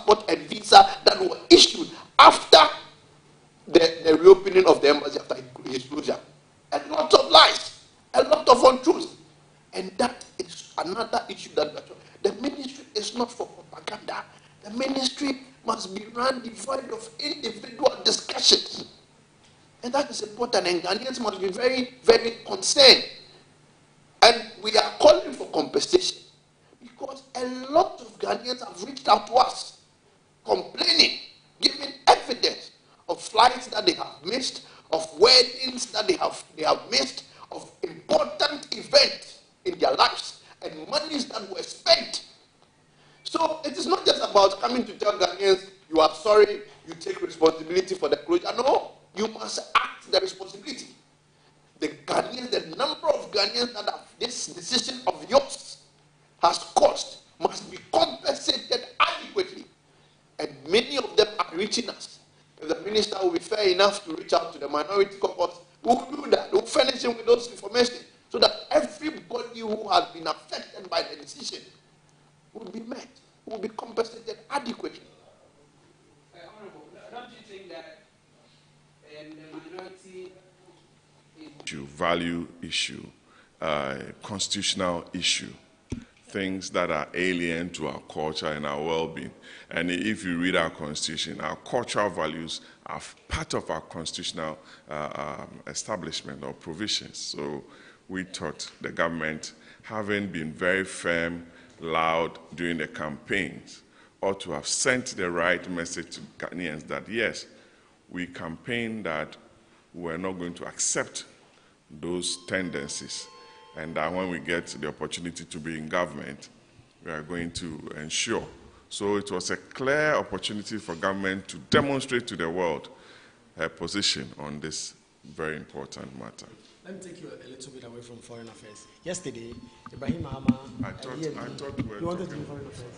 passport and visa that were issued after the reopening of the embassy after his closure. A lot of lies, a lot of untruths. And that is another issue that the ministry is not for propaganda. The ministry must be run devoid of individual discussions. And that is important, and Ghanaians must be very, very concerned. And we are calling for compensation because a lot of Ghanaians have reached out to us, complaining, giving evidence of flights that they have missed, of weddings that they have missed, of important events in their lives, and monies that were spent. So it is not just about coming to tell Ghanaians, you are sorry, you take responsibility for the closure. No, you must act the responsibility. The Ghanaians, the number of Ghanaians that have this decision of yours has cost must be compensated adequately. And many of them are reaching us. If the minister will be fair enough to reach out to the minority caucus, we will do that. We will furnish him with those information so that everybody who has been affected by the decision will be met, will be compensated adequately. Honorable, don't you think that the minority issue, value issue, constitutional issue, things that are alien to our culture and our well-being. And if you read our constitution, our cultural values are part of our constitutional establishment or provisions. So we thought the government, having been very firm, loud during the campaigns, ought to have sent the right message to Ghanaians that yes, we campaigned that we're not going to accept those tendencies, and that when we get the opportunity to be in government, we are going to ensure. So it was a clear opportunity for government to demonstrate to the world her position on this very important matter. Let me take you a little bit away from foreign affairs. Yesterday, Ibrahim Mahama... I thought we were you wanted to do foreign affairs?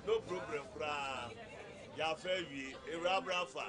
No problem, bra. Ya fairly, a rabrafa.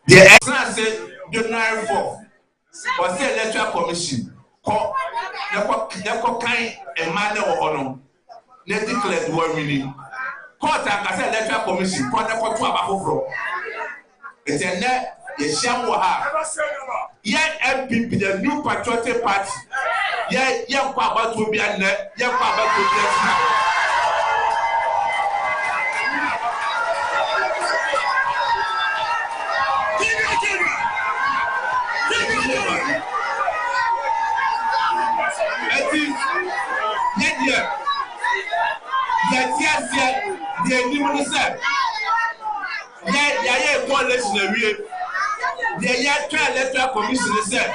The extra said, January 4th, was the Electoral Commission. The kind a man or honor, they declared war winning. Court and the Electoral Commission, called the court to Abafro. It's a net, the Shamuha. Yet, MPP, the new patriotic party. Yet, young Papa to be a net, young Papa to be a Electoral Commission said,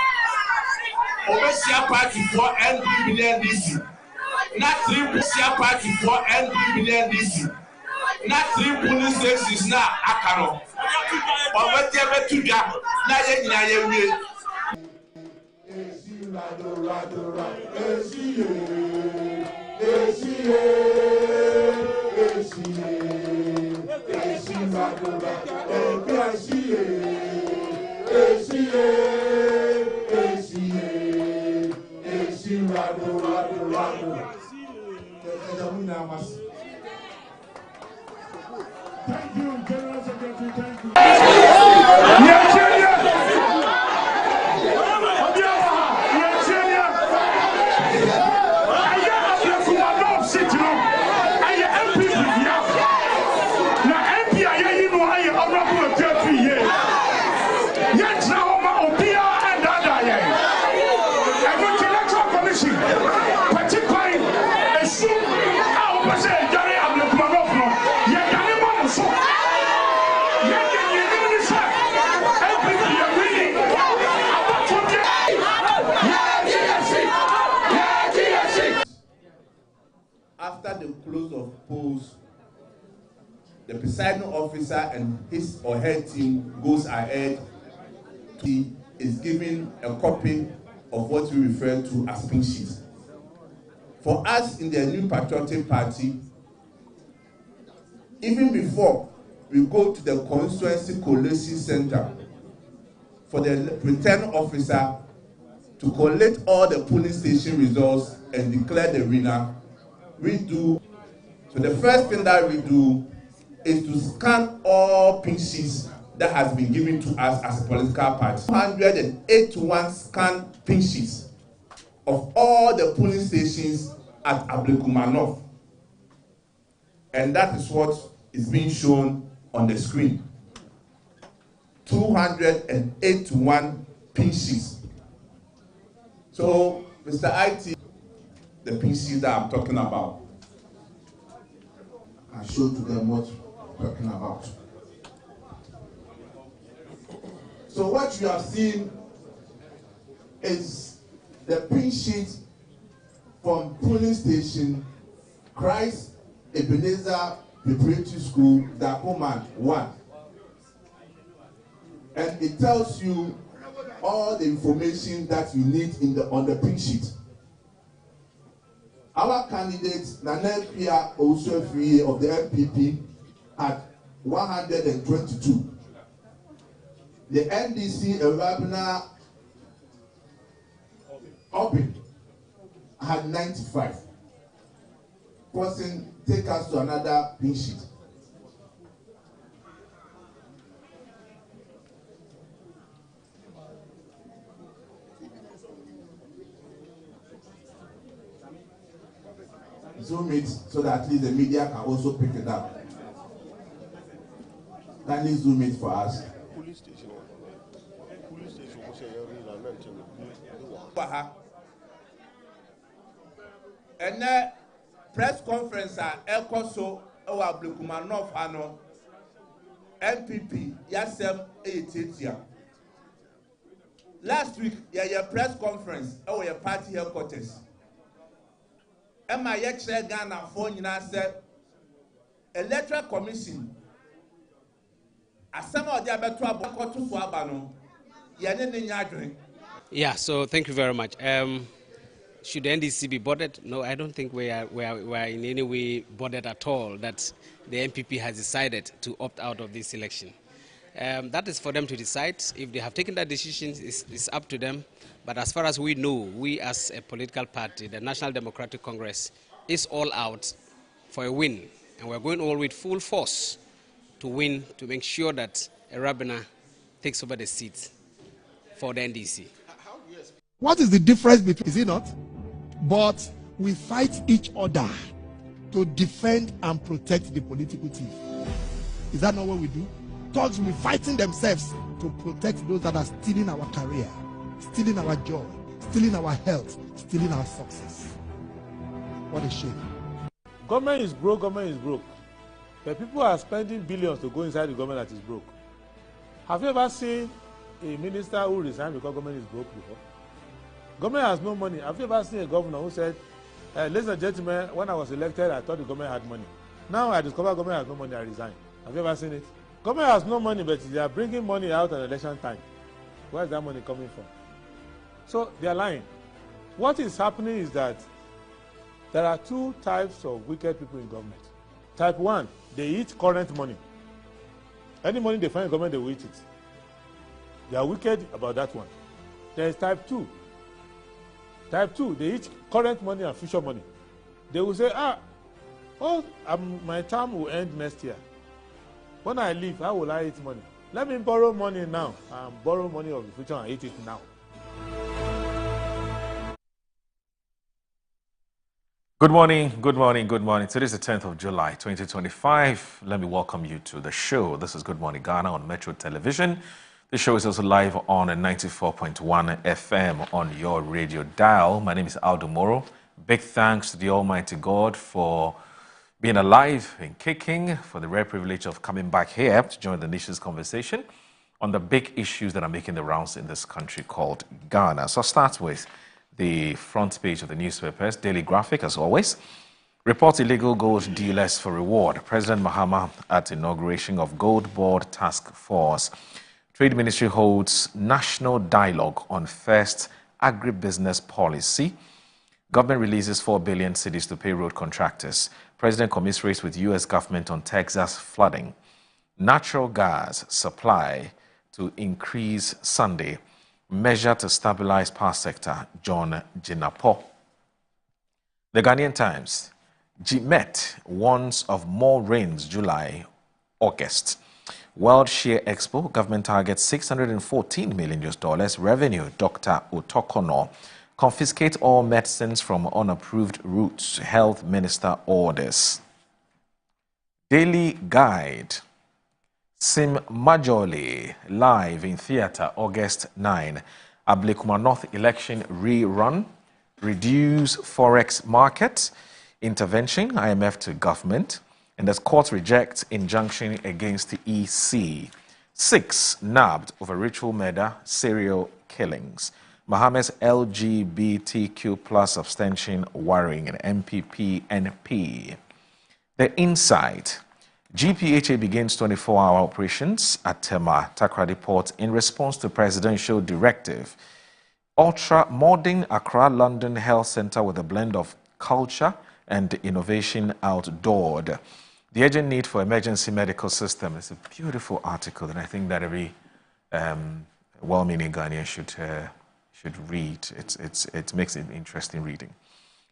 Overseer Party for NDC, not 3% party for NDC. na 3 police stations na aka no ọbẹti ẹbẹtu dwa na yẹ nyina yẹ wie. Thank you, General Secretary. Thank you. After the close of polls, the presiding officer and his or her team goes ahead. He is given a copy of what we refer to as pink sheets. For us in the New Patriotic Party, even before we go to the constituency collation center for the return officer to collect all the polling station results and declare the winner, we do. So the first thing that we do is to scan all pink sheets that has been given to us as a political party. 181 scanned pink sheets of all the polling stations at Ablekuma North. And that is what is being shown on the screen. 281 pink sheets. So, Mr. IT, the pink sheets that I'm talking about, I show to them what I'm talking about. So what you have seen is the pink sheet from polling station Christ Ebenezer Preparatory School, Dakoman 1. And it tells you all the information that you need on the pink sheet. Our candidate, Nana Pia Osofie of the MPP, had 122. The NDC, Rabina Obi, had 95. Person, take us to another pink sheet. Zoom it so that at least the media can also pick it up. Kindly zoom it for us. And then press conference at Elkoso or Ablekuma North Hano MPP Yasem 8 Last week, your press conference or your party headquarters. Emma Yekse Ghana phone said Electoral Commission. Yeah, so thank you very much. Should the NDC be bothered? No, I don't think we are in any way bothered at all that the MPP has decided to opt out of this election. That is for them to decide. If they have taken that decision, it's up to them. But as far as we know, we as a political party, the National Democratic Congress, is all out for a win. And we're going all with full force to win, to make sure that Rabina takes over the seat for the NDC. What is the difference between, is it not? But we fight each other to defend and protect the political thief. Is that not what we do? Thugs will be fighting themselves to protect those that are stealing our career, stealing our joy, stealing our health, stealing our success. What a shame. Government is broke, But people are spending billions to go inside the government that is broke. Have you ever seen a minister who resigned because government is broke before? Government has no money. Have you ever seen a governor who said, ladies and gentlemen, when I was elected, I thought the government had money. Now I discover government has no money, I resign. Have you ever seen it? Government has no money, but they are bringing money out at election time. Where is that money coming from? So they are lying. What is happening is that there are two types of wicked people in government. Type 1, they eat current money. Any money they find in government, they will eat it. They are wicked about that one. There is type 2. Type 2, they eat current money and future money. They will say, my term will end next year. When I leave, how will I eat money? Let me borrow money now and borrow money of the future and eat it now. Good morning, good morning, good morning. Today is the 10th of July, 2025. Let me welcome you to the show. This is Good Morning Ghana on Metro Television. The show is also live on 94.1 FM on your radio dial. My name is Aldo Moro. Big thanks to the Almighty God for being alive and kicking, for the rare privilege of coming back here to join the nation's conversation on the big issues that are making the rounds in this country called Ghana. So I'll start with the front page of the newspapers, daily graphic as always. Reports illegal gold dealers for reward. President Mahama at inauguration of Gold Board Task Force. Trade Ministry holds national dialogue on first agribusiness policy. Government releases 4 billion cedis to pay road contractors. President commiserates with U.S. government on Texas flooding. Natural gas supply to increase Sunday. Measure to stabilize power sector, John Jinapo. The Ghanaian Times. GMET warns of more rains July, August. World Share Expo, government targets $614 million revenue. Dr. Otokono. Confiscate all medicines from unapproved routes. Health Minister orders. Daily Guide. Sim Majorly, live in theatre, August 9. Ablekuma North election rerun. Reduce forex market. Intervention, IMF to government. And as court rejects injunction against the EC. 6 nabbed over ritual murder, serial killings. Mohammed's LGBTQ plus abstention worrying and MPP NP. The Insight. GPHA begins 24-hour operations at Tema Takrady Port in response to presidential directive. Ultra-modern Accra London Health Centre with a blend of culture and innovation outdoored. The urgent need for emergency medical system is a beautiful article that I think that every well-meaning Ghanaian should read. It makes it interesting reading.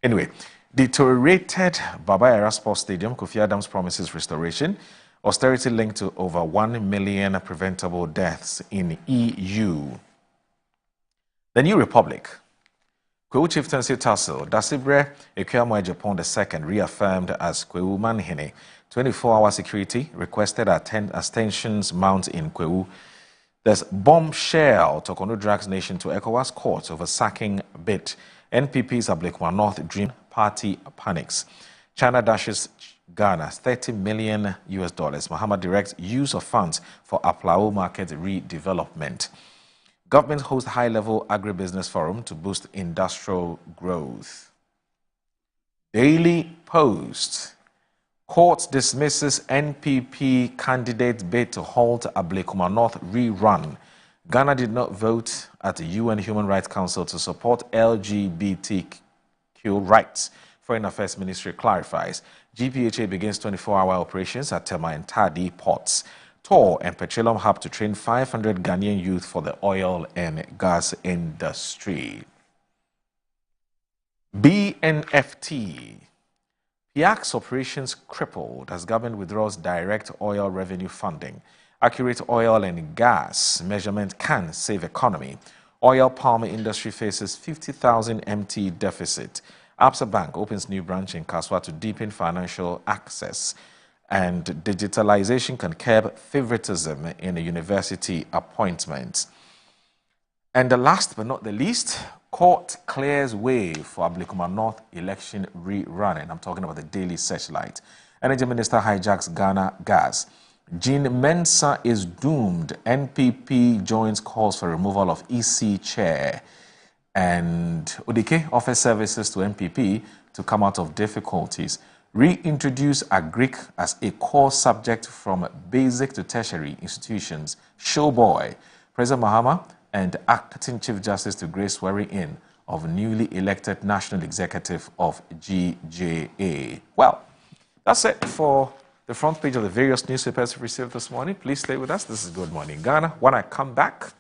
Anyway, deteriorated Baba Yara Sports Stadium, Kofi Adams promises restoration. Austerity linked to over 1 million preventable deaths in EU. The New Republic. Kwewu Chieftaincy Tussle, Dasibre Ekwamo Japan II reaffirmed as Kwewu Manhene. 24-hour security requested as tensions mount in Kwewu. There's bombshell Tokono drags nation to ECOWAS court over sacking bid. NPP's Ablekuma North Dream Party panics. China dashes Ghana $30 million. Mahama directs use of funds for Aplao market redevelopment. Government hosts high-level agribusiness forum to boost industrial growth. Daily Post. Court dismisses NPP candidate bid to halt Ablekuma North rerun. Ghana did not vote at the UN Human Rights Council to support LGBTQ rights. Foreign Affairs Ministry clarifies. GPHA begins 24-hour operations at Tema and Tadi ports. Tour and petroleum hub to train 500 Ghanaian youth for the oil and gas industry. BNFT. PIAC's operations crippled as government withdraws direct oil revenue funding. Accurate oil and gas measurement can save economy. Oil palm industry faces 50,000 MT deficit. Absa Bank opens new branch in Kaswa to deepen financial access. And digitalization can curb favoritism in a university appointment. And the last but not the least, court clears way for Ablekuma North election rerun. And I'm talking about the Daily Searchlight. Energy Minister hijacks Ghana gas. Jean Mensah is doomed. NPP joins calls for removal of EC chair. And Odike offers services to NPP to come out of difficulties. reintroduce Agric as a core subject from basic to tertiary institutions, Showboy, President Mahama, and Acting Chief Justice to grace swearing in of newly elected National Executive of GJA. Well, that's it for the front page of the various newspapers we received this morning. Please stay with us. This is Good Morning Ghana. When I come back,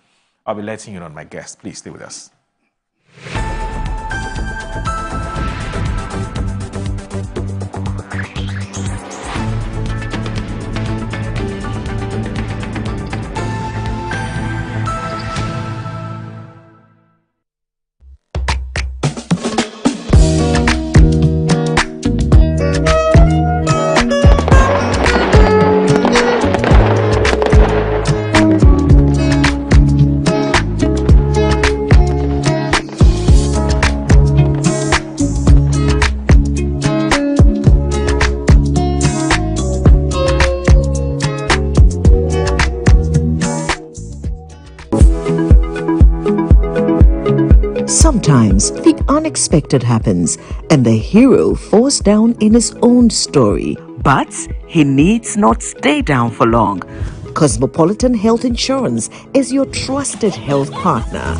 I'll be letting you know my guest. Please stay with us. Sometimes the unexpected happens and the hero falls down in his own story. But he needs not stay down for long. Cosmopolitan Health Insurance is your trusted health partner.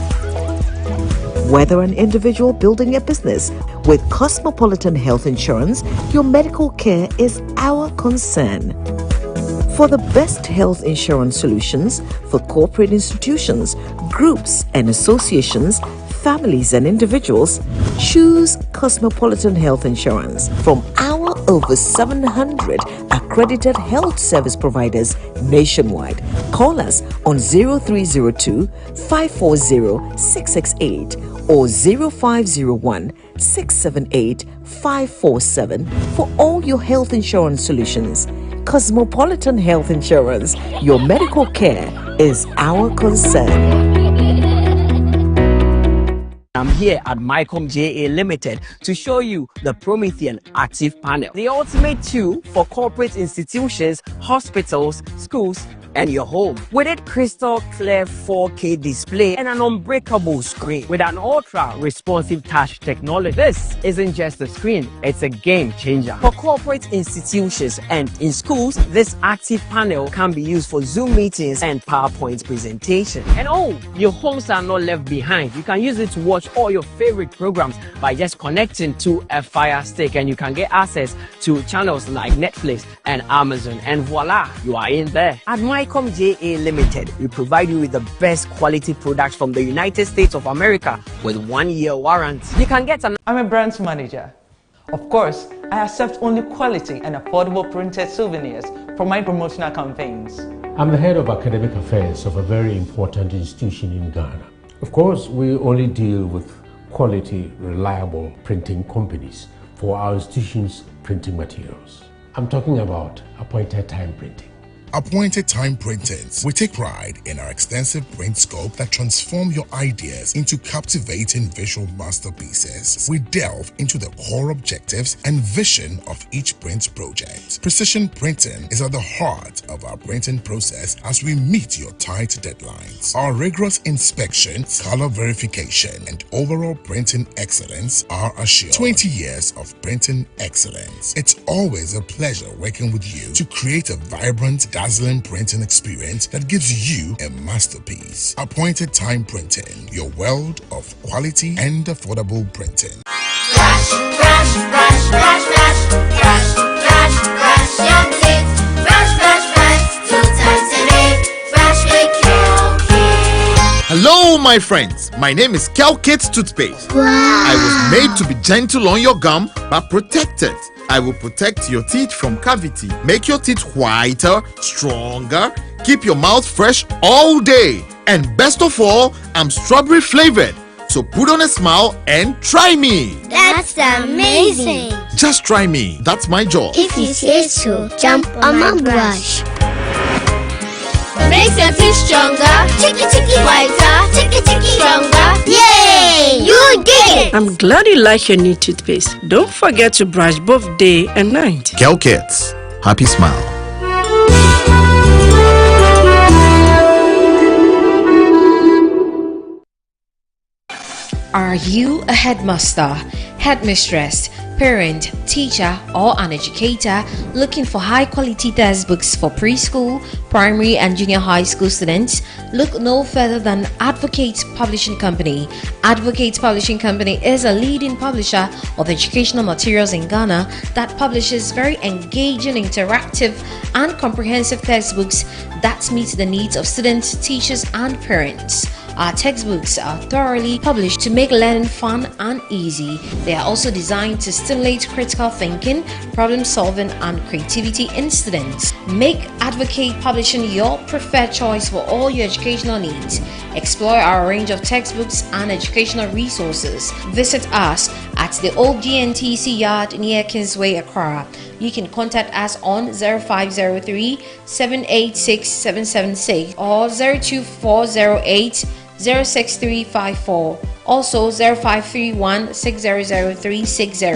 Whether an individual building a business, with Cosmopolitan Health Insurance, your medical care is our concern. For the best health insurance solutions for corporate institutions, groups and associations, families and individuals, choose Cosmopolitan Health Insurance from our over 700 accredited health service providers nationwide. Call us on 0302 540 668 or 0501 678 547 for all your health insurance solutions. Cosmopolitan Health Insurance, your medical care is our concern. I'm here at Mycom JA Limited to show you the Promethean Active Panel, the ultimate tool for corporate institutions, hospitals, schools, and your home. With its crystal clear 4K display and an unbreakable screen with an ultra responsive touch technology, this isn't just a screen, it's a game changer. For corporate institutions and in schools, this active panel can be used for Zoom meetings and PowerPoint presentation. And oh, your homes are not left behind. You can use it to watch all your favorite programs by just connecting to a Fire Stick, and you can get access to channels like Netflix and Amazon, and voila, you are in there. At Mycom JA Limited, we provide you with the best quality products from the United States of America with 1 year warranty. You can get an... I'm a brand manager. Of course, I accept only quality and affordable printed souvenirs for my promotional campaigns. I'm the head of academic affairs of a very important institution in Ghana. Of course, we only deal with quality, reliable printing companies for our institution's printing materials. I'm talking about appointed time printing. Appointed Time Printings. We take pride in our extensive print scope that transform your ideas into captivating visual masterpieces. We delve into the core objectives and vision of each print project. Precision printing is at the heart of our printing process as we meet your tight deadlines. Our rigorous inspection, color verification, and overall printing excellence are assured. 20 years of printing excellence. It's always a pleasure working with you to create a vibrant, dazzling printing experience that gives you a masterpiece. Appointed Time Printing, your world of quality and affordable printing. Brush, brush, brush, brush, brush, brush, brush, brush your teeth. Brush, brush, brush, 2 times a day. Brush with Kel-Kit. Hello, my friends. My name is Kel-Kit Toothpaste. Wow. I was made to be gentle on your gum, but protected. I will protect your teeth from cavity, make your teeth whiter, stronger, keep your mouth fresh all day. And best of all, I'm strawberry flavored. So put on a smile and try me. That's amazing. Just try me. That's my job. If you say so, jump on my brush. Makes your teeth stronger, chicky chicky whiter, chicky chicky stronger. Yay! You did it! I'm glad you like your new toothpaste. Don't forget to brush both day and night. Kel-Kits. Happy smile. Are you a headmaster, headmistress, parent, teacher, or an educator looking for high-quality textbooks for preschool, primary, and junior high school students, look no further than Advocate Publishing Company. Advocate Publishing Company is a leading publisher of educational materials in Ghana that publishes very engaging, interactive, and comprehensive textbooks that meet the needs of students, teachers, and parents. Our textbooks are thoroughly published to make learning fun and easy. They are also designed to stimulate critical thinking, problem solving, and creativity in students. Make Advocate Publishing your preferred choice for all your educational needs. Explore our range of textbooks and educational resources. Visit us at the old GNTC yard near Kingsway, Accra. You can contact us on 0503 786 776 or 02408 06354, also 0531 600 360,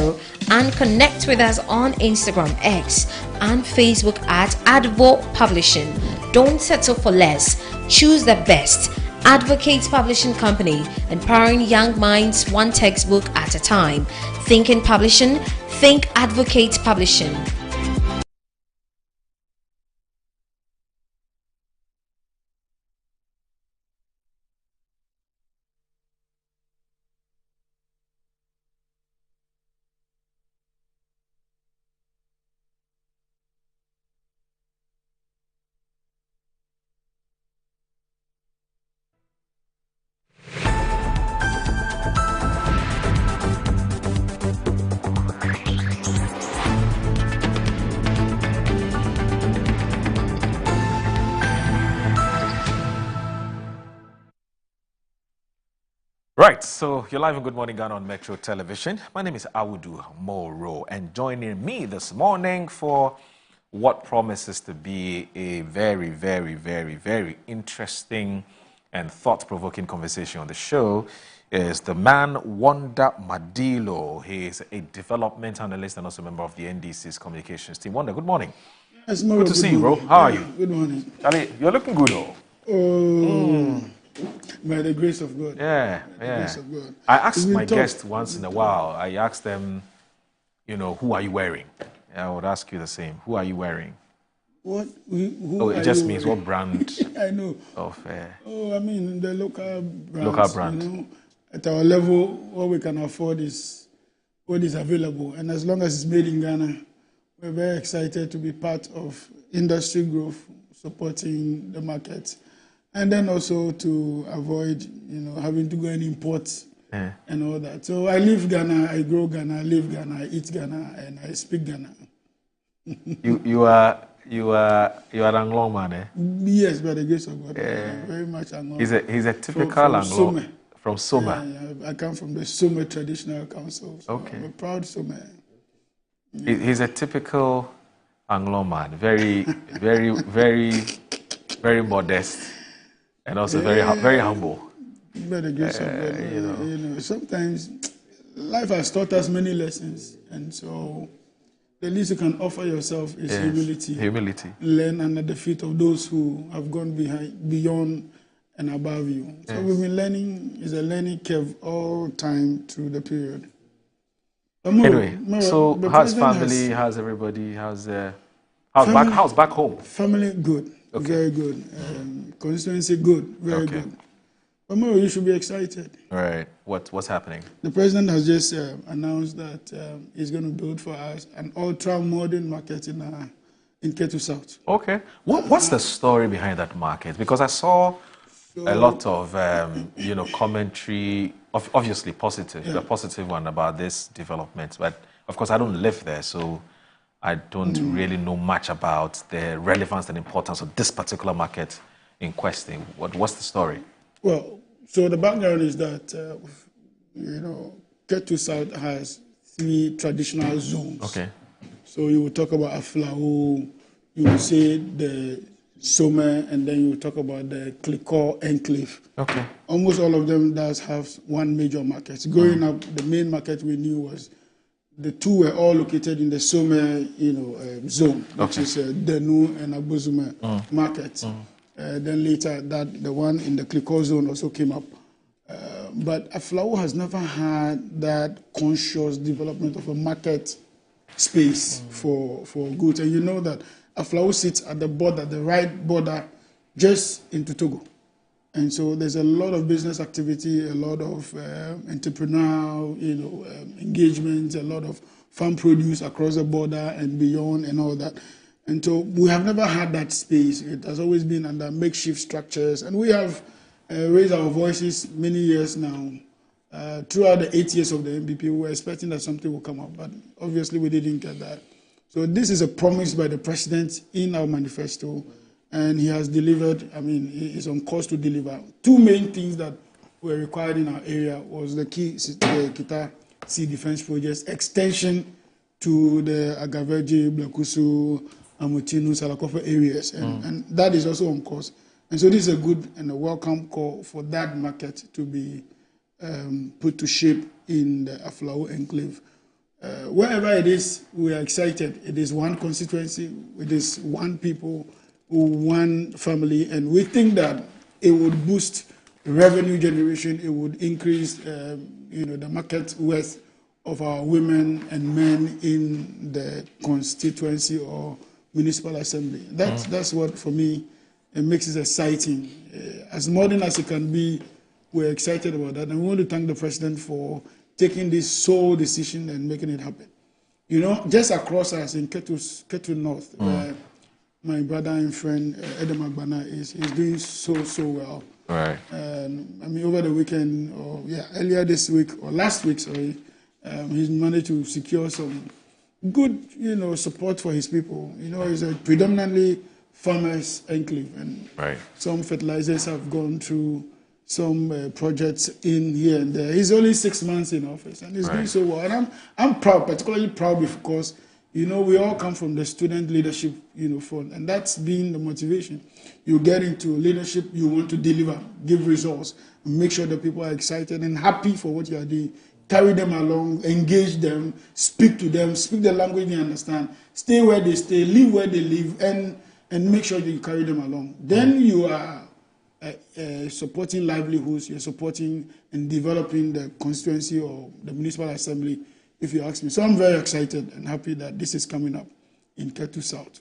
and connect with us on Instagram, X, and Facebook at Advo Publishing. Don't settle for less. Choose the best. Advocate Publishing Company, empowering young minds one textbook at a time. Thinking publishing, think Advocate Publishing. Right, so you're live on Good Morning Ghana on Metro Television. My name is Awudu Moro, and joining me this morning for what promises to be a very, very, very, very interesting and thought-provoking conversation on the show is the man Wanda Madilo. He is a development analyst and also a member of the NDC's communications team. Wanda, good morning. Yes, good to see you, bro. How are you? Good morning. Charlie, you're looking good, though. By the grace of God. Yeah. Grace of God. I ask my guests once in a while, I ask them, who are you wearing? I would ask you the same. Who are you wearing? What? It just means what brand I know. Of... I mean, the local brands. Local brand. At our level, what we can afford is what is available. And as long as it's made in Ghana, we're very excited to be part of industry growth, supporting the market. And then also to avoid, having to go and import and all that. So I live Ghana, I grow Ghana, I live Ghana, I eat Ghana, and I speak Ghana. You are an Anglo man, eh? Yes, by the grace of God. Very much Anglo. He's a typical Anglo. From Soma. Yeah, I come from the Soma Traditional Council. So okay. I'm a proud Soma. Yeah. He's a typical Anglo man. Very, very, very, very modest. And also very humble. By the grace of God. Sometimes life has taught us many lessons. And so the least you can offer yourself is humility. Humility. Learn under the feet of those who have gone beyond and above you. So we've been learning, it's a learning curve all time through the period. Anyway, so how's family, how's everybody, how's back home? Family good, okay. Very good. Constituency good, very good. But Moro, you should be excited. All right, what's happening? The president has just announced that he's going to build for us an ultra-modern market in Ketu South. Okay. What's the story behind that market? Because I saw a lot of, commentary, obviously positive, the positive one about this development. But, of course, I don't live there, so I don't really know much about the relevance and importance of this particular market in question. What's the story? Well, so the background is that, Ketu South has 3 traditional zones. Okay. So you will talk about Aflau, you will say the Soma, and then you will talk about the Klikor Enclave. Okay. Almost all of them does have one major market. Growing up, the main market we knew was the 2 were all located in the Soma, zone, which is Denu and Abosomtwe market. Then later, the one in the Klikor zone also came up. But Aflao has never had that conscious development of a market space for goods. And you know that Aflao sits at the border, the right border, just into Togo. And so there's a lot of business activity, a lot of entrepreneurial, engagement, a lot of farm produce across the border and beyond and all that. And so we have never had that space. It has always been under makeshift structures. And we have raised our voices many years now. Throughout the 8 years of the MPP, we were expecting that something will come up, but obviously we didn't get that. So this is a promise by the president in our manifesto, and he has delivered. I mean, he is on course to deliver. Two main things that were required in our area was the Kita Sea Defense Projects, extension to the Agaveji, Blekusu, Amotinu, Salakofa areas, and that is also on course. And so this is a good and a welcome call for that market to be put to shape in the Aflao enclave. Wherever it is, we are excited. It is one constituency, it is one people, one family, and we think that it would boost revenue generation, it would increase the market worth of our women and men in the constituency or municipal assembly. That's what, for me, it makes it exciting. As modern as it can be, we're excited about that. And we want to thank the president for taking this sole decision and making it happen. You know, just across us in Ketu North, where my brother and friend Ablekuma is doing so well. Right. I mean, over the weekend, earlier this week, or last week, sorry, he's managed to secure some good, support for his people. You know, it's a predominantly farmers enclave, and some fertilizers have gone through some projects in here and there. He's only 6 months in office, and he's doing so well. And I'm proud, particularly proud because, we all come from the student leadership, fund, and that's been the motivation. You get into leadership, you want to deliver, give results, make sure that people are excited and happy for what you are doing. Carry them along, engage them, speak to them, speak the language they understand, stay where they stay, live where they live, and make sure that you carry them along. Then you are supporting livelihoods, you're supporting and developing the constituency or the municipal assembly, if you ask me. So I'm very excited and happy that this is coming up in Ketu South.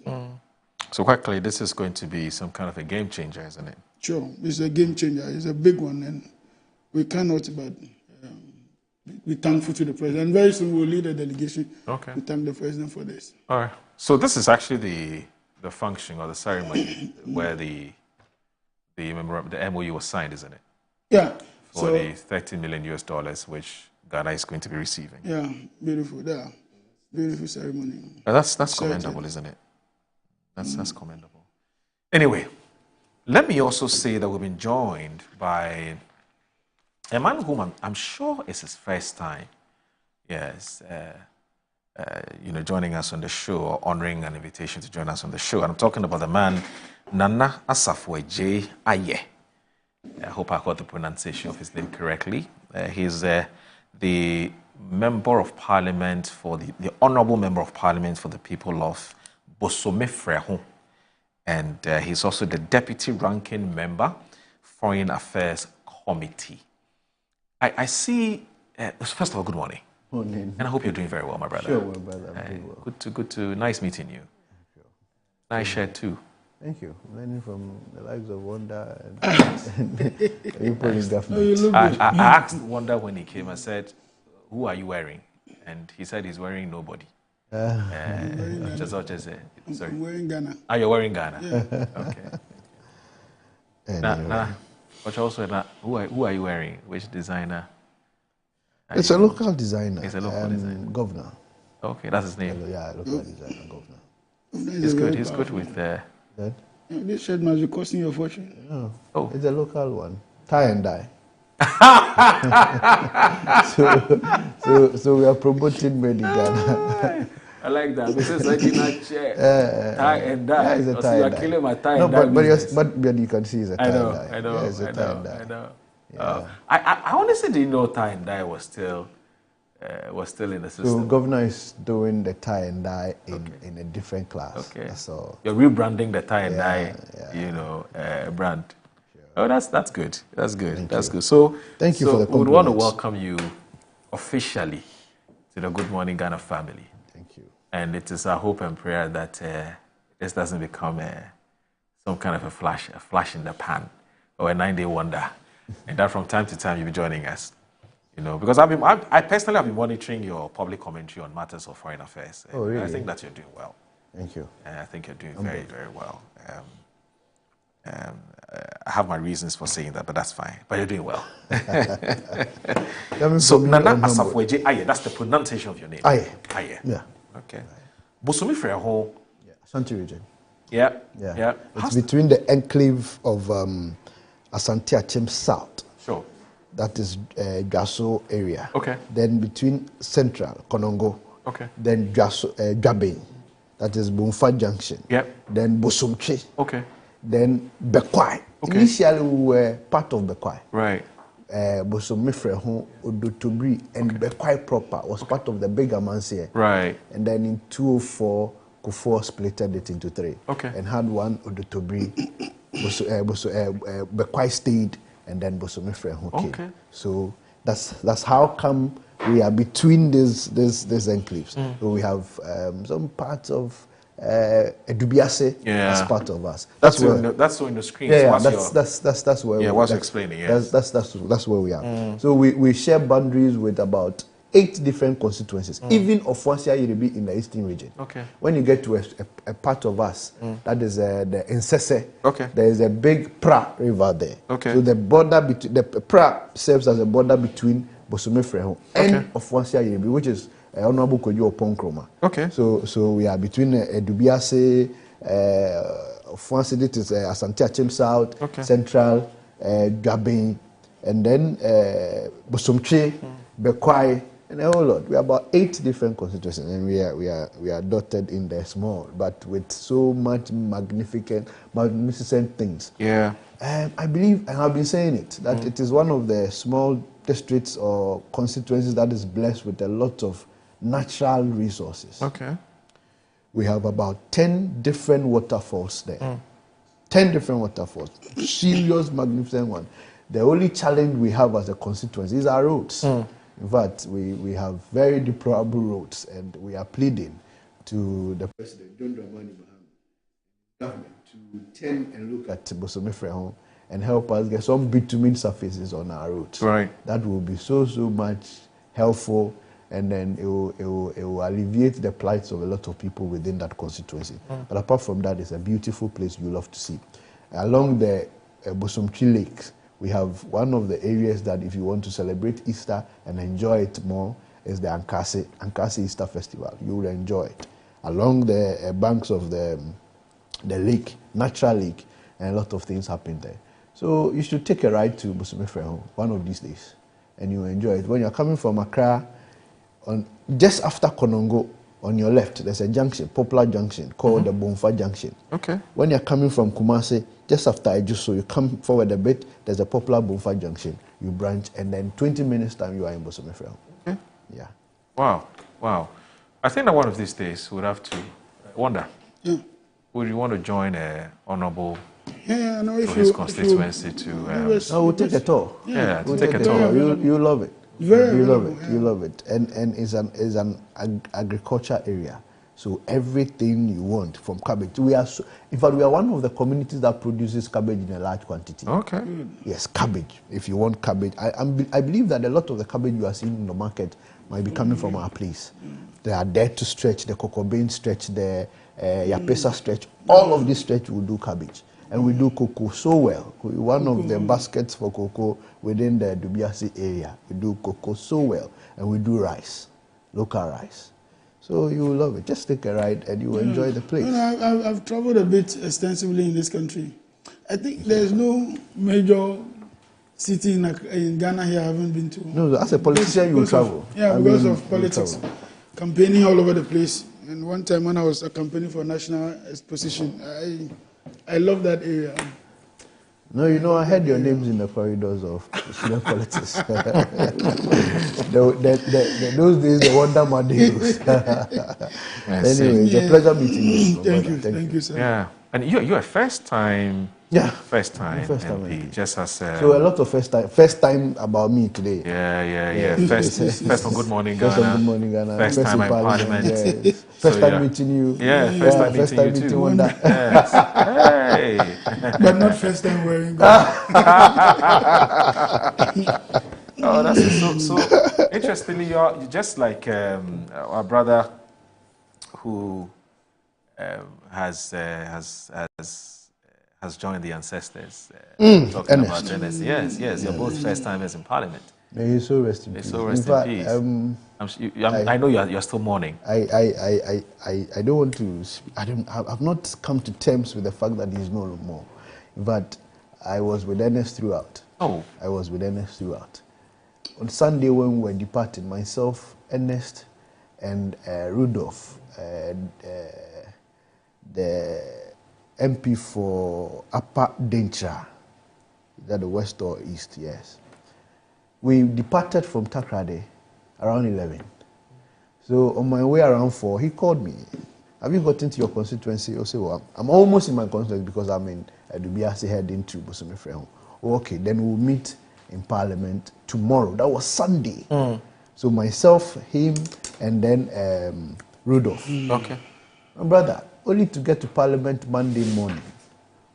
So quite clearly, this is going to be some kind of a game changer, isn't it? Sure, it's a game changer. It's a big one, and we cannot but be thankful to the president. And very soon we'll lead a delegation to thank the president for this. All right. So this is actually the function or the ceremony where the MOU was signed, isn't it? Yeah. For the $13 million which Ghana is going to be receiving. Yeah, beautiful. Yeah, beautiful ceremony. That's commendable, isn't it? That's commendable. Anyway, let me also say that we've been joined by a man whom I'm sure is his first time. Yes. Joining us on the show, or honoring an invitation to join us on the show. And I'm talking about the man, Nana Asafo J. Aye. I hope I got the pronunciation of his name correctly. He's the member of parliament the honorable member of parliament for the people of Bosomtwe. And he's also the deputy ranking member, Foreign Affairs Committee. I see, first of all, good morning. Morning. And I hope you're doing very well, my brother. Sure, my brother. I'm doing well. Good to, nice meeting you. Nice shirt too. Thank you. Learning from the likes of Wanda and people in government. I asked Wanda when he came, I said, who are you wearing? And he said he's wearing nobody. Sorry. I'm wearing Ghana. Ah, you're wearing Ghana? Yeah. Okay. Anyway. But also, who are you wearing? Which designer? It's a local designer. It's a local designer. Governor. Okay, that's his name. Yeah, local designer, governor. He's good. He's good with this shirt must be costing you a fortune. No. Oh. It's a local one. Tie and dye. so we are promoting made in Ghana. I like that. This is like in a chair. Tie and dye. Yeah, it's a tie and dye. Killing my tie no, and dye. But you can see it's a tie and dye. I know. Yeah, it's a tie and dye. I know. Yeah. I honestly didn't know tie and dye was still in the system. So governor is doing the tie and dye in a different class. Okay. That's all. You're rebranding the tie and dye, brand. Sure. Oh, that's good. That's good. That's good. So thank you for the we would want to compliments. welcome you officially to the Good Morning Ghana family. Thank you. And it is our hope and prayer that this doesn't become some kind of a flash in the pan, or a 9-day wonder, and that from time to time you'll be joining us. You know, because I personally have been monitoring your public commentary on matters of foreign affairs. Oh, really? I think that you're doing well. Thank you. And I think you're doing very, very well. I have my reasons for saying that, but that's fine. But you're doing well. So Nana Asafweje Aye, that's the pronunciation of your name. Aye. Aye. Yeah. Okay. Bosomtwe ho. Ashanti region. Yeah. Yeah. Yeah. It's between the enclave of Ketu South. Sure. That is Dwaso area. Okay. Then between Central, Konongo. Okay. Then Dwabin. That is Bumfa Junction. Yep. Then Bosomtwe. Okay. Then Bekwai. Okay. Initially, we were part of Bekwai. Right. Bosomtwe, Odotobri, and Bekwai proper was part of the bigger Mansia. Right. And then in 2004, Kufuor splitted it into 3. Okay. And had one Odotobri, Bekwai stayed, and then Bosomtwe came. Okay. So that's how come we are between these enclaves. So we have some parts of Edubiase as part of us. That's on the screen. Yeah, so that's where. Yeah, what's explaining? Yeah, that's where we are. So we share boundaries with about 8 different constituencies, even Ofuasia Yiribi in the eastern region. Okay. When you get to a part of us, that is the Nsese. Okay. There is a big Pra River there. Okay. So the border between the Pra serves as a border between Bosomtwe and Ofuasia Yiribi, which is Honorable Kojo Ponkroma. Okay. So we are between Edubiase, Ofuasia, it is Asante South, Central, Dwabin, and then Bosomtwe, Bekwai, and a whole lot. We are about 8 different constituencies, and we are dotted in there small, but with so much magnificent things. Yeah. I believe, and I've been saying it, that it is one of the small districts or constituencies that is blessed with a lot of natural resources. Okay. We have about 10 different waterfalls there. 10 different waterfalls. Serious, magnificent one. The only challenge we have as a constituency is our roads. In fact, we have very deplorable roads, and we are pleading to the President, John Dramani Mahama, government, to tend and look at Bosomtwe and help us get some bitumen surfaces on our roads. Right. That will be so much helpful, and then it will alleviate the plights of a lot of people within that constituency. But apart from that, it's a beautiful place you love to see. Along the Bosomtwe Lake, we have one of the areas that if you want to celebrate Easter and enjoy it more is the Ankase Easter Festival. You will enjoy it. Along the banks of the lake, natural lake, and a lot of things happen there. So you should take a ride to Bosomtwe one of these days, and you will enjoy it. When you're coming from Accra, just after Konongo, on your left, there's a junction, popular junction, called the Bomfa Junction. Okay. When you're coming from Kumasi, just after Ejuso, you come forward a bit, there's a popular Bomfa Junction. You branch, and then 20 minutes time, you are in Bosomtwe. Okay. Yeah. Wow. I think that one of these days we'll have to wonder. Yeah. Would you want to join Honorable Yeah, no, if his you constituency to... we'll take a tour. Yeah, we'll take a tour. You love it. Very you love available, it. You love it. And it's an agriculture area. So everything you want from cabbage. In fact, we are one of the communities that produces cabbage in a large quantity. Okay. Yes, cabbage. If you want cabbage. I believe that a lot of the cabbage you are seeing in the market might be coming from our place. They are there to stretch, the cocoa bean stretch, the yapesa stretch. All of this stretch will do cabbage. And we do cocoa so well. We're one of the baskets for cocoa within the Dubiasi area. We do cocoa so well. And we do rice, local rice. So you will love it. Just take a ride and you will enjoy the place. I've traveled a bit extensively in this country. I think there's no major city in Ghana here I haven't been to. No, as a politician you will travel. Because of politics. Campaigning all over the place. And one time when I was campaigning for a national exposition, I love that area. No, I heard your names in the corridors of student politics. Those days, the Wonder Mondays. Anyway, it's a pleasure meeting you. Thank you, sir. Yeah, and you're a first-time Yeah. First time MP. Just as so a lot of first time about me today. Yeah. First on Good Morning Ghana. First on Good Morning Ghana. First time in Parliament. Yes. First time meeting you. Yeah, first time meeting you too. Wonder. Yes. Hey. But not first time wearing gown. Oh, that's it. So interestingly, you're just like our brother who has joined the ancestors. Talking about Ernest. Yes, you're both first timers in Parliament. May you so rest in peace. So rest in peace. I know you're still mourning. I don't want to. I've not come to terms with the fact that he's no more, but I was with Ernest throughout. Oh, I was with Ernest throughout. On Sunday when we were departing, myself, Ernest, and Rudolph, the MP for Upper Dencha, is that the west or east? Yes. We departed from Takrade around 11. So on my way around 4, he called me. Have you gotten to your constituency? I say, well, I'm almost in my constituency because I'm in Dubiase heading to Bosomtwe. Okay, then we'll meet in Parliament tomorrow. That was Sunday. So myself, him, and then Rudolph. Okay. My brother, only to get to Parliament Monday morning.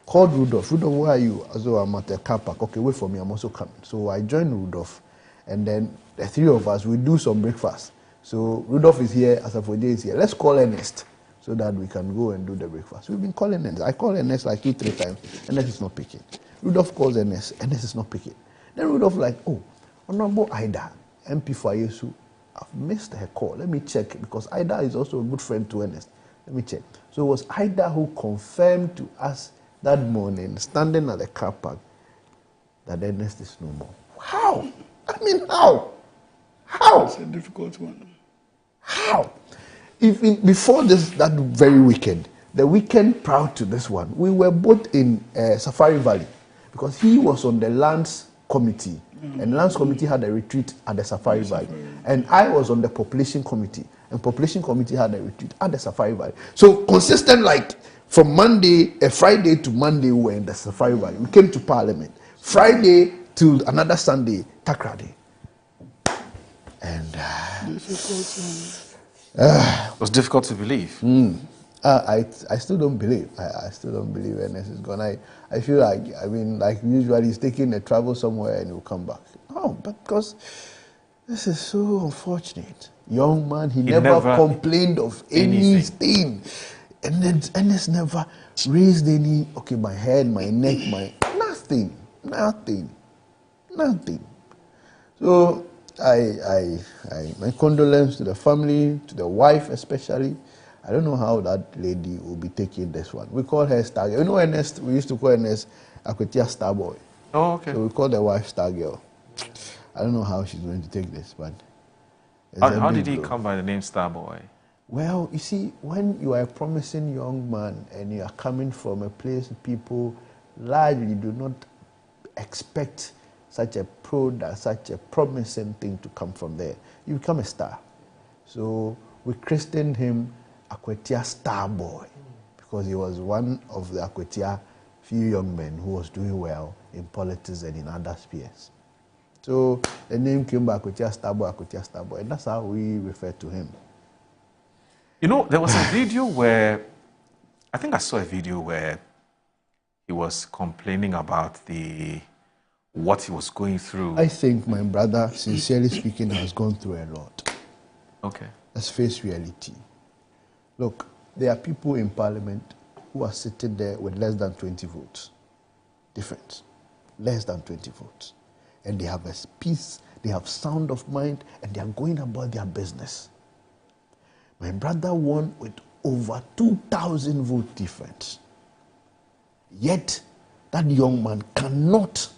Called Rudolph. Rudolph, where are you? I said, I'm at the car park. Okay, wait for me. I'm also coming. So I joined Rudolph. And then the three of us, we do some breakfast. So Rudolph is here, Asafo is here. Let's call Ernest so that we can go and do the breakfast. We've been calling Ernest. I call Ernest like 2-3 times. Ernest is not picking. Rudolph calls Ernest. Ernest is not picking. Then Rudolph like, oh, Honorable Ida, MP for Yesu, I've missed her call. Let me check because Ida is also a good friend to Ernest. Let me check. So it was Ida who confirmed to us that morning, standing at the car park, that Ernest is no more. How? I mean, how? How? It's a difficult one. How? Before that very weekend, the weekend prior to this one, we were both in Safari Valley because he was on the lands committee, and lands committee had a retreat at the Safari Valley, and I was on the population committee, and population committee had a retreat at the Safari Valley. So consistent, like from Friday to Monday, we were in the Safari Valley. We came to Parliament. Friday to another Sunday, Takrade. And it was difficult to believe. I still don't believe. I still don't believe Ernest is gone. I feel like, like usually he's taking a travel somewhere and he'll come back. No, but because this is so unfortunate. Young man, he never complained of anything. And then Ernest never raised any, my head, my neck, nothing. So my condolence to the family, to the wife especially. I don't know how that lady will be taking this one. We call her Star Girl. You know Ernest, we used to call Ernest Akwetia Star Boy. Oh, okay. So we call the wife Star Girl. I don't know how she's going to take this, but... How did he come by the name Star Boy? Well, you see, when you are a promising young man and you are coming from a place people largely do not expect such a product, such a promising thing to come from there, you become a star. So we christened him Akwetia Star Boy because he was one of the Akwetia few young men who was doing well in politics and in other spheres. So the name came by Akwetia Star Boy, and that's how we refer to him. You know, there was a video where, I think I saw a video where he was complaining about what he was going through. I think my brother, sincerely speaking, has gone through a lot. Okay. Let's face reality. Look, there are people in Parliament who are sitting there with less than 20 votes. Difference. Less than 20 votes. And they have a peace, they have sound of mind, and they are going about their business. My brother won with over 2,000 vote difference. Yet, that young man cannot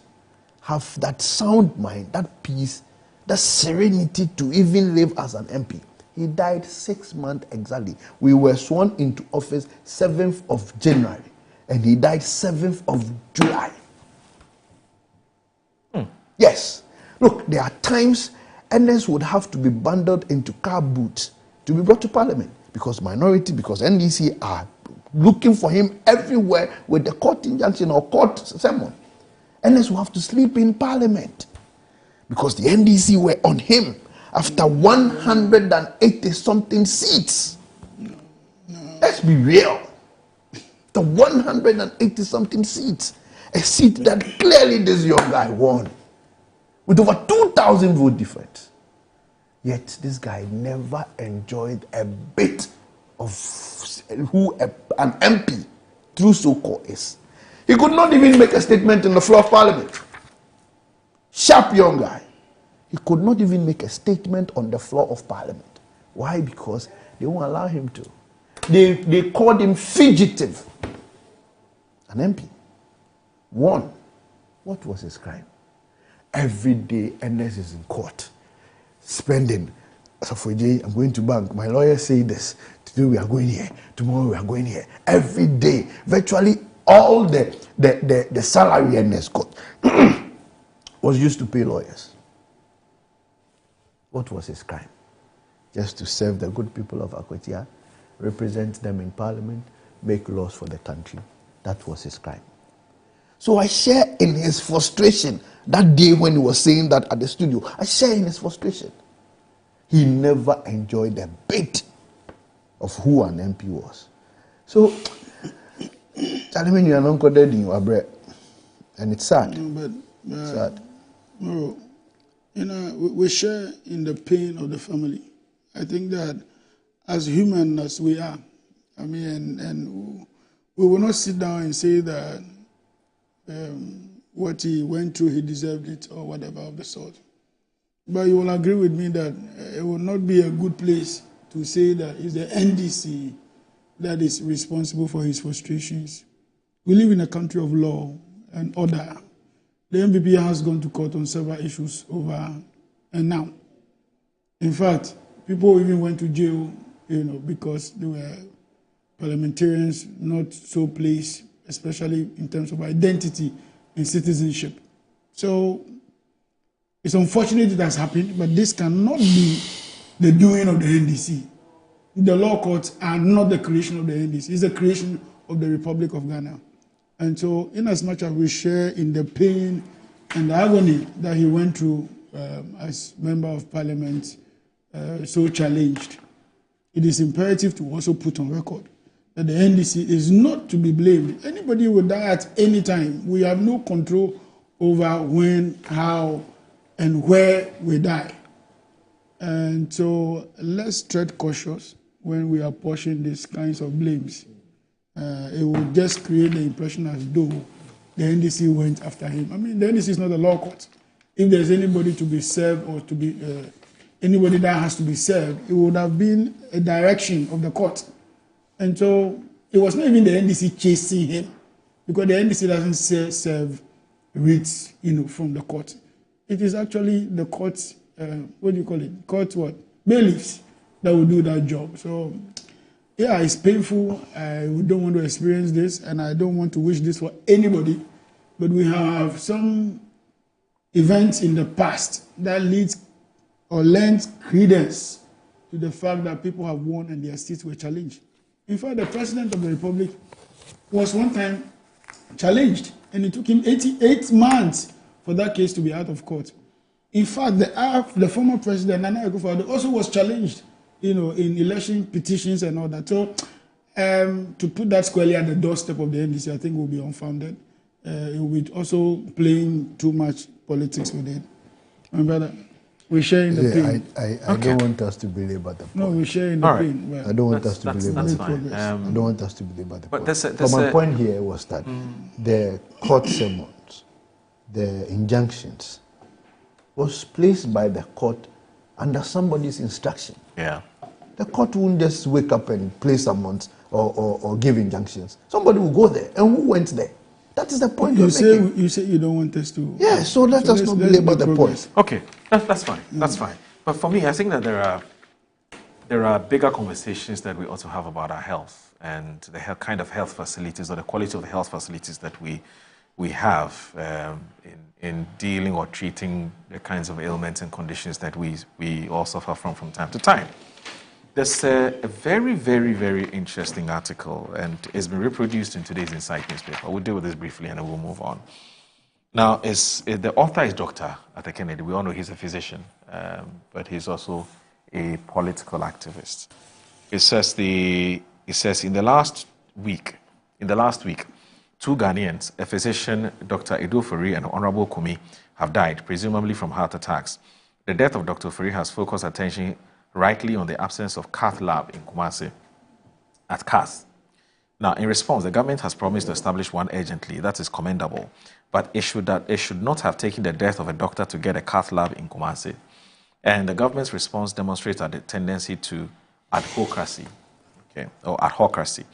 have that sound mind, that peace, that serenity to even live as an MP. He died 6 months exactly. We were sworn into office 7th of January, and he died 7th of July. Yes. Look, there are times Ernest would have to be bundled into car boots to be brought to Parliament because minority, because NDC are looking for him everywhere with the court injunction or court summon. NS will have to sleep in parliament because the NDC were on him after 180 something seats. Let's be real. The 180 something seats, a seat that clearly this young guy won with over 2,000 vote difference. Yet this guy never enjoyed a bit of who an MP through so-called is. He could not even make a statement in the floor of parliament. Sharp young guy. He could not even make a statement on the floor of parliament. Why? Because they won't allow him to. They called him fugitive. An MP. One. What was his crime? Every day NS is in court. Spending. So for Jay, I'm going to bank. My lawyer say this. Today we are going here. Tomorrow we are going here. Every day. Virtually all the salary NS got was used to pay lawyers. What was his crime? Just to serve the good people of Akwatia, represent them in parliament, make laws for the country. That was his crime. So I share in his frustration that day when he was saying that at the studio. I share in his frustration. He never enjoyed a bit of who an MP was. So, tell me you are not coded in your bread. And it's sad. No, but, sad. No, you know, we share in the pain of the family. I think that as human as we are, I mean, and we will not sit down and say that what he went through, he deserved it or whatever of the sort. But you will agree with me that it will not be a good place to say that it's the NDC that is responsible for his frustrations. We live in a country of law and order. The MPP has gone to court on several issues over and now. In fact, people even went to jail, you know, because they were parliamentarians not so placed, especially in terms of identity and citizenship. So it's unfortunate it has happened, but this cannot be the doing of the NDC. The law courts are not the creation of the NDC. It's the creation of the Republic of Ghana. And so, in as much as we share in the pain and the agony that he went through as member of parliament, so challenged, it is imperative to also put on record that the NDC is not to be blamed. Anybody will die at any time. We have no control over when, how, and where we die. And so let's tread cautious when we are pushing these kinds of blames. It will just create the impression as though the NDC went after him. I mean, the NDC is not a law court. If there's anybody to be served or to be anybody that has to be served, it would have been a direction of the court. And so it was not even the NDC chasing him, because the NDC doesn't serve writs, you know, from the court. It is actually the court's, what do you call it? Court what? Bailiffs that will do that job. So, yeah, it's painful. I don't want to experience this, and I don't want to wish this for anybody. But we have some events in the past that leads or lends credence to the fact that people have won and their seats were challenged. In fact, the President of the Republic was one time challenged, and it took him 88 months for that case to be out of court. In fact, the former president, Nana Akufo-Addo, also was challenged, you know, in election petitions and all that. So, to put that squarely at the doorstep of the NDC, I think will be unfounded. It will be also playing too much politics with it. My brother, we share in the pain. I don't want us to belabor the point. No, we share in the pain. Well, I don't want us to belabor the point. I don't want us to belabor the point. But my point here was that the court summons, the injunctions, was placed by the court under somebody's instruction. Yeah. The court won't just wake up and place summons or give injunctions. Somebody will go there. And who went there? That is the point you say you don't want us to. Yeah, so let us not belabor the point. Okay, that's fine. That's fine. But for me, I think that there are bigger conversations that we ought to have about our health and the kind of health facilities or the quality of the health facilities that we have in dealing or treating the kinds of ailments and conditions that we all suffer from time to time. There's a very, very, very interesting article, and it's been reproduced in today's Insight newspaper. We'll deal with this briefly, and then we'll move on. Now, the author is Dr. Arthur Kennedy. We all know he's a physician, but he's also a political activist. It says in the last week, 2 Ghanaians, a physician, Dr. Edu Furi, and Honorable Kumi, have died, presumably from heart attacks. The death of Dr. Furi has focused attention rightly on the absence of cath lab in Kumasi at CAS. Now, in response, the government has promised to establish one urgently. That is commendable. But it should not have taken the death of a doctor to get a cath lab in Kumasi. And the government's response demonstrates a tendency to adhocracy, or adhocracy.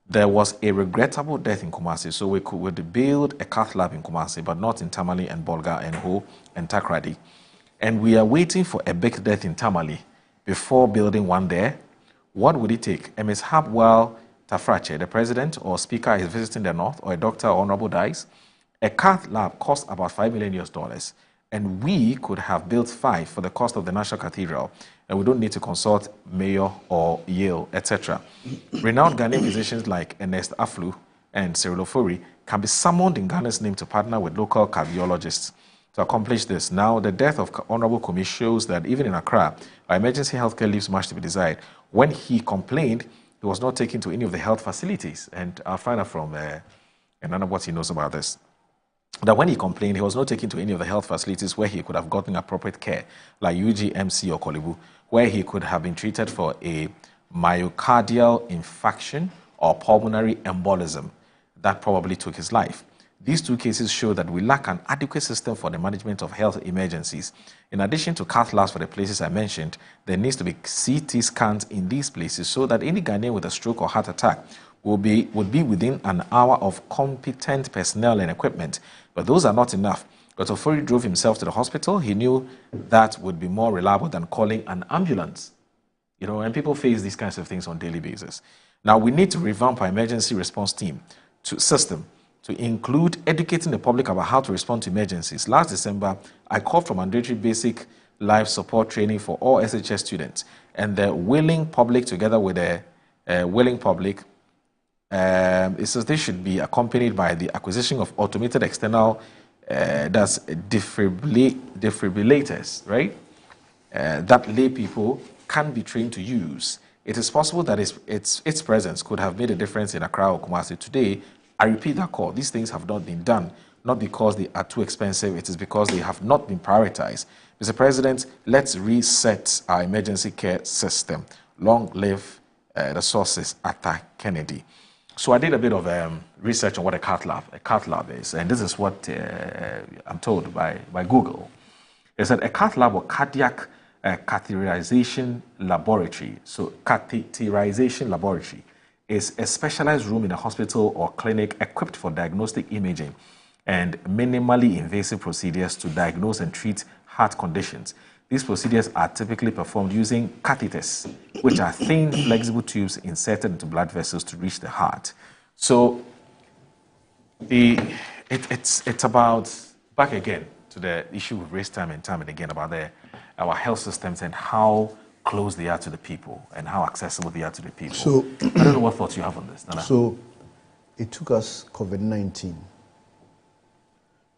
There was a regrettable death in Kumasi, so we could build a cath lab in Kumasi, but not in Tamale and Bolga and Ho and Takrady. And we are waiting for a big death in Tamale before building one there. What would it take? Ms. Habwell Tafrache, the president or speaker, is visiting the north, or a doctor or honorable dies. A cath lab costs about $5 million, and we could have built 5 for the cost of the National Cathedral, and we don't need to consult Mayor or Yale, etc. Renowned Ghanaian physicians like Ernest Aflu and Cyril Ofori can be summoned in Ghana's name to partner with local cardiologists to accomplish this. Now, the death of Honorable Kumi shows that even in Accra, our emergency healthcare leaves much to be desired. When he complained, he was not taken to any of the health facilities. And I'll find out from another what he knows about this. That when he complained, he was not taken to any of the health facilities where he could have gotten appropriate care, like UGMC or Kolibu, where he could have been treated for a myocardial infarction or pulmonary embolism that probably took his life. These 2 cases show that we lack an adequate system for the management of health emergencies. In addition to cath labs for the places I mentioned, there needs to be CT scans in these places so that any Ghanaian with a stroke or heart attack would be within an hour of competent personnel and equipment. But those are not enough. Dr. Ofori drove himself to the hospital. He knew that would be more reliable than calling an ambulance. And people face these kinds of things on a daily basis. Now, we need to revamp our emergency response system to include educating the public about how to respond to emergencies. Last December, I called for mandatory basic life support training for all SHS students, and the willing public, together with the willing public, it says they should be accompanied by the acquisition of automated external defibrillators, right? That lay people can be trained to use. It is possible that its presence could have made a difference in Accra or Kumasi. Today, I repeat that call. These things have not been done, not because they are too expensive. It is because they have not been prioritized. Mr. President, let's reset our emergency care system. Long live the sources, Arthur Kennedy. So I did a bit of research on what a cath lab is, and this is what I'm told by Google. It's that a cath lab or cardiac catheterization laboratory. So catheterization laboratory is a specialized room in a hospital or clinic equipped for diagnostic imaging and minimally invasive procedures to diagnose and treat heart conditions. These procedures are typically performed using catheters, which are thin, flexible tubes inserted into blood vessels to reach the heart. So it's about, back again to the issue we've raised time and again about our health systems and how close they are to the people and how accessible they are to the people. So I don't know what thoughts you have on this, Nana. So it took us COVID-19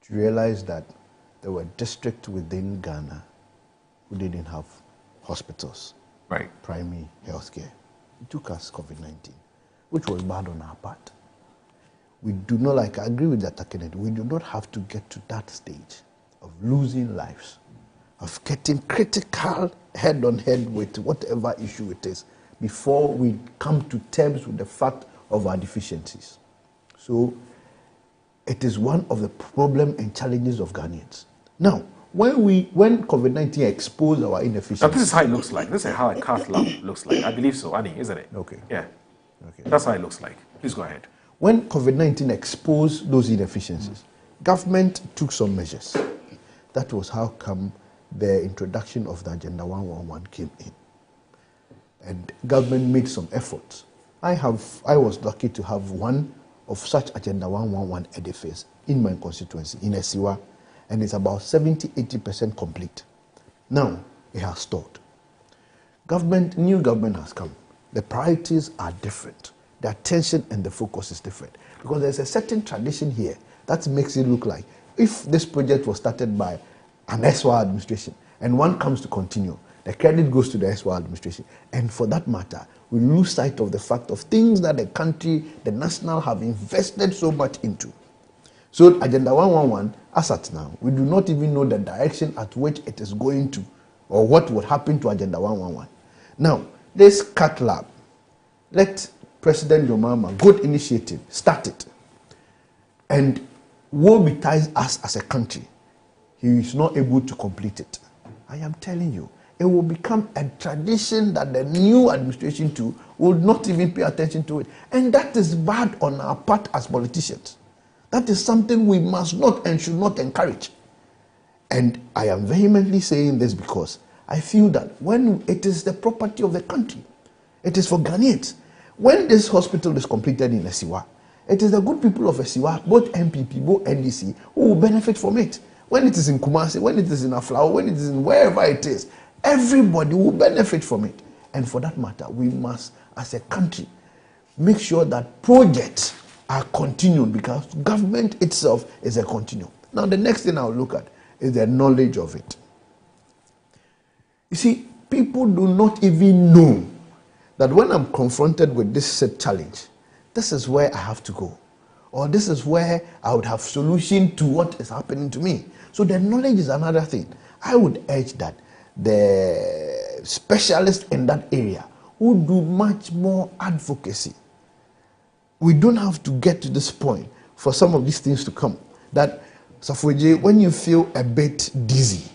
to realize that there were districts within Ghana who didn't have hospitals, right? Primary health care. It took us COVID-19, which was bad on our part. We do not, I agree with Dr. Kennedy, we do not have to get to that stage of losing lives, of getting critical head-on-head with whatever issue it is before we come to terms with the fact of our deficiencies. So it is one of the problems and challenges of Ghanaians. Now, when COVID-19 exposed our inefficiencies... Now, this is how it looks like. This is how a cath lab looks like. I believe so, Annie, isn't it? Okay. Yeah. Okay. That's how it looks like. Please go ahead. When COVID-19 exposed those inefficiencies, government took some measures. That was how come the introduction of the Agenda 111 came in. And government made some efforts. I was lucky to have one of such Agenda 111 edifice in my constituency, in Esiwa, and it's about 70-80% complete. Now, it has stalled. New government has come. The priorities are different. The attention and the focus is different. Because there's a certain tradition here that makes it look like if this project was started by an SY administration and one comes to continue, the credit goes to the SY administration. And for that matter, we lose sight of the fact of things that the country, the national, have invested so much into. So Agenda 111, as at now, we do not even know the direction at which it is going to or what would happen to Agenda 111. Now, this CAT lab, let President Yomama, good initiative, start it. And woe betides us as a country. He is not able to complete it. I am telling you, it will become a tradition that the new administration too will not even pay attention to it. And that is bad on our part as politicians. That is something we must not and should not encourage. And I am vehemently saying this because I feel that when it is the property of the country, it is for Ghanaians. When this hospital is completed in Esiwa, it is the good people of Esiwa, both MPP, both NDC, who will benefit from it. When it is in Kumasi, when it is in Aflao, when it is in wherever it is, everybody will benefit from it. And for that matter, we must, as a country, make sure that projects are continued because government itself is a continuum. Now, the next thing I'll look at is the knowledge of it. You see, people do not even know that when I'm confronted with this set challenge, this is where I have to go. Or this is where I would have solution to what is happening to me. So the knowledge is another thing. I would urge that the specialists in that area would do much more advocacy. We don't have to get to this point for some of these things to come. That, Safuji, when you feel a bit dizzy,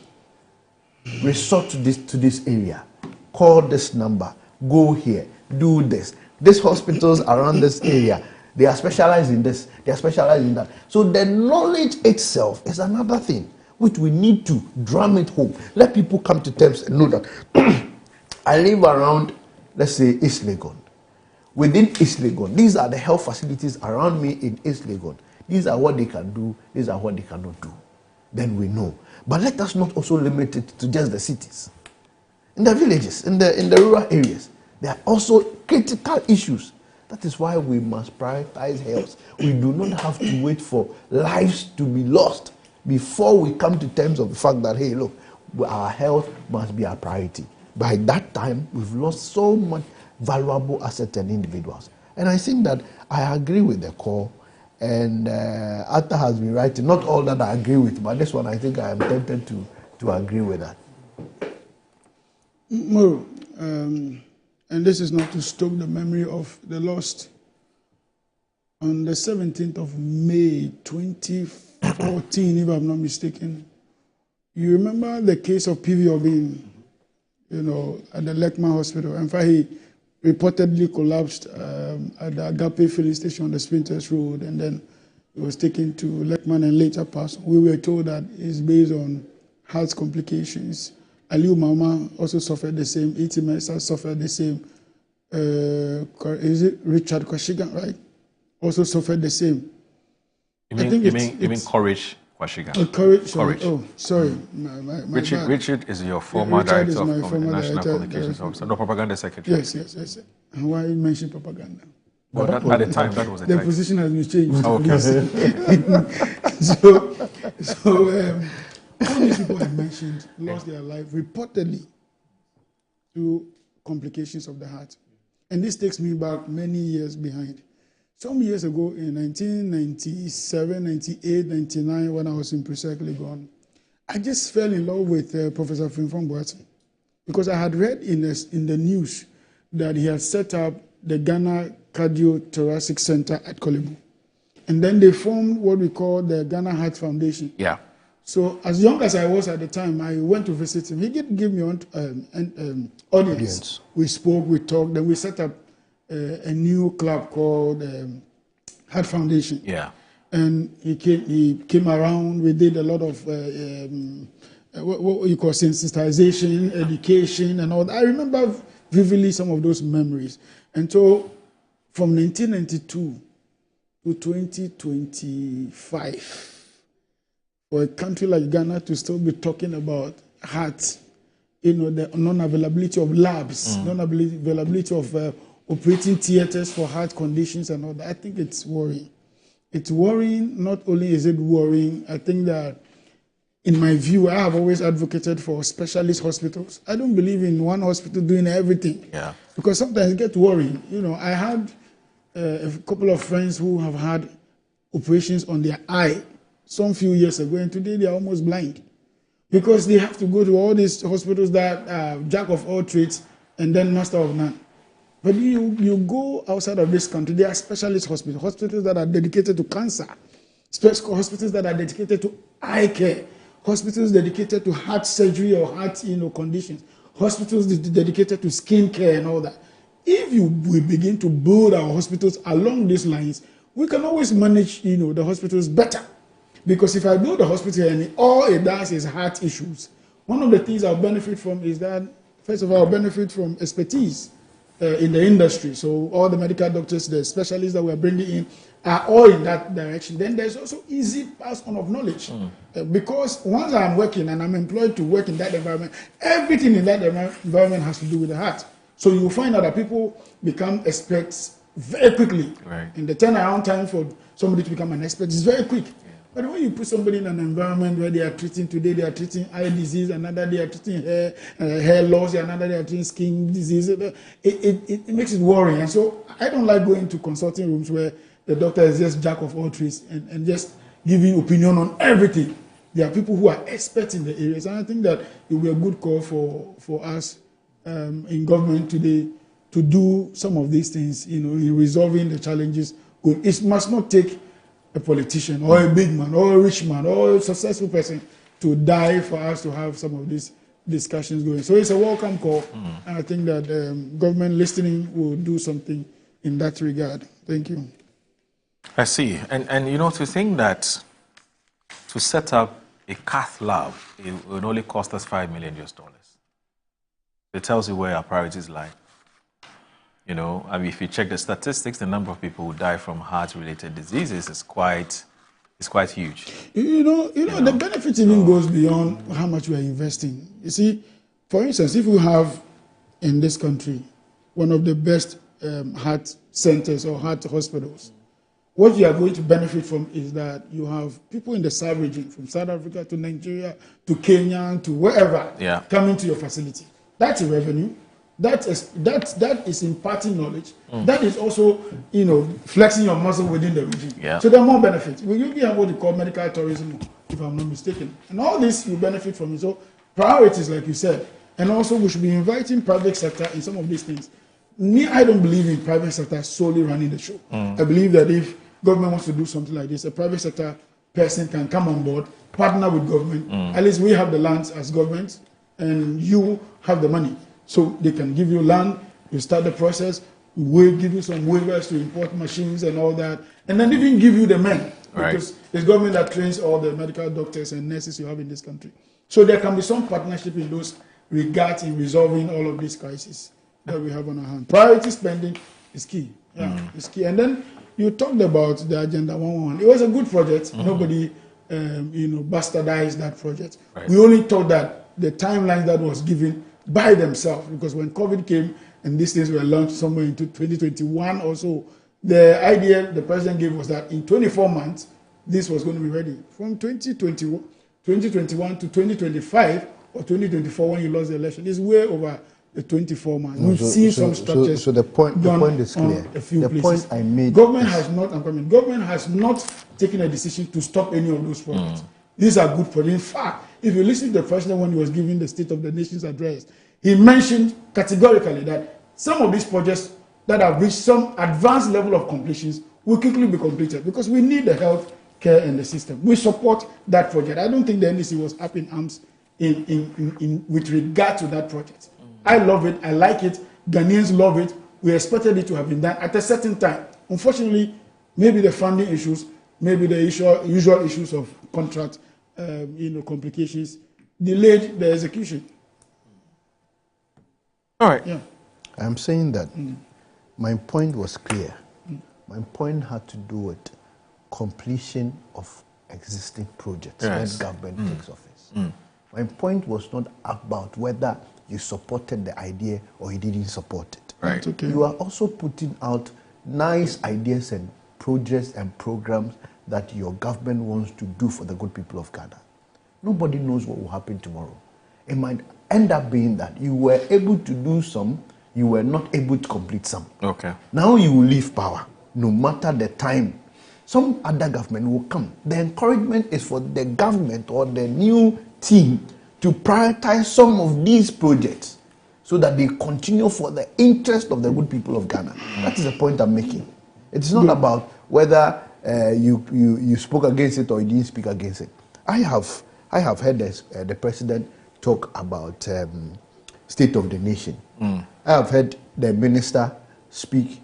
resort to this area. Call this number. Go here. Do this. These hospitals around this area, they are specialized in this. They are specialized in that. So the knowledge itself is another thing which we need to drum it home. Let people come to terms and know that I live around, let's say, East Legon. Within East Legon, these are the health facilities around me in East Legon. These are what they can do. These are what they cannot do. Then we know. But let us not also limit it to just the cities. In the villages, in the rural areas, there are also critical issues. That is why we must prioritize health. We do not have to wait for lives to be lost before we come to terms of the fact that, hey, look, our health must be our priority. By that time, we've lost so much valuable assets and individuals. And I think that I agree with the call. And Atta has been writing, not all that I agree with, but this one I think I am tempted to agree with that. Moro, and this is not to stoke the memory of the lost. On the 17th of May 2014, if I'm not mistaken, you remember the case of PV Obin, at the Lekman Hospital. In fact, he reportedly collapsed at the Agape filling station on the Sprinters Road, and then he was taken to Lekman and later passed. We were told that it's based on heart complications. Aliu Mama also suffered the same. E.T. Mensah suffered the same. Is it Richard Kwashigan, right? Also suffered the same. You mean Courage Kwashigan? Courage. Oh, sorry. My Richard is your former director of the National Communications Officer, no propaganda secretary. Yes. And why you mention propaganda? Well, at the time, that was the title. position has been changed. Oh, okay. So all these people I mentioned lost their life reportedly to complications of the heart. And this takes me back many years behind. Some years ago, in 1997, 98, 99, when I was in Presec Legon, I just fell in love with Professor Finfong Boateng because I had read in the news that he had set up the Ghana Cardiothoracic Center at Kolebu. And then they formed what we call the Ghana Heart Foundation. Yeah. So as young as I was at the time, I went to visit him. He did give me audience. We spoke, we talked, then we set up a new club called Heart Foundation. Yeah. And he came around. We did a lot of what you call sensitization, education, and all that. I remember vividly some of those memories. And so from 1992 to 2025, for a country like Ghana to still be talking about heart the non-availability of labs, non-availability of operating theaters for heart conditions and all that. I think it's worrying. It's worrying. Not only is it worrying, I think that, in my view, I have always advocated for specialist hospitals. I don't believe in one hospital doing everything. Yeah. Because sometimes it gets worrying. I had a couple of friends who have had operations on their eye some few years ago, and today they are almost blind because they have to go to all these hospitals that are jack of all trades and then master of none. But you go outside of this country, there are specialist hospitals, hospitals that are dedicated to cancer, hospitals that are dedicated to eye care, hospitals dedicated to heart surgery or heart conditions, hospitals dedicated to skin care and all that. If we begin to build our hospitals along these lines, we can always manage the hospitals better. Because if I build a hospital and all it does is heart issues, one of the things I'll benefit from is that, first of all, I'll benefit from expertise in the industry. So all the medical doctors, the specialists that we're bringing in are all in that direction. Then there's also easy pass on of knowledge. Because once I'm working and I'm employed to work in that environment, everything in that environment has to do with the heart. So you find out that people become experts very quickly. Right. And the turnaround time for somebody to become an expert is very quick. But when you put somebody in an environment where they are treating, today they are treating eye disease, another they are treating hair loss, another they are treating skin disease, it makes it worrying. And so I don't like going to consulting rooms where the doctor is just jack of all trades and just giving opinion on everything. There are people who are experts in the areas. And I think that it will be a good call for us in government today to do some of these things, in resolving the challenges. It must not take a politician or a big man or a rich man or a successful person to die for us to have some of these discussions going. So it's a welcome call, and I think that government listening will do something in that regard. Thank you. I see. And to think that to set up a cath lab, it would only cost us $5 million. It tells you where our priorities lie. If you check the statistics, the number of people who die from heart-related diseases is quite huge. The benefit even goes beyond how much we are investing. You see, for instance, if we have in this country one of the best heart centers or heart hospitals, what you are going to benefit from is that you have people in the South region, from South Africa to Nigeria to Kenya to wherever, coming to your facility. That's a revenue. That is imparting knowledge. That is also, flexing your muscle within the region. Yeah. So there are more benefits. We will be able to call medical tourism, if I'm not mistaken. And all this will benefit from it. So priorities, like you said. And also we should be inviting private sector in some of these things. I don't believe in private sector solely running the show. I believe that if government wants to do something like this, a private sector person can come on board, partner with government. At least we have the lands as government, and you have the money. So they can give you land, you start the process, we'll give you some waivers to import machines and all that, and then even give you the men. Because it's government that trains all the medical doctors and nurses you have in this country. So there can be some partnership in those regards in resolving all of these crises that we have on our hands. Priority spending is key. It's key. And then you talked about the Agenda 111. It was a good project. Nobody bastardized that project. We only thought that the timeline that was given by themselves, because when COVID came and these things were launched somewhere into 2021 or so, the idea the president gave was that in 24 months, this was going to be ready. From 2021 to 2025 or 2024 when you lost the election, is way over the 24 months. We've seen some structures. So the point is clear. The point I made. Government has not taken a decision to stop any of those projects. These are good projects. In fact, if you listen to the president when he was giving the State of the Nation's address, he mentioned categorically that some of these projects that have reached some advanced level of completions will quickly be completed because we need the health care in the system. We support that project. I don't think the NDC was up in arms with regard to that project. I love it. I like it. Ghanaians love it. We expected it to have been done at a certain time. Unfortunately, maybe the funding issues, maybe the usual issues of contract, complications, delayed the execution. All right. Yeah. I'm saying that my point was clear. My point had to do with completion of existing projects when government takes office. My point was not about whether you supported the idea or you didn't support it. Right. Okay. You are also putting out nice ideas and projects and programs that your government wants to do for the good people of Ghana. Nobody knows what will happen tomorrow. It might end up being that you were able to do some, you were not able to complete some. Okay. Now you will leave power, no matter the time. Some other government will come. The encouragement is for the government or the new team to prioritize some of these projects so that they continue for the interest of the good people of Ghana. That is the point I'm making. It's not about whether you spoke against it or you didn't speak against it. I have heard the president talk about state of the nation. I have heard the minister speak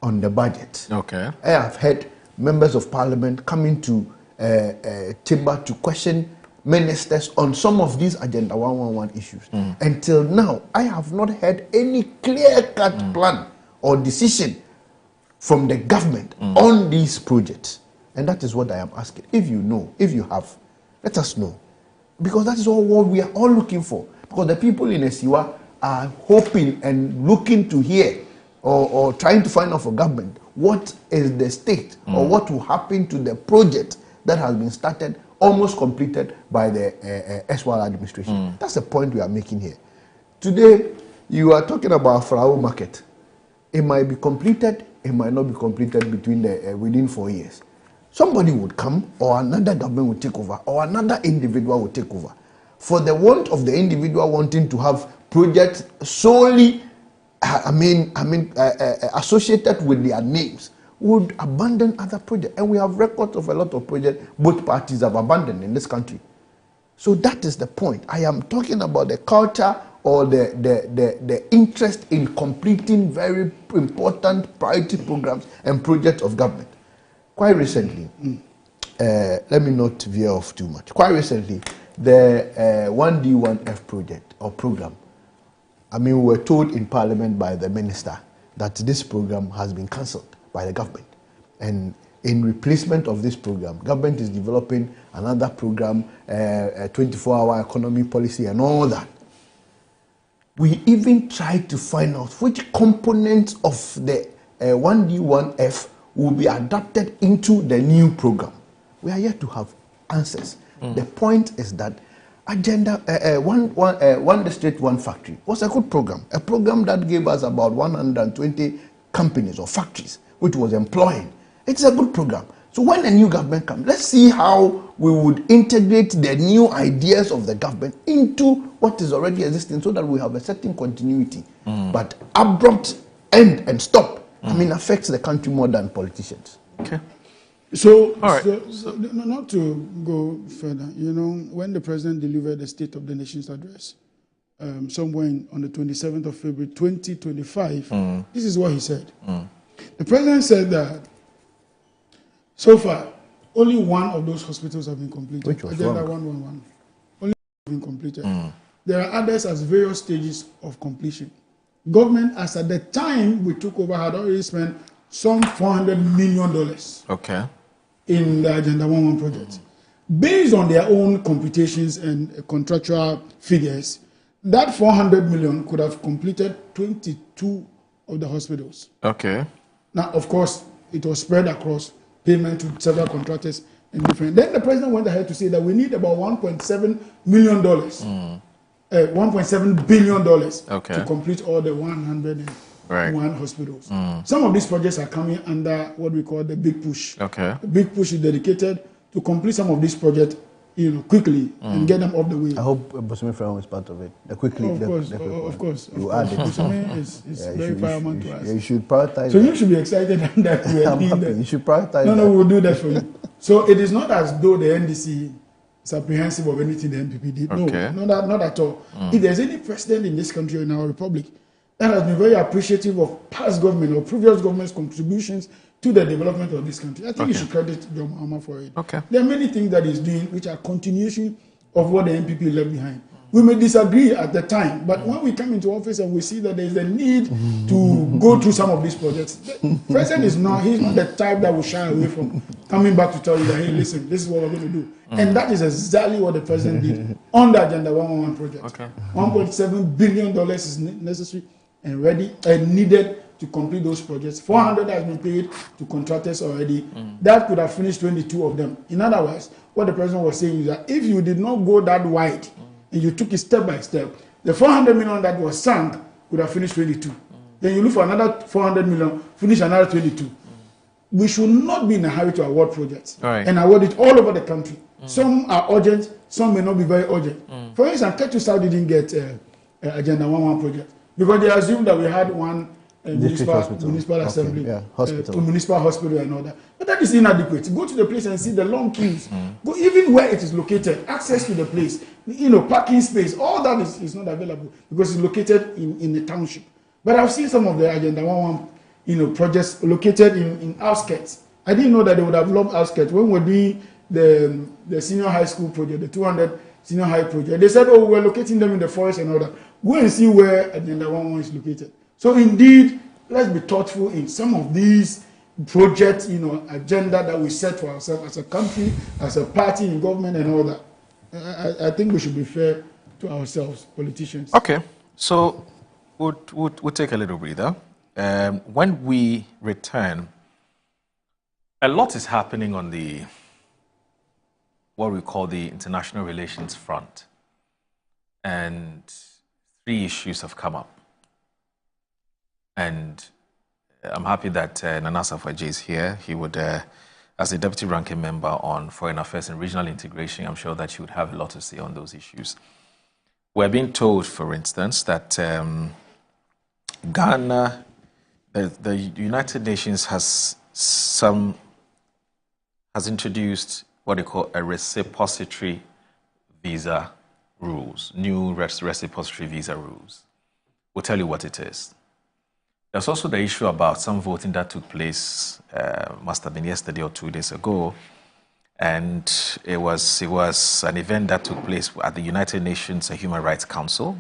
on the budget. Okay. I have heard members of parliament coming to chamber to question ministers on some of these Agenda 111 issues. Until now, I have not heard any clear-cut plan or decision from the government on these projects. And that is what I am asking. If you know, if you have, let us know. Because that is all what we are all looking for. Because the people in Esiwa are hoping and looking to hear or trying to find out from government what is the state or what will happen to the project that has been started, almost completed by the SWAL administration. That's the point we are making here. Today, you are talking about Frao Market. It might be completed, it might not be completed within 4 years. Somebody would come, or another government would take over, or another individual would take over. For the want of the individual wanting to have projects solely associated with their names, would abandon other projects. And we have records of a lot of projects both parties have abandoned in this country. So that is the point. I am talking about the culture or the interest in completing very important priority programs and projects of government. Quite recently, let me not veer off too much. Quite recently, the 1D1F project or program, we were told in Parliament by the minister that this program has been cancelled by the government. And in replacement of this program, government is developing another program, a 24-hour economy policy and all that. We even tried to find out which components of the 1D1F will be adapted into the new program. We are yet to have answers. The point is that Agenda One District, One Factory was a good program, a program that gave us about 120 companies or factories, which was employing. It's a good program. So when a new government comes, let's see how we would integrate the new ideas of the government into what is already existing so that we have a certain continuity. But abrupt end and stop, affects the country more than politicians. Okay. So, all right. So, not to go further, when the president delivered the State of the Nation's address, somewhere on the 27th of February 2025, this is what he said. The president said that so far, only one of those hospitals have been completed. Which was Agenda wrong. 111. Only have been completed. There are others at various stages of completion. Government, as at the time we took over, had already spent some $400 million. Okay. In the Agenda 111 project. Based on their own computations and contractual figures, that 400 million could have completed 22 of the hospitals. Okay. Now, of course, it was spread across payment to several contractors and different. Then the president went ahead to say that we need about $1.7 million, $1.7 billion to complete all the 101 hospitals. Some of these projects are coming under what we call the Big Push. Okay. The Big Push is dedicated to complete some of these projects, quickly and get them off the way. I hope Bosomtwe is part of it. Of course. You add it. Bosomtwe is very paramount to us. You should prioritize. So you should be excited that we are doing that. You should prioritize. No, we'll do that for you. So it is not as though the NDC is apprehensive of anything the MPP did. Okay. No, not at all. If there's any president in this country or in our republic that has been very appreciative of past government or previous government's contributions to the development of this country, I think you should credit John Mahama for it. Okay. There are many things that he's doing which are continuation of what the MPP left behind. We may disagree at the time, but when we come into office and we see that there is a need to go through some of these projects, the president he's not the type that will shy away from coming back to tell you that, hey, listen, this is what we're going to do. And that is exactly what the president did on the Agenda 111 project. Okay. $1.7 billion is necessary and ready and needed to complete those projects. 400 has been paid to contractors already. That could have finished 22 of them. In other words, what the president was saying is that if you did not go that wide and you took it step by step, the 400 million that was sunk could have finished 22. Then you look for another 400 million, finish another 22. We should not be in a hurry to award projects and award it all over the country. Some are urgent, some may not be very urgent. For instance, Ketu South didn't get Agenda 111 project because they assumed that we had one municipal assembly, municipal hospital and all that. But that is inadequate. Go to the place and see the long queues. Go even where it is located, access to the place, parking space, all that is not available because it's located in the township. But I've seen some of the Agenda 111, projects located in outskirts. I didn't know that they would have loved outskirts. When we're doing the senior high school project, the 200 senior high project, they said, oh, we're locating them in the forest and all that. Go and see where Agenda 111 is located. So indeed, let's be thoughtful in some of these projects, agenda that we set for ourselves as a country, as a party in government and all that. I think we should be fair to ourselves, politicians. Okay, so we'll take a little breather. When we return, a lot is happening on what we call the international relations front. And 3 issues have come up. And I'm happy that Nana Safaji is here. He would, as a deputy ranking member on foreign affairs and regional integration, I'm sure that he would have a lot to say on those issues. We're being told, for instance, that Ghana, the United Nations has introduced what they call a reciprocity visa rules, new reciprocity visa rules. We'll tell you what it is. There's also the issue about some voting that took place, must have been yesterday or 2 days ago, and it was an event that took place at the United Nations Human Rights Council,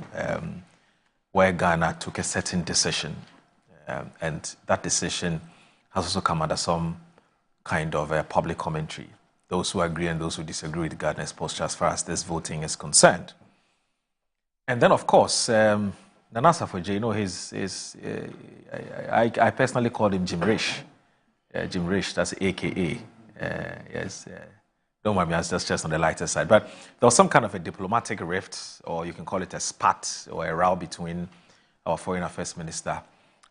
where Ghana took a certain decision, and that decision has also come under some kind of public commentary. Those who agree and those who disagree with Ghana's posture as far as this voting is concerned. And then, of course, Nana Safaji, I personally called him Jim Rish. Jim Rish, that's AKA. Yes, don't mind me, that's just on the lighter side. But there was some kind of a diplomatic rift, or you can call it a spat or a row between our foreign affairs minister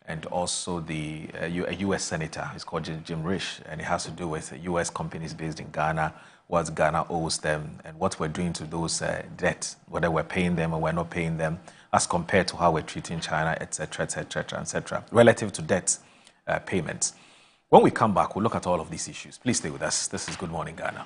and also a U.S. senator. He's called Jim Rish, and it has to do with U.S. companies based in Ghana, what Ghana owes them, and what we're doing to those debts, whether we're paying them or we're not paying them, as compared to how we're treating China, etc., etc., etc., relative to debt payments. When we come back, we'll look at all of these issues. Please stay with us. This is Good Morning Ghana.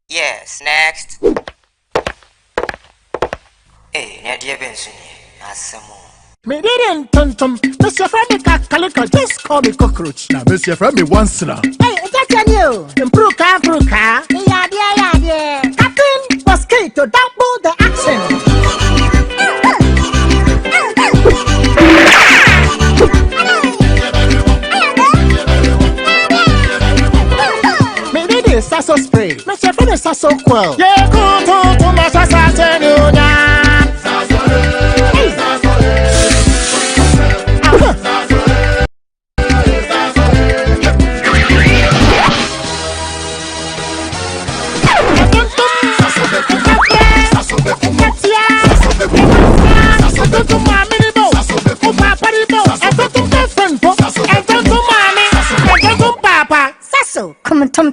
Yes, next. Hey, Nadia Benson, me didn't tum. Mr. Freddy Calico, just call me cockroach. Now, Mr. Freddy once now. Hey, that's you. Improve car. Yeah. Captain was key to double the action. Maybe this Sasso spray. Mr. Freddy Sasso quell. Yeah, go to my Sasso.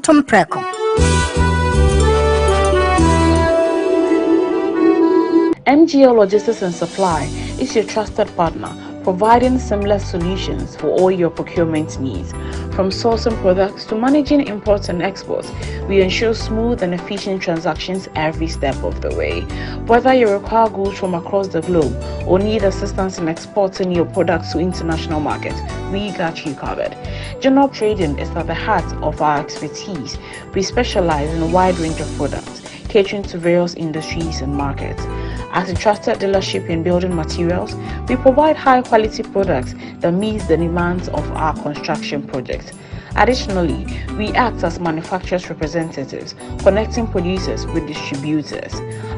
Tum preko. MGL Logistics and Supply is your trusted partner, providing seamless solutions for all your procurement needs. From sourcing products to managing imports and exports, we ensure smooth and efficient transactions every step of the way. Whether you require goods from across the globe or need assistance in exporting your products to international markets, we got you covered. General trading is at the heart of our expertise. We specialize in a wide range of products, catering to various industries and markets. As a trusted dealership in building materials, we provide high-quality products that meet the demands of our construction projects. Additionally, we act as manufacturers' representatives, connecting producers with distributors.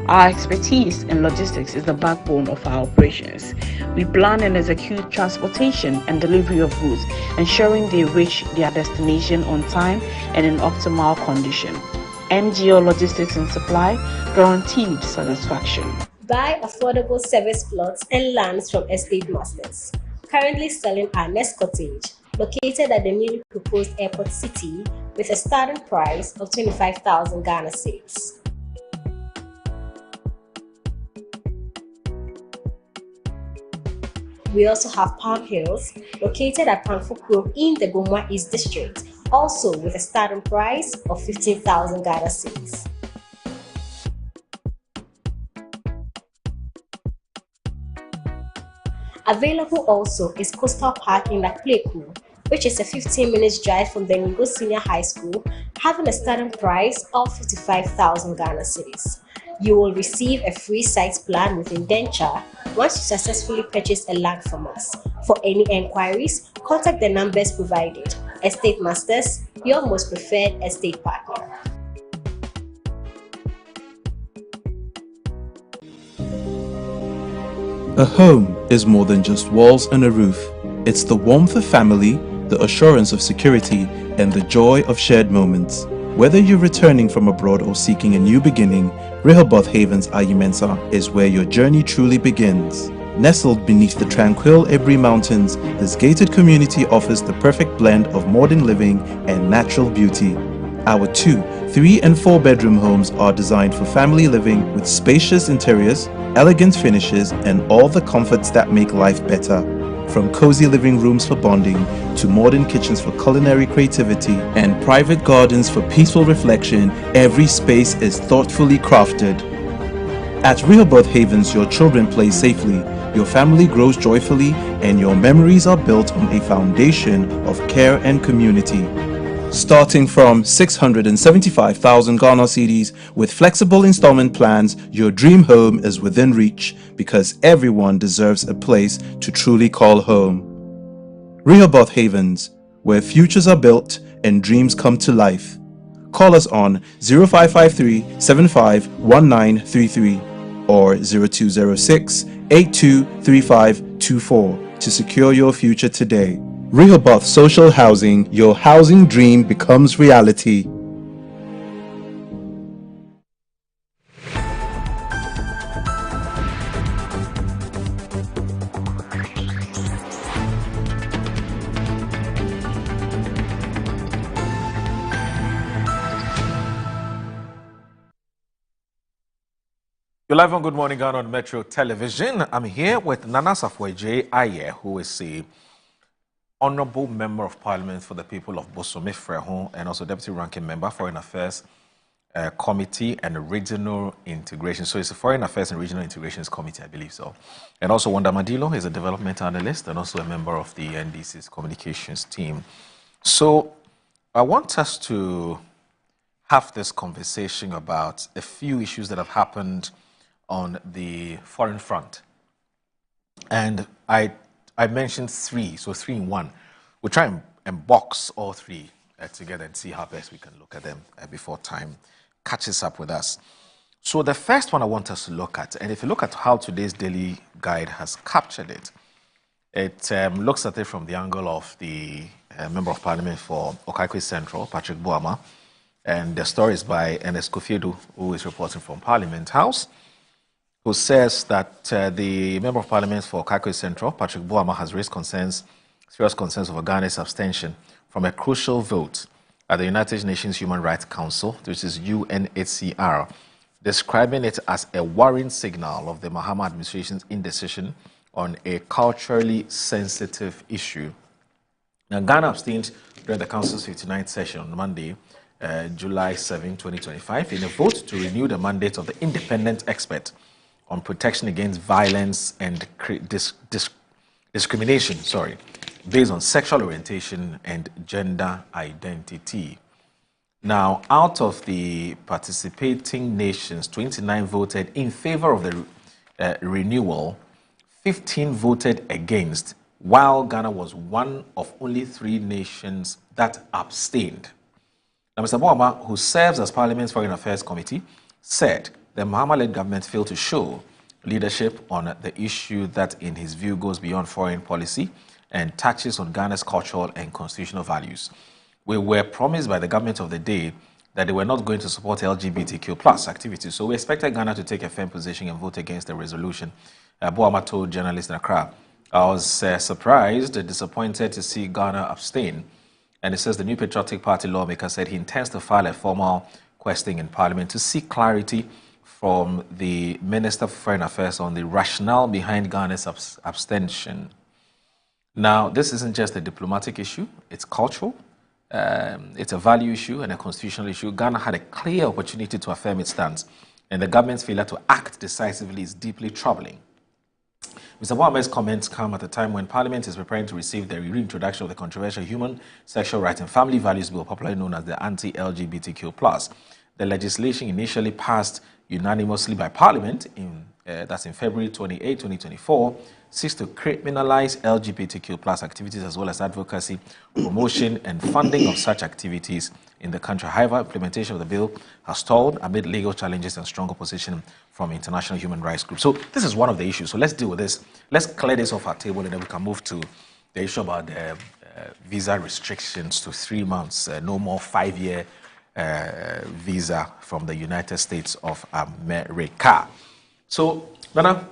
Our expertise in logistics is the backbone of our operations. We plan and execute transportation and delivery of goods, ensuring they reach their destination on time and in optimal condition. MGO Logistics and Supply, guaranteed satisfaction. Buy affordable service plots and lands from estate masters. Currently selling our next cottage, located at the newly proposed airport city, with a starting price of 25,000 Ghana cedis. We also have Palm Hills, located at Panfukro in the Gomwa East District, also with a starting price of 15,000 Ghana cedis. Available also is Coastal Park in Ablekuma, which is a 15-minute drive from the Ningo Senior High School, having a starting price of 55,000 Ghana cedis. You will receive a free site plan with indenture once you successfully purchase a land from us. For any enquiries, contact the numbers provided. Estate Masters, your most preferred estate partner. A home is more than just walls and a roof. It's the warmth of family, the assurance of security, and the joy of shared moments. Whether you're returning from abroad or seeking a new beginning, Rehoboth Havens Ayimensa is where your journey truly begins. Nestled beneath the tranquil Ebri Mountains, this gated community offers the perfect blend of modern living and natural beauty. Our 2, 3 and 4 bedroom homes are designed for family living with spacious interiors, elegant finishes, and all the comforts that make life better. From cozy living rooms for bonding to modern kitchens for culinary creativity and private gardens for peaceful reflection, every space is thoughtfully crafted. At Rehoboth Havens, your children play safely, your family grows joyfully, and your memories are built on a foundation of care and community. Starting from 675,000 Ghana cedis with flexible installment plans, your dream home is within reach because everyone deserves a place to truly call home. Rehoboth Havens, where futures are built and dreams come to life. Call us on 0553 751933 or 0206 823524 to secure your future today. Rehoboth Social Housing, your housing dream becomes reality. You're live on Good Morning Ghana on Metro Television. I'm here with Nana Safweje Aye, who is a Honorable Member of Parliament for the people of Bosomtwe and also Deputy Ranking Member, Foreign Affairs Committee and Regional Integration. So it's a Foreign Affairs and Regional Integrations Committee, I believe so. And also Wanda Madilo is a Development Analyst and also a member of the NDC's Communications team. So I want us to have this conversation about a few issues that have happened on the foreign front. And I mentioned 3, so 3 in 1. We'll try and box all 3 together and see how best we can look at them before time catches up with us. So the first one I want us to look at, and if you look at how today's daily guide has captured it, it looks at it from the angle of the Member of Parliament for Okaikwe Central, Patrick Boama, and the story is by Ernest Kofiedu, who is reporting from Parliament House, who says that the Member of Parliament for Okaikwe Central, Patrick Boama, has raised serious concerns over Ghana's abstention from a crucial vote at the United Nations Human Rights Council, which is UNHCR, describing it as a worrying signal of the Mahama administration's indecision on a culturally sensitive issue. Now, Ghana abstained during the Council's 59th session on Monday, July 7, 2025, in a vote to renew the mandate of the independent expert on protection against violence and discrimination, based on sexual orientation and gender identity. Now, out of the participating nations, 29 voted in favor of the renewal, 15 voted against, while Ghana was one of only 3 nations that abstained. Now, Mr. Boama, who serves as Parliament's Foreign Affairs Committee, said the Mahama-led government failed to show leadership on the issue that, in his view, goes beyond foreign policy and touches on Ghana's cultural and constitutional values. We were promised by the government of the day that they were not going to support LGBTQ plus activities, so we expected Ghana to take a firm position and vote against the resolution. Boama told journalists in Accra, "I was surprised and disappointed to see Ghana abstain." And it says the New Patriotic Party lawmaker said he intends to file a formal questioning in Parliament to seek clarity from the Minister for Foreign Affairs on the rationale behind Ghana's abstention. Now, this isn't just a diplomatic issue, it's cultural, it's a value issue and a constitutional issue. Ghana had a clear opportunity to affirm its stance, and the government's failure to act decisively is deeply troubling. Mr. Mohammed's comments come at a time when Parliament is preparing to receive the reintroduction of the controversial Human, Sexual Rights and Family Values Bill, popularly known as the Anti-LGBTQ+. The legislation initially passed unanimously by Parliament that's in February 28, 2024, seeks to criminalize LGBTQ+ activities as well as advocacy, promotion and funding of such activities in the country. However, implementation of the bill has stalled amid legal challenges and strong opposition from international human rights groups. So this is one of the issues. So let's deal with this. Let's clear this off our table and then we can move to the issue about visa restrictions to 3 months, no more 5-year visa from the United States of America. So, Nana,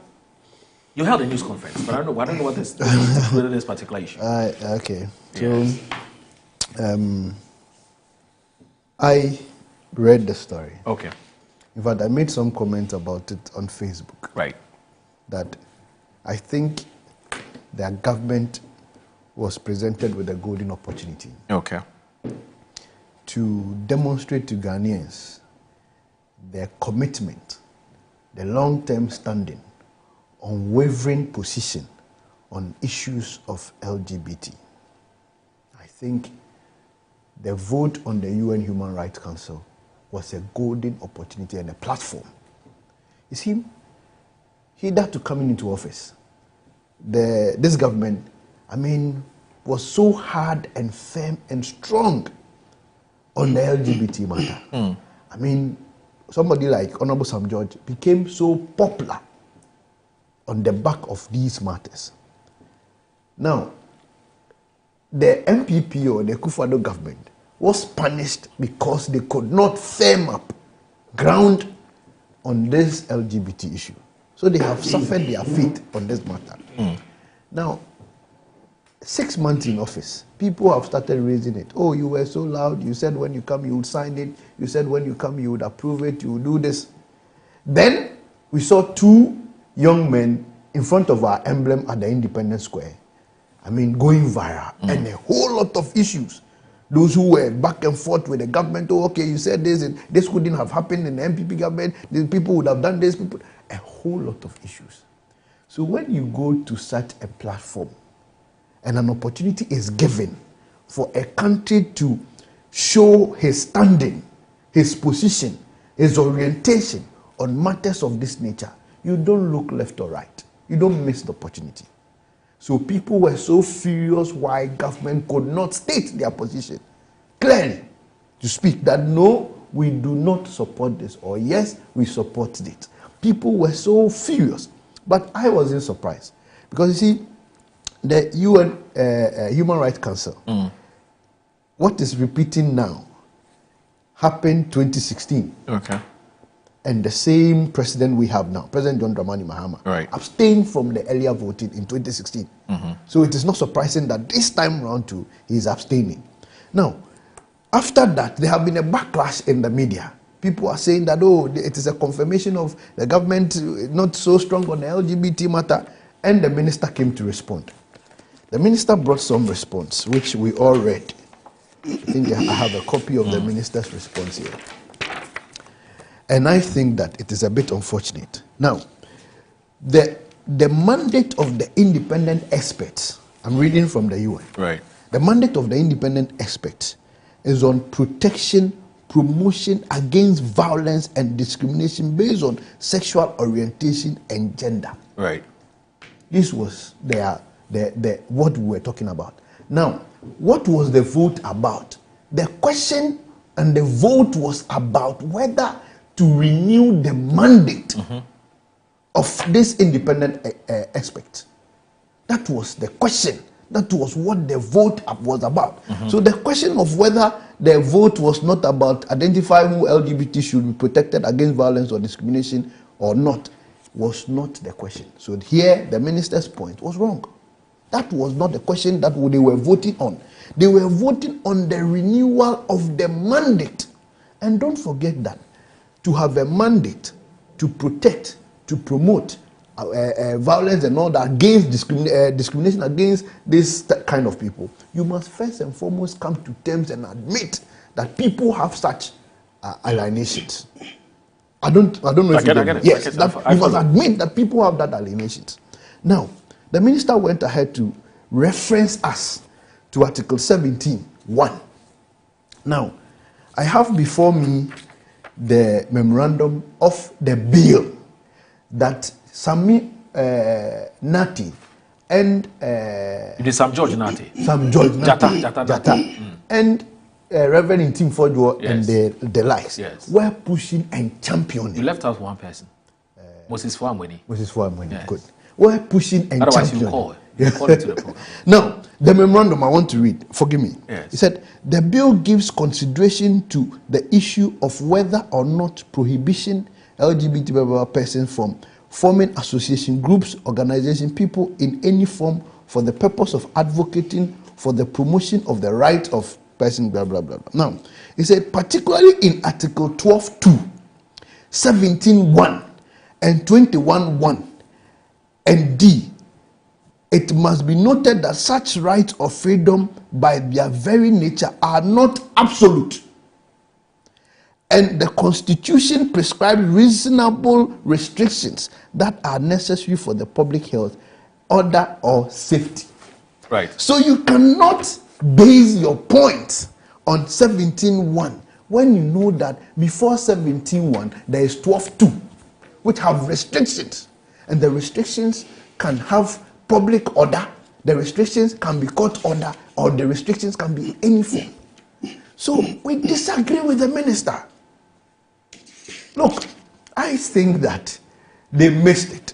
you held a news conference, but I don't know what this this particular issue. Okay. So, I read the story. Okay. In fact, I made some comments about it on Facebook. Right. That I think their government was presented with a golden opportunity. Okay. To demonstrate to Ghanaians their commitment, the long-term standing, unwavering position on issues of LGBT. I think the vote on the UN Human Rights Council was a golden opportunity and a platform. You see, he had to coming into office. This government, was so hard and firm and strong on the LGBT matter. Somebody like Honorable Sam George became so popular on the back of these matters. Now, the MPP or the Akufo-Addo government was punished because they could not firm up ground on this LGBT issue. So they have suffered their fate on this matter. Now, 6 months in office, people have started raising it. Oh, you were so loud. You said when you come, you would sign it. You said when you come, you would approve it. You would do this. Then we saw 2 young men in front of our emblem at the Independence Square. Going viral. And a whole lot of issues. Those who were back and forth with the government, oh, okay, you said this, and this couldn't have happened in the MPP government. These people would have done this. A whole lot of issues. So when you go to such a platform, and an opportunity is given for a country to show his standing, his position, his orientation on matters of this nature, you don't look left or right. You don't miss the opportunity. So people were so furious why government could not state their position clearly to speak that no, we do not support this, or yes, we support it. People were so furious, but I wasn't surprised because you see, the UN Human Rights Council, what is repeating now, happened 2016. Okay. And the same president we have now, President John Dramani Mahama, abstained from the earlier voting in 2016. So it is not surprising that this time round too, he is abstaining. Now, after that, there have been a backlash in the media. People are saying that, oh, it is a confirmation of the government not so strong on the LGBT matter. And the minister came to respond. The minister brought some response, which we all read. I think I have a copy of the minister's response here. And I think that it is a bit unfortunate. Now, the mandate of the independent experts, I'm reading from the UN. Right. The mandate of the independent experts is on protection, promotion against violence and discrimination based on sexual orientation and gender. Right. This was what we were talking about. Now, what was the vote about? The question and the vote was about whether to renew the mandate of this independent expert. That was the question. That was what the vote was about. So the question of whether the vote was not about identifying who LGBT should be protected against violence or discrimination or not was not the question. So here the minister's point was wrong. That was not the question that they were voting on. They were voting on the renewal of the mandate. And don't forget that to have a mandate to protect, to promote violence and all that against discrimination against this kind of people, you must first and foremost come to terms and admit that people have such alienations. I don't know if you get it. Yes, you must admit that people have that alienations. Now, the minister went ahead to reference us to Article 17(1). Now, I have before me the memorandum of the bill that Sami Nati and it is Sam George Nati. Sam George Nati, Jata. And Reverend Tim Fordwo and the likes were pushing and championing. You left out one person. Moses Fuamweni. Moses Fuamweni, good. Were pushing and otherwise championing. You call it to the program. Now, the memorandum I want to read, forgive me. Yes. He said, the bill gives consideration to the issue of whether or not prohibition LGBT persons from forming association groups, organization, people in any form for the purpose of advocating for the promotion of the right of person, blah, blah, blah, blah. Now, he said, particularly in Article 12(2), 17(1), and 21(1), and D, it must be noted that such rights of freedom by their very nature are not absolute. And the Constitution prescribes reasonable restrictions that are necessary for the public health, order, or safety. Right. So you cannot base your point on 17(1) when you know that before 17(1) there is 12(2), which have restrictions. And the restrictions can have public order, the restrictions can be court order, or the restrictions can be in any form. So we disagree with the minister. Look, I think that they missed it.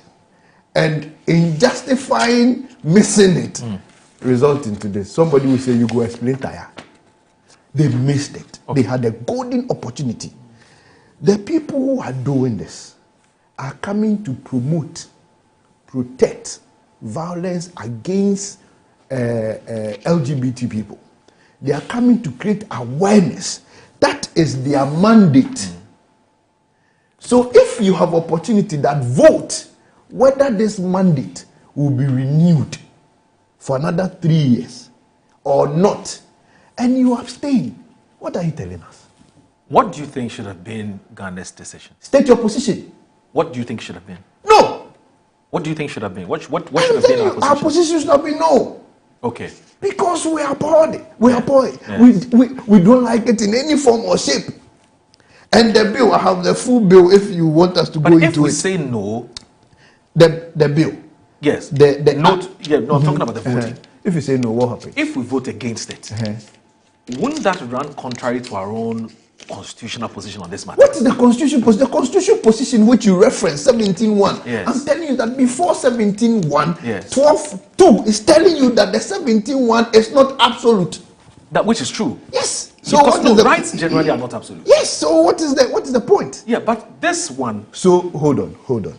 And in justifying missing it, resulting to this, somebody will say, you go explain tire. They missed it. Okay. They had a golden opportunity. The people who are doing this are coming to promote, protect violence against LGBT people. They are coming to create awareness. That is their mandate. So if you have opportunity, that vote whether this mandate will be renewed for another 3 years or not, and you abstain, what are you telling us? What do you think should have been Ghana's decision? State your position. What do you think should have been? No. What do you think should have been? What should have been our position? Our position should have been no. Okay. Because we are appalled. We are appalled. We don't like it in any form or shape. And the bill, I have the full bill if you want us to go into it. But if we say no, the bill. Yes. The note. Yeah. No, I'm talking about the voting. If you say no, what happens? If we vote against it, wouldn't that run contrary to our own constitutional position on this matter? What is the constitution position? The constitutional position which you reference, 17(1). Yes. I'm telling you that before 17(1), yes. 12(2) is telling you that the 17(1) is not absolute. That which is true. Yes. So because no, rights generally are not absolute. Yes. So what is the point? Yeah, but this one. So hold on.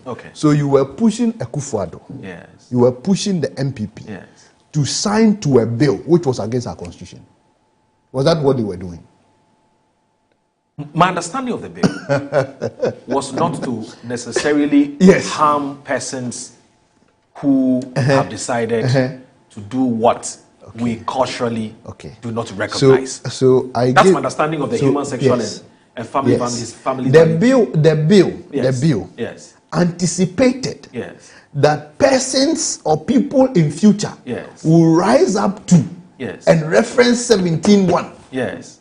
Okay. So you were pushing Akufo-Addo. Yes. You were pushing the MPP. Yes. To sign to a bill which was against our constitution. Was that what they were doing? My understanding of the bill was not to necessarily harm persons who have decided to do what we culturally do not recognize. So that's my understanding of the human sexual and family the bill yes. anticipated yes. that persons or people in future yes. will rise up to yes. and reference 17.1. Yes.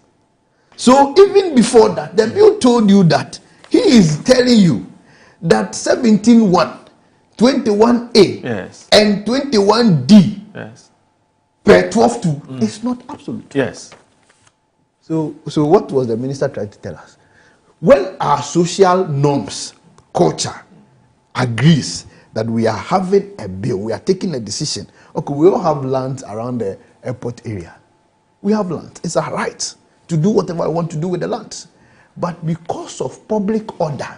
So even before that, the bill told you that he is telling you that 17.1, 21A, yes. and 21D yes. per 12.2 is not absolute. Yes. So what was the minister trying to tell us? When our social norms, culture agrees that we are having a bill, we are taking a decision. Okay, we all have land around the airport area. We have land. It's our right to do whatever I want to do with the land. But because of public order,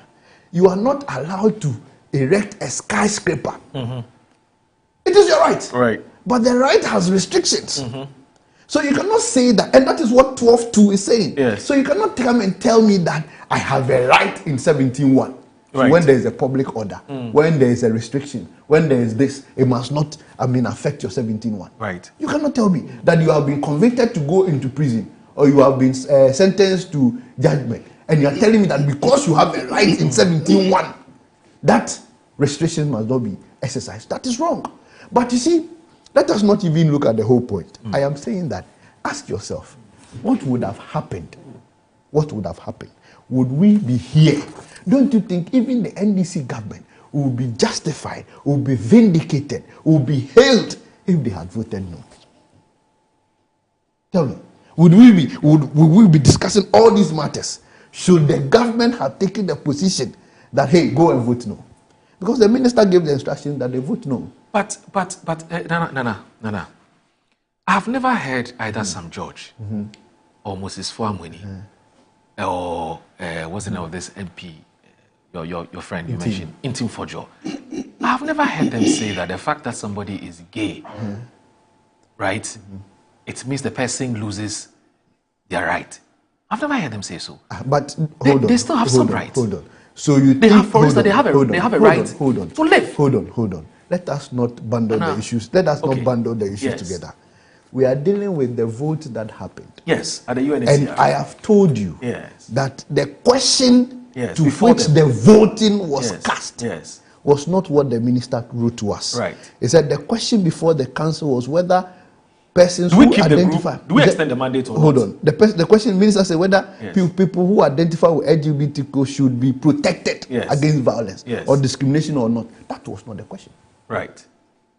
you are not allowed to erect a skyscraper. It is your right. Right. But the right has restrictions. So you cannot say that, and that is what 12.2 is saying. Yes. So you cannot come and tell me that I have a right in 17.1. Right. When there is a public order, when there is a restriction, when there is this, it must not, affect your 17.1. Right. You cannot tell me that you have been convicted to go into prison or you have been sentenced to judgment, and you are telling me that because you have a right in 17.1, that restriction must not be exercised. That is wrong. But you see, let us not even look at the whole point. I am saying that, ask yourself, what would have happened? What would have happened? Would we be here? Don't you think even the NDC government would be justified, would be vindicated, would be hailed if they had voted no? Tell me, would we be discussing all these matters? Should the government have taken the position that, hey, go and vote no? Because the minister gave the instruction that they vote no. But, Nana, I have never heard either Sam George or Moses Fuamweni or what's the name of this MP, your friend you mentioned, Intim Fojo. I have never heard them say that the fact that somebody is gay, right, it means the person loses their right. I've never heard them say so. But they still have some rights. Hold on. So you they have, for instance, they have a right to live. Hold on. Let us not bundle the issues. Let us not bundle the issues together. We are dealing with the vote that happened. Yes, at the UNHCR. And I have told you that the question to which the voting was cast was not what the minister wrote to us. Right. He said the question before the council was whether persons who identify... Do we extend the mandate or hold not? on. The question, minister said whether people who identify with LGBTQ should be protected against violence or discrimination or not. That was not the question. Right.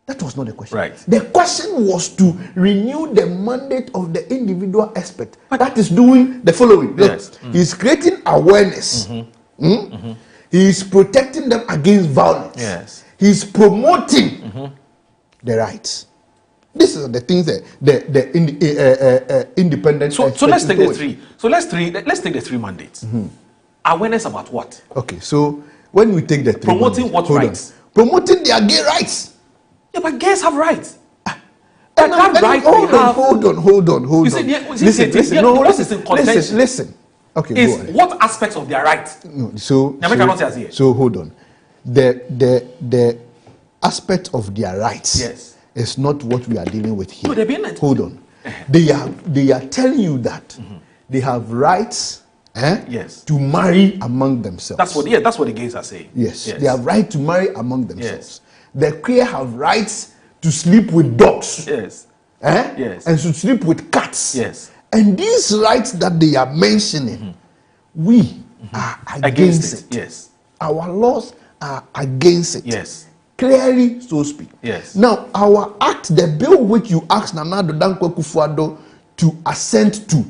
That was not the question. Right. The question was to renew the mandate of the individual expert. That is doing the following. Look, he's creating awareness. He is protecting them against violence. Yes. He's promoting the rights. These are the things that the independent. So let's take the three. So let's take the three mandates. Awareness about what? Okay. So when we take the three promoting mandates, what rights? Promoting their gay rights. Yeah, but gays have rights. Hold on. Listen. Okay, is what aspects of their rights? No, so hold on. The aspect of their rights is not what we are dealing with here. No, hold on. They are telling you that they have rights to marry among themselves. That's what the gays are saying. Yes. They have right to marry among themselves. The queer have rights to sleep with dogs. Yes. And to sleep with cats. Yes. And these rights that they are mentioning, we are against it. Yes. Our laws are against it. Yes. Clearly so speak. Yes. Now, our act, the bill which you asked Nana Dankwa Akufo-Addo to assent to,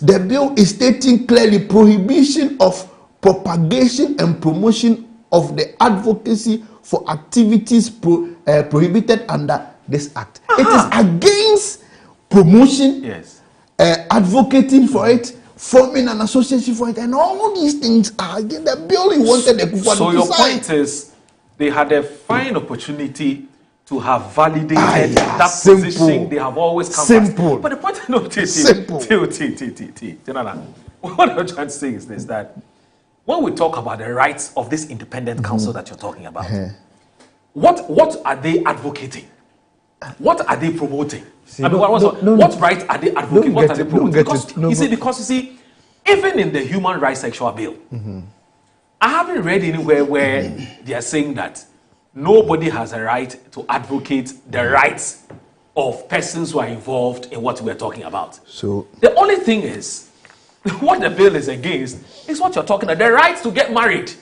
the bill is stating clearly prohibition of propagation and promotion of the advocacy for activities prohibited under this act. It is against promotion, advocating for it, forming an association for it, and all these things are against the bill you wanted the Akufo-Addo to sign. So your point is they had a fine opportunity to have validated that position they have always come. But the point what I'm trying to say is this, that when we talk about the rights of this independent council that you're talking about, what are they advocating? What are they promoting? What rights are they advocating? What are they promoting? Because you see, even in the human rights sexual bill, I haven't read anywhere where they are saying that nobody has a right to advocate the rights of persons who are involved in what we're talking about. So the only thing is, what the bill is against is what you're talking about, the right to get married.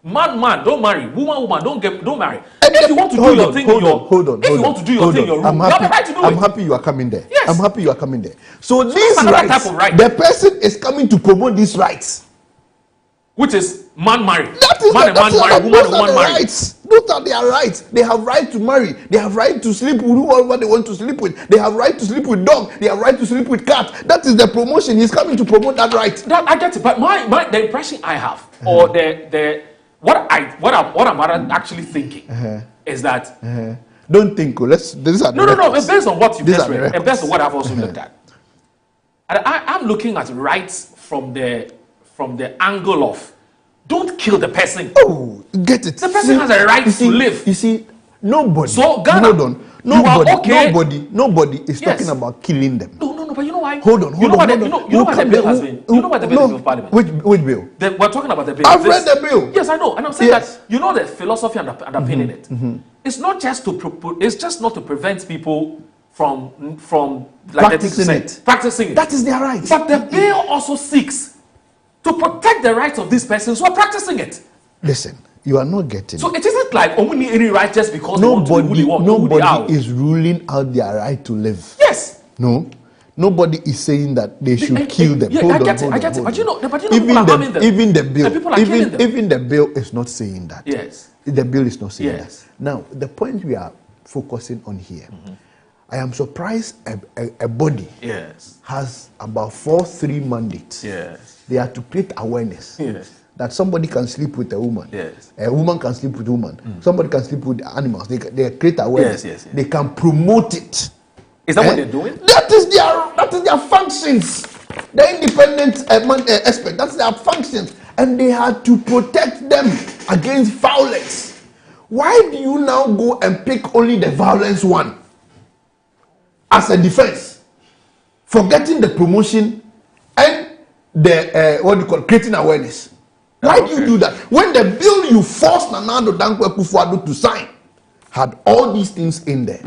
Man, don't marry. Woman, don't marry. If you want to do your thing in your room, you have the right to do it. I'm happy you are coming there. Yes. I'm happy you are coming there. So these rights, type of right. The person is coming to promote these rights. Which is man marry. That is man marry, woman marry. Rights. Those are their rights. They have right to marry. They have right to sleep with whoever they want to sleep with. They have right to sleep with dog. They have right to sleep with cat. That is the promotion. He's coming to promote that right. I get it. But the impression I have, or what I'm actually thinking is that don't think. These are no. It's based on what you just read, and based on what I've also looked at. And I'm looking at rights from the angle of don't kill the person. Oh, get it. The person has a right to live. You see, nobody. So Ghana, hold on. Nobody is talking about killing them. No. But you know why? Hold on. You know what the bill has been? You know what the bill is of Parliament? Which bill? We're talking about the bill. I've read the bill. Yes, I know, and I'm saying that you know the philosophy underpinning it. It's not just to it's just not to prevent people from like practicing it. Practicing it. That is their right. But the bill also seeks to protect the rights of these persons who are practicing it. Listen, you are not getting. So it isn't like only any right just because they want to be who they want. Nobody is ruling out their right to live. Yes. No. Nobody is saying that they should kill them. Yeah, I get it. But you know, people are harming them. Even the bill, people are killing them. Even the bill is not saying that. Yes. The bill is not saying that. Now, the point we are focusing on here, I am surprised a body has about 4-3 mandates. Yes. They are to create awareness. Yes. That somebody can sleep with a woman. Yes. A woman can sleep with a woman. Somebody can sleep with animals. They create awareness. Yes. They can promote it. Is that what they're doing? That is their functions. The independent aspect. That's their functions, and they had to protect them against violence. Why do you now go and pick only the violence one as a defense, forgetting the promotion and the creating awareness? Why do you do that? When the bill you forced Nana Addo Dankwa Akufo-Addo to sign had all these things in there.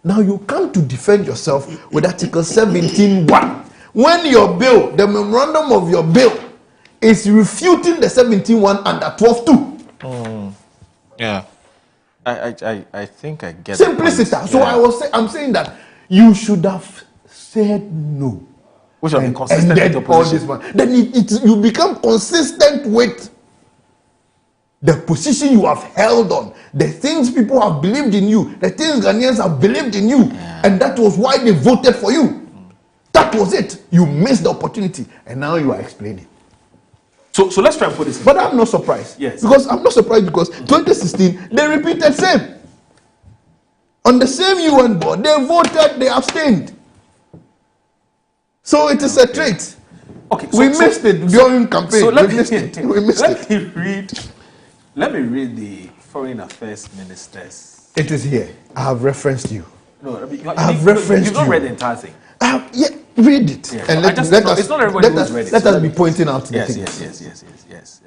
Now you come to defend yourself with Article 17.1. When your bill, the memorandum of your bill, is refuting the 17.1 under 12.2. Yeah. I think I get simplicity. So I'm saying that you should have said no. Which are consistent with your position. Then you become consistent with the position you have held on, the things people have believed in you, the things Ghanaians have believed in you, and that was why they voted for you. That was it. You missed the opportunity, and now you are explaining. So let's try and put this. But I'm not surprised. Yes. Because I'm not surprised because 2016 they repeated same. On the same UN board, they voted, they abstained. So it is a trait. Okay. We missed it during campaign. So we missed it. Let me read the Foreign Affairs Minister's. It is here. I have referenced you. No, I have referenced you. You've not read the entire thing. Read it. Yeah, and it's not everybody who's read it. Let us be pointing out the things. Yes.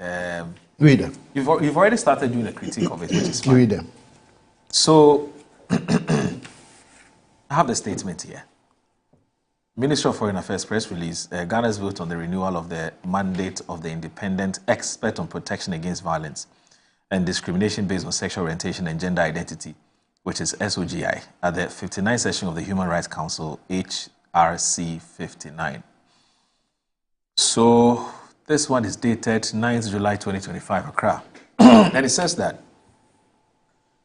Read them. You've already started doing a critique of it, which is fine. Read them. So, I have the statement here. Ministry of Foreign Affairs press release, Ghana's vote on the renewal of the mandate of the Independent Expert on Protection Against Violence and Discrimination Based on Sexual Orientation and Gender Identity, which is SOGI, at the 59th session of the Human Rights Council, HRC 59. So this one is dated 9th July 2025, Accra. And it says that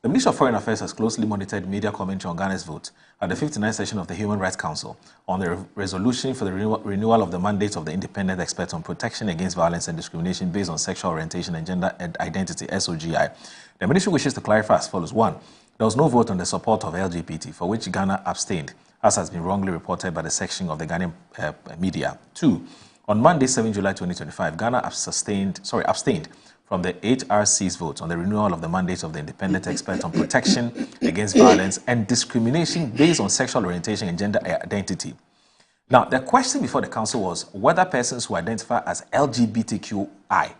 the Ministry of Foreign Affairs has closely monitored media commentary on Ghana's vote at the 59th session of the Human Rights Council on the resolution for the renewal of the mandate of the Independent Expert on Protection Against Violence and Discrimination Based on Sexual Orientation and Gender Identity, SOGI. The Ministry wishes to clarify as follows. 1. There was no vote on the support of LGBT, for which Ghana abstained, as has been wrongly reported by the section of the Ghanaian media. 2. On Monday, 7 July 2025, Ghana abstained from the HRC's vote on the renewal of the mandate of the independent expert on protection against violence and discrimination based on sexual orientation and gender identity. Now, the question before the council was whether persons who identify as LGBTQI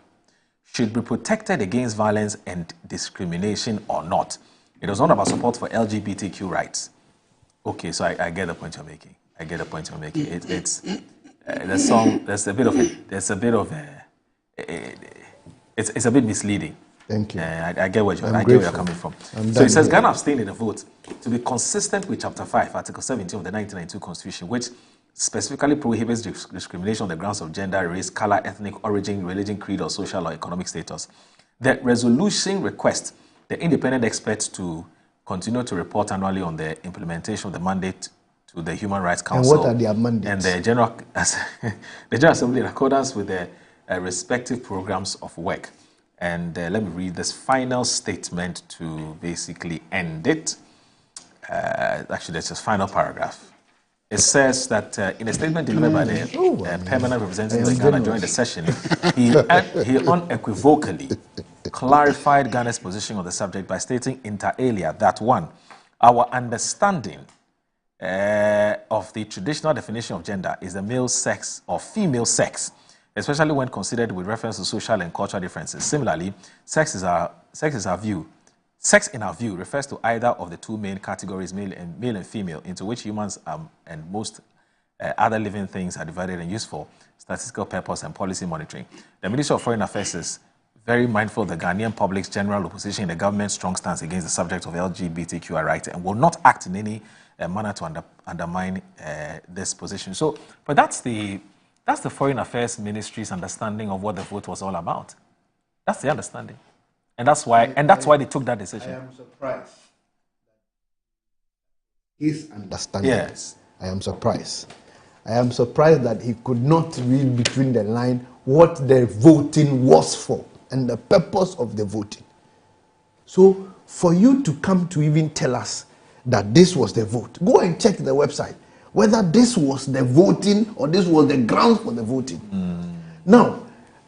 should be protected against violence and discrimination or not. It was not about support for LGBTQ rights. Okay, so I get the point you're making. I get the point you're making. It's a bit misleading. Thank you. I get where you're coming from. So it says Ghana abstained in the vote to be consistent with Chapter 5, Article 17 of the 1992 Constitution, which specifically prohibits discrimination on the grounds of gender, race, color, ethnic origin, religion, creed, or social or economic status. The resolution requests the independent experts to continue to report annually on the implementation of the mandate to the Human Rights Council. And what are their mandates? And the General Assembly in accordance with the respective programs of work. And let me read this final statement to basically end it. Actually, that's just final paragraph. It says that in a statement delivered by the permanent representative of Ghana during the session, he unequivocally clarified Ghana's position on the subject by stating inter alia that 1, our understanding of the traditional definition of gender is the male sex or female sex, especially when considered with reference to social and cultural differences. Similarly, sex in our view refers to either of the two main categories, male and female, into which humans and most other living things are divided and used for statistical purpose and policy monitoring. The Ministry of Foreign Affairs is very mindful of the Ghanaian public's general opposition in the government's strong stance against the subject of LGBTQI rights and will not act in any manner to undermine this position. So, but that's the Foreign Affairs Ministry's understanding of what the vote was all about. That's the understanding. And that's why they took that decision. I am surprised. His understanding. Yes. I am surprised. I am surprised that he could not read between the line what the voting was for and the purpose of the voting. So for you to come to even tell us that this was the vote, go and check the website whether this was the voting or this was the grounds for the voting. Now,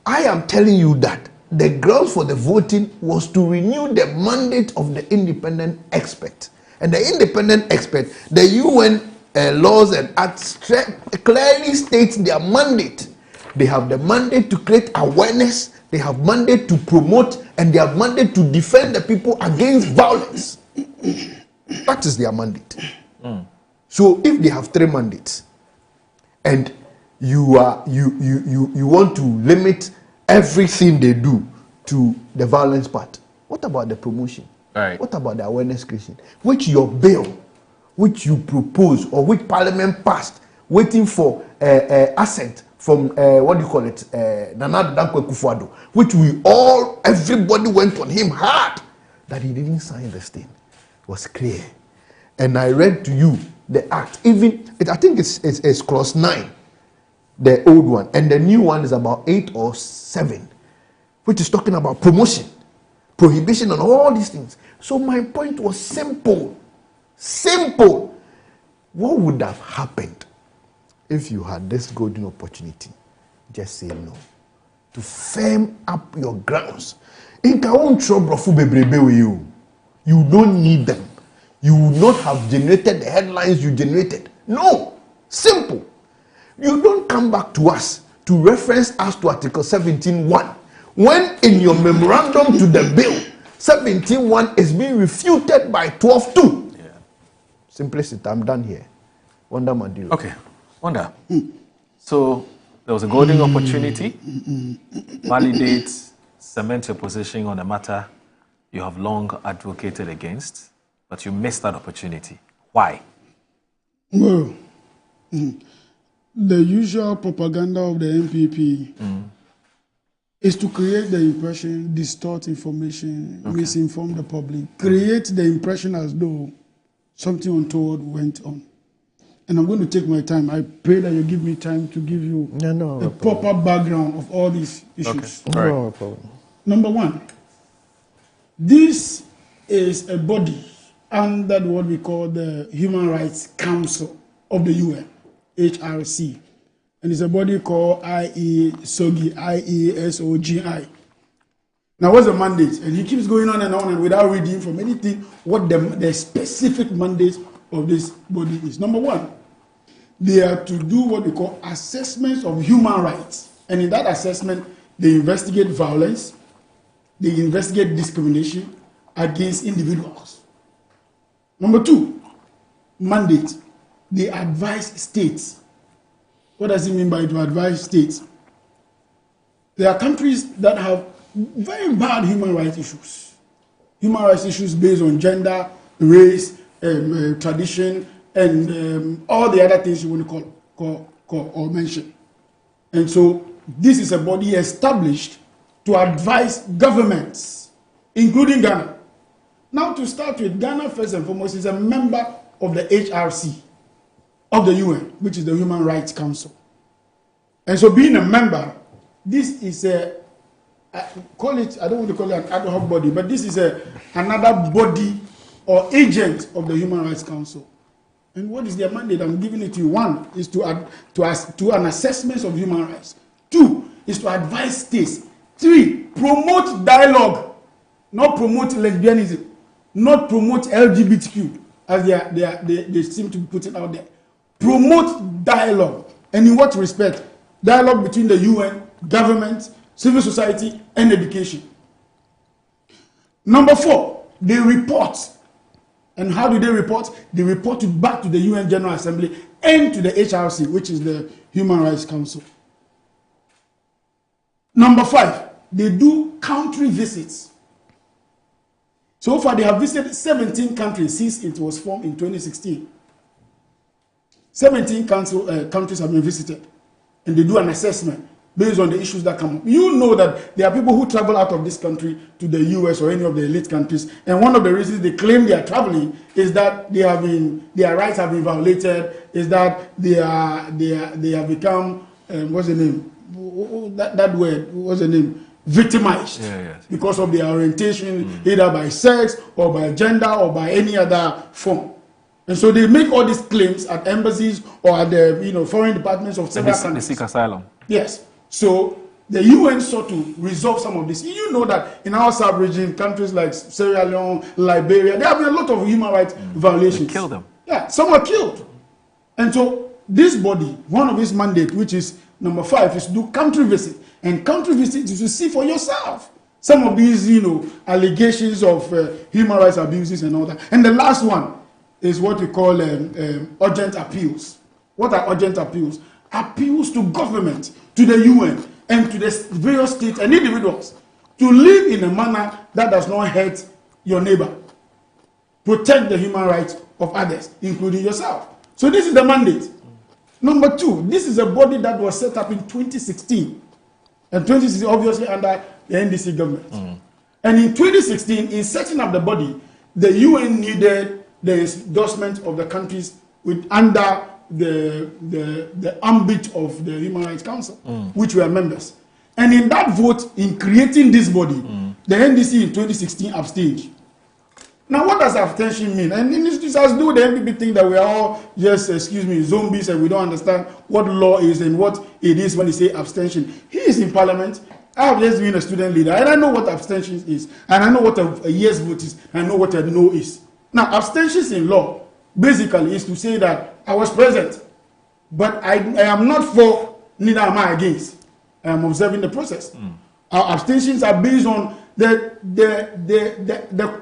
I am telling you that the grounds for the voting was to renew the mandate of the independent expert. And the independent expert, the UN laws and acts clearly states their mandate. They have the mandate to create awareness, they have mandate to promote, and they have mandate to defend the people against violence. That is their mandate. So if they have 3 mandates, and you want to limit everything they do to the violence part, what about the promotion? Right. What about the awareness creation? Which your bill, which you propose or which Parliament passed, waiting for assent from what do you call it, Nana Dankwa Akufo-Addo, which everybody went on him hard that he didn't sign this thing. It was clear, and I read to you the act. I think it's clause 9, the old one, and the new one is about 8 or 7, which is talking about promotion, prohibition, and all these things. So my point was simple. What would have happened if you had this golden opportunity? Just say no. To firm up your grounds. You don't need them. You would not have generated the headlines you generated. No. Simple. You don't come back to us to reference us to Article 17.1 when in your memorandum to the bill 17.1 is being refuted by 12.2. Yeah. Simplicity. I'm done here. Wonder Maduro. Okay. Wonder. So there was a golden opportunity. Validate, cement your position on a matter you have long advocated against, but you missed that opportunity. Why? Well, the usual propaganda of the MPP is to create the impression, distort information, misinform the public, create the impression as though something untoward went on. And I'm going to take my time. I pray that you give me time to give you the proper background of all these issues. Okay. All right. Number 1, this is a body under what we call the Human Rights Council of the UN, HRC. And it's a body called IESOGI, IESOGI. Now, what's the mandate? And he keeps going on and without reading from anything what the specific mandate of this body is. Number one, they are to do what we call assessments of human rights. And in that assessment, they investigate violence, they investigate discrimination against individuals. Number two, mandate. They advise states. What does it mean by to advise states? There are countries that have very bad human rights issues. Human rights issues based on gender, race, tradition, and all the other things you want to call or mention. And so this is a body established to advise governments, including Ghana. Now, to start with, Ghana, first and foremost, is a member of the HRC of the UN, which is the Human Rights Council. And so being a member, this is a, I don't want to call it an ad hoc body, but this is another body or agent of the Human Rights Council. And what is their mandate? I'm giving it to you. One is to an assessment of human rights. Two is to advise states. Three, promote dialogue, not promote lesbianism, not promote LGBTQ, as they seem to be putting out there. Promote dialogue. And in what respect? Dialogue between the UN, government, civil society, and education. Number four, they report. And how do they report? They report it back to the UN General Assembly and to the HRC, which is the Human Rights Council. Number five, they do country visits. So far, they have visited 17 countries since it was formed in 2016. 17 countries have been visited, and they do an assessment based on the issues that come up. You know that there are people who travel out of this country to the US or any of the elite countries, and one of the reasons they claim they are traveling is that their rights have been violated, is that they have become what's the name? That word, what's the name? Victimized because of their orientation, either by sex or by gender or by any other form. And so they make all these claims at embassies or at the foreign departments of several countries. They seek asylum. Yes. So the UN sought to resolve some of this. You know that in our sub-region, countries like Sierra Leone, Liberia, there have been a lot of human rights violations. They killed them. Yeah, some were killed. And so this body, one of its mandates, which is number 5, is to do country visit. And country visit is to see for yourself some of these, allegations of human rights abuses and all that. And the last one is what we call urgent appeals. What are urgent appeals? Appeals to government, to the UN, and to the various states and individuals to live in a manner that does not hurt your neighbor. Protect the human rights of others, including yourself. So this is the mandate. Number 2, this is a body that was set up in 2016. And 2016 obviously under the NDC government. And in 2016, in setting up the body, the UN needed the endorsement of the countries under the ambit of the Human Rights Council, which were members. And in that vote, in creating this body, the NDC in 2016 abstained. Now, what does abstention mean? And it's as though the NPP think that we are all just, zombies and we don't understand what law is and what it is when they say abstention. He is in parliament. I have just been a student leader, and I know what abstention is, and I know what a yes vote is, and I know what a no is. Now, abstentions in law basically is to say that I was present, but I am not for, neither am I against. I am observing the process. Our abstentions are based on the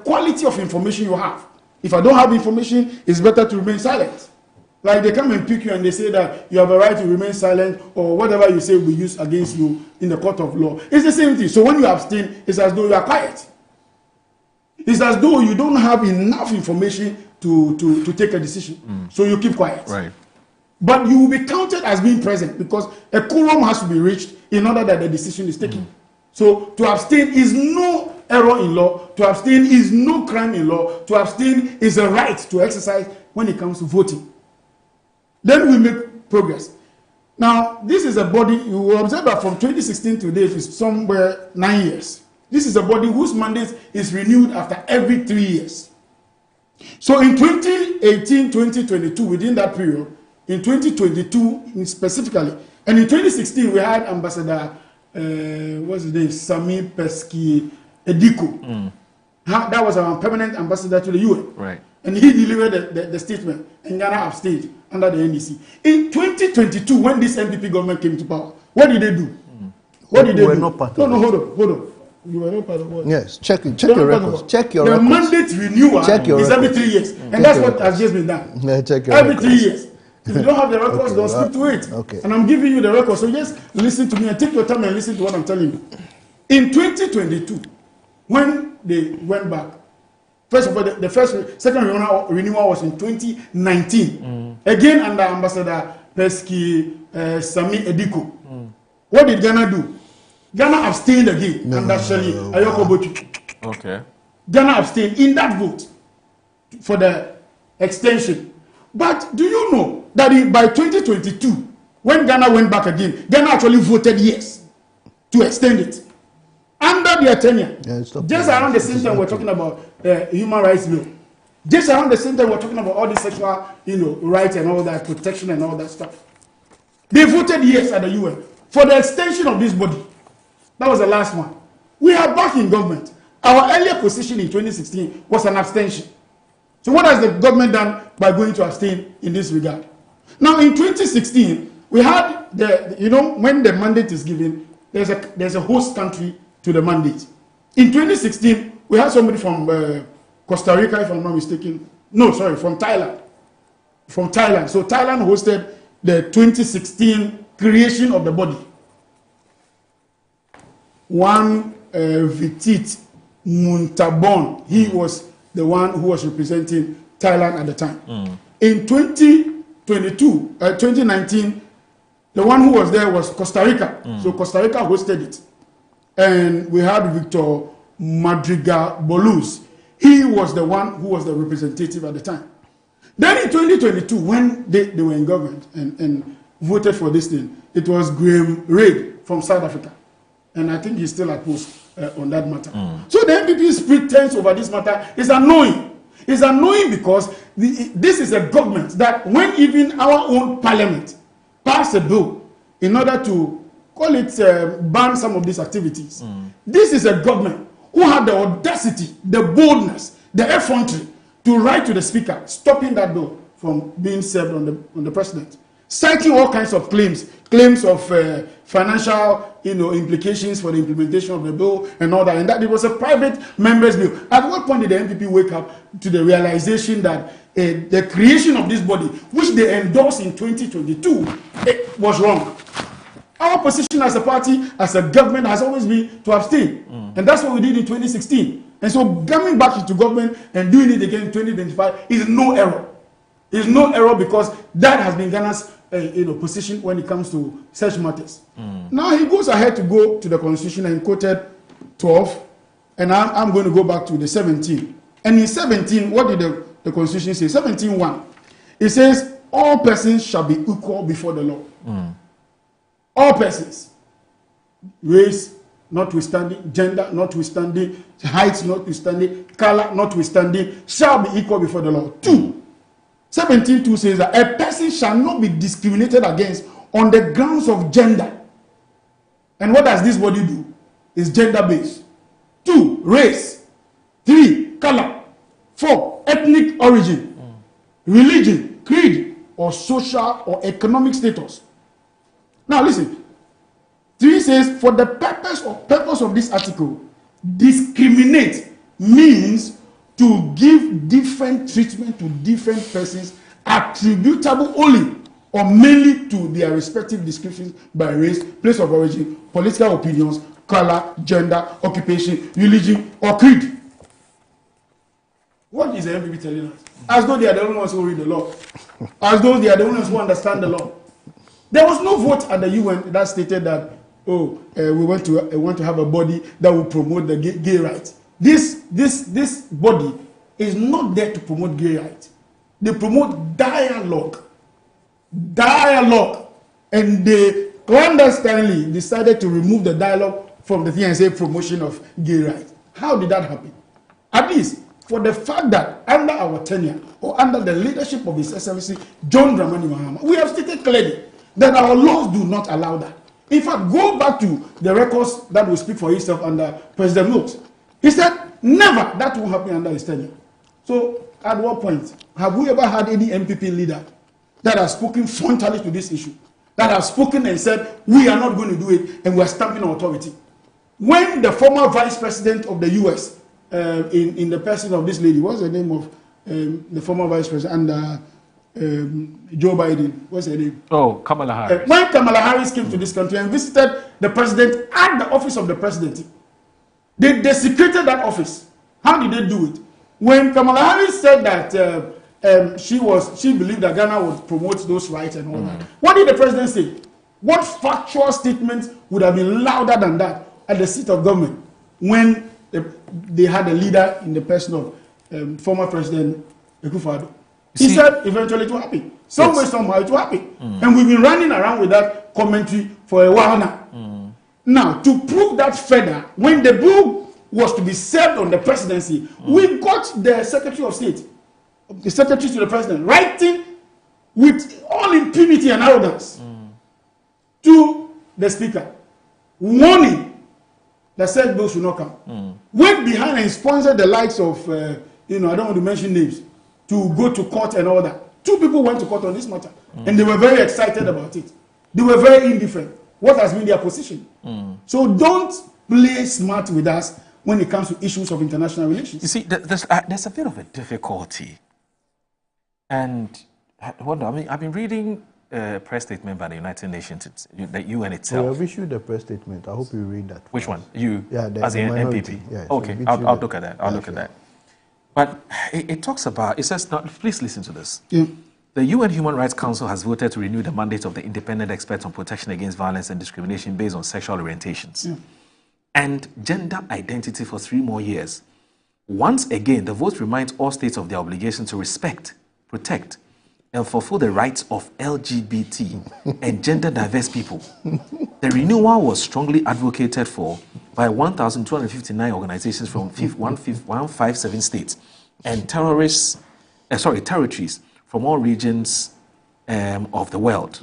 quality of information you have. If I don't have information, it's better to remain silent. Like they come and pick you and they say that you have a right to remain silent, or whatever you say will be used against you in the court of law. It's the same thing. So when you abstain, it's as though you are quiet. It's as though you don't have enough information to take a decision. So you keep quiet. Right. But you will be counted as being present because a quorum has to be reached in order that the decision is taken. So to abstain is no error in law. To abstain is no crime in law. To abstain is a right to exercise when it comes to voting. Then we make progress. Now, this is a body, you will observe that from 2016 to date is somewhere 9 years. This is a body whose mandate is renewed after every 3 years. So in 2018, 2022, within that period, in 2022 specifically, and in 2016 we had Ambassador, what's his name, Sami Pesky Ediko. That was our permanent ambassador to the UN. Right. And he delivered the statement, and Ghana abstained under the NDC. In 2022, when this NPP government came to power, what did they do? What did they do? Not part no, of hold on. You were not part of what? Yes, check your records. Check your records. The mandate renewal is every 3 years. And that's what has just been done. Every 3 years. If you don't have the records, don't speak to it. Okay. And I'm giving you the records. So just listen to me and take your time and listen to what I'm telling you. In 2022, when they went back, first of all, the second renewal was in 2019. Again under Ambassador Pesky Sami Ediko. What did Ghana do? Ghana abstained again under Shelley Ayoko Botu. Okay. Ghana abstained in that vote for the extension. But do you know that by 2022, when Ghana went back again, Ghana actually voted yes to extend it under their tenure. Just around the same time we're talking about human rights law. Just around the same time we're talking about all the sexual, rights and all that, protection and all that stuff. They voted yes at the UN for the extension of this body. That was the last one. We are back in government. Our earlier position in 2016 was an abstention. So what has the government done by going to abstain in this regard? Now in 2016, we had when the mandate is given, there's a host country to the mandate. In 2016, we had somebody from Costa Rica, if I'm not mistaken. No, sorry, from Thailand. From Thailand. So Thailand hosted the 2016 creation of the body. One Vitit Muntabon, he was the one who was representing Thailand at the time. In 2019, the one who was there was Costa Rica. So Costa Rica hosted it. And we had Victor Madrigal Bolus. He was the one who was the representative at the time. Then in 2022, when they were in government and voted for this thing, it was Graham Reid from South Africa. And I think he's still at post on that matter. So the NPP's pretense over this matter is annoying. It's annoying because this is a government that when even our own parliament passed a bill in order to call it ban some of these activities, this is a government who had the audacity, the boldness, the effrontery to write to the speaker, stopping that bill from being served on the president, citing all kinds of claims of financial implications for the implementation of the bill and all that, and that it was a private member's bill. At what point did the NPP wake up to the realization that the creation of this body, which they endorsed in 2022, was wrong? Our position as a party, as a government, has always been to abstain. And that's what we did in 2016. And so coming back into government and doing it again in 2025 is no error. It's no error because that has been Ghana's position when it comes to such matters. Now he goes ahead to go to the constitution and quoted 12, and I'm going to go back to the 17. And in 17, what did the constitution say? 17:1. It says, all persons shall be equal before the law. All persons, race notwithstanding, gender notwithstanding, height notwithstanding, color notwithstanding, shall be equal before the law. 2. 17:2 says that a person shall not be discriminated against on the grounds of gender. And what does this body do? It's gender-based. 2. Race. 3. Color. 4. Ethnic origin. Religion, creed, or social or economic status. Now listen. 3 says, for the purpose of this article, discriminate means to give different treatment to different persons attributable only or mainly to their respective descriptions by race, place of origin, political opinions, color, gender, occupation, religion, or creed. What is the NPP telling us? As though they are the only ones who read the law. As though they are the only ones who understand the law. There was no vote at the UN that stated that, we want to have a body that will promote the gay rights. This body is not there to promote gay rights. They promote dialogue. And they clandestinely decided to remove the dialogue from the thing and say promotion of gay rights. How did that happen? At least for the fact that under our tenure or under the leadership of His Excellency John Dramani Mahama, we have stated clearly that our laws do not allow that. In fact, go back to the records that will speak for itself under President Mills. He said, never, that will happen under his tenure. So, at what point have we ever had any MPP leader that has spoken frontally to this issue, that has spoken and said, we are not going to do it and we are stamping authority? When the former vice president of the US, in the person of this lady, what's the name of the former vice president under Joe Biden? What's her name? Oh, Kamala Harris. When Kamala Harris came to this country and visited the president at the office of the presidency, they desecrated that office. How did they do it? When Kamala Harris said that she believed that Ghana would promote those rights and all that, what did the president say? What factual statement would have been louder than that at the seat of government when they had a leader in the person of former President Akufo-Addo? He said eventually it will happen. Some way, somehow it will happen. And we've been running around with that commentary for a while now. Now, to prove that further, when the bill was to be served on the presidency, we got the Secretary of State, the Secretary to the President, writing with all impunity and arrogance to the Speaker, warning that said bill should not come. Went behind and sponsored the likes of, I don't want to mention names, to go to court and all that. 2 people went to court on this matter, and they were very excited about it. They were very indifferent. What has been their position? So don't play smart with us when it comes to issues of international relations. You see, there's a bit of a difficulty. And I wonder, I've been reading a press statement by the United Nations, the UN itself. We have issued the press statement. I hope you read that. Which one? You? Yeah, as an minority. MPP? Yeah, okay, I'll look at that. I'll look at that. But it talks about, it says, now, please listen to this. Yeah. The UN Human Rights Council has voted to renew the mandate of the independent experts on protection against violence and discrimination based on sexual orientations and gender identity for 3 more years. Once again, the vote reminds all states of their obligation to respect, protect, and fulfill the rights of LGBT and gender diverse people. The renewal was strongly advocated for by 1,259 organizations from 157 states and territories from all regions of the world.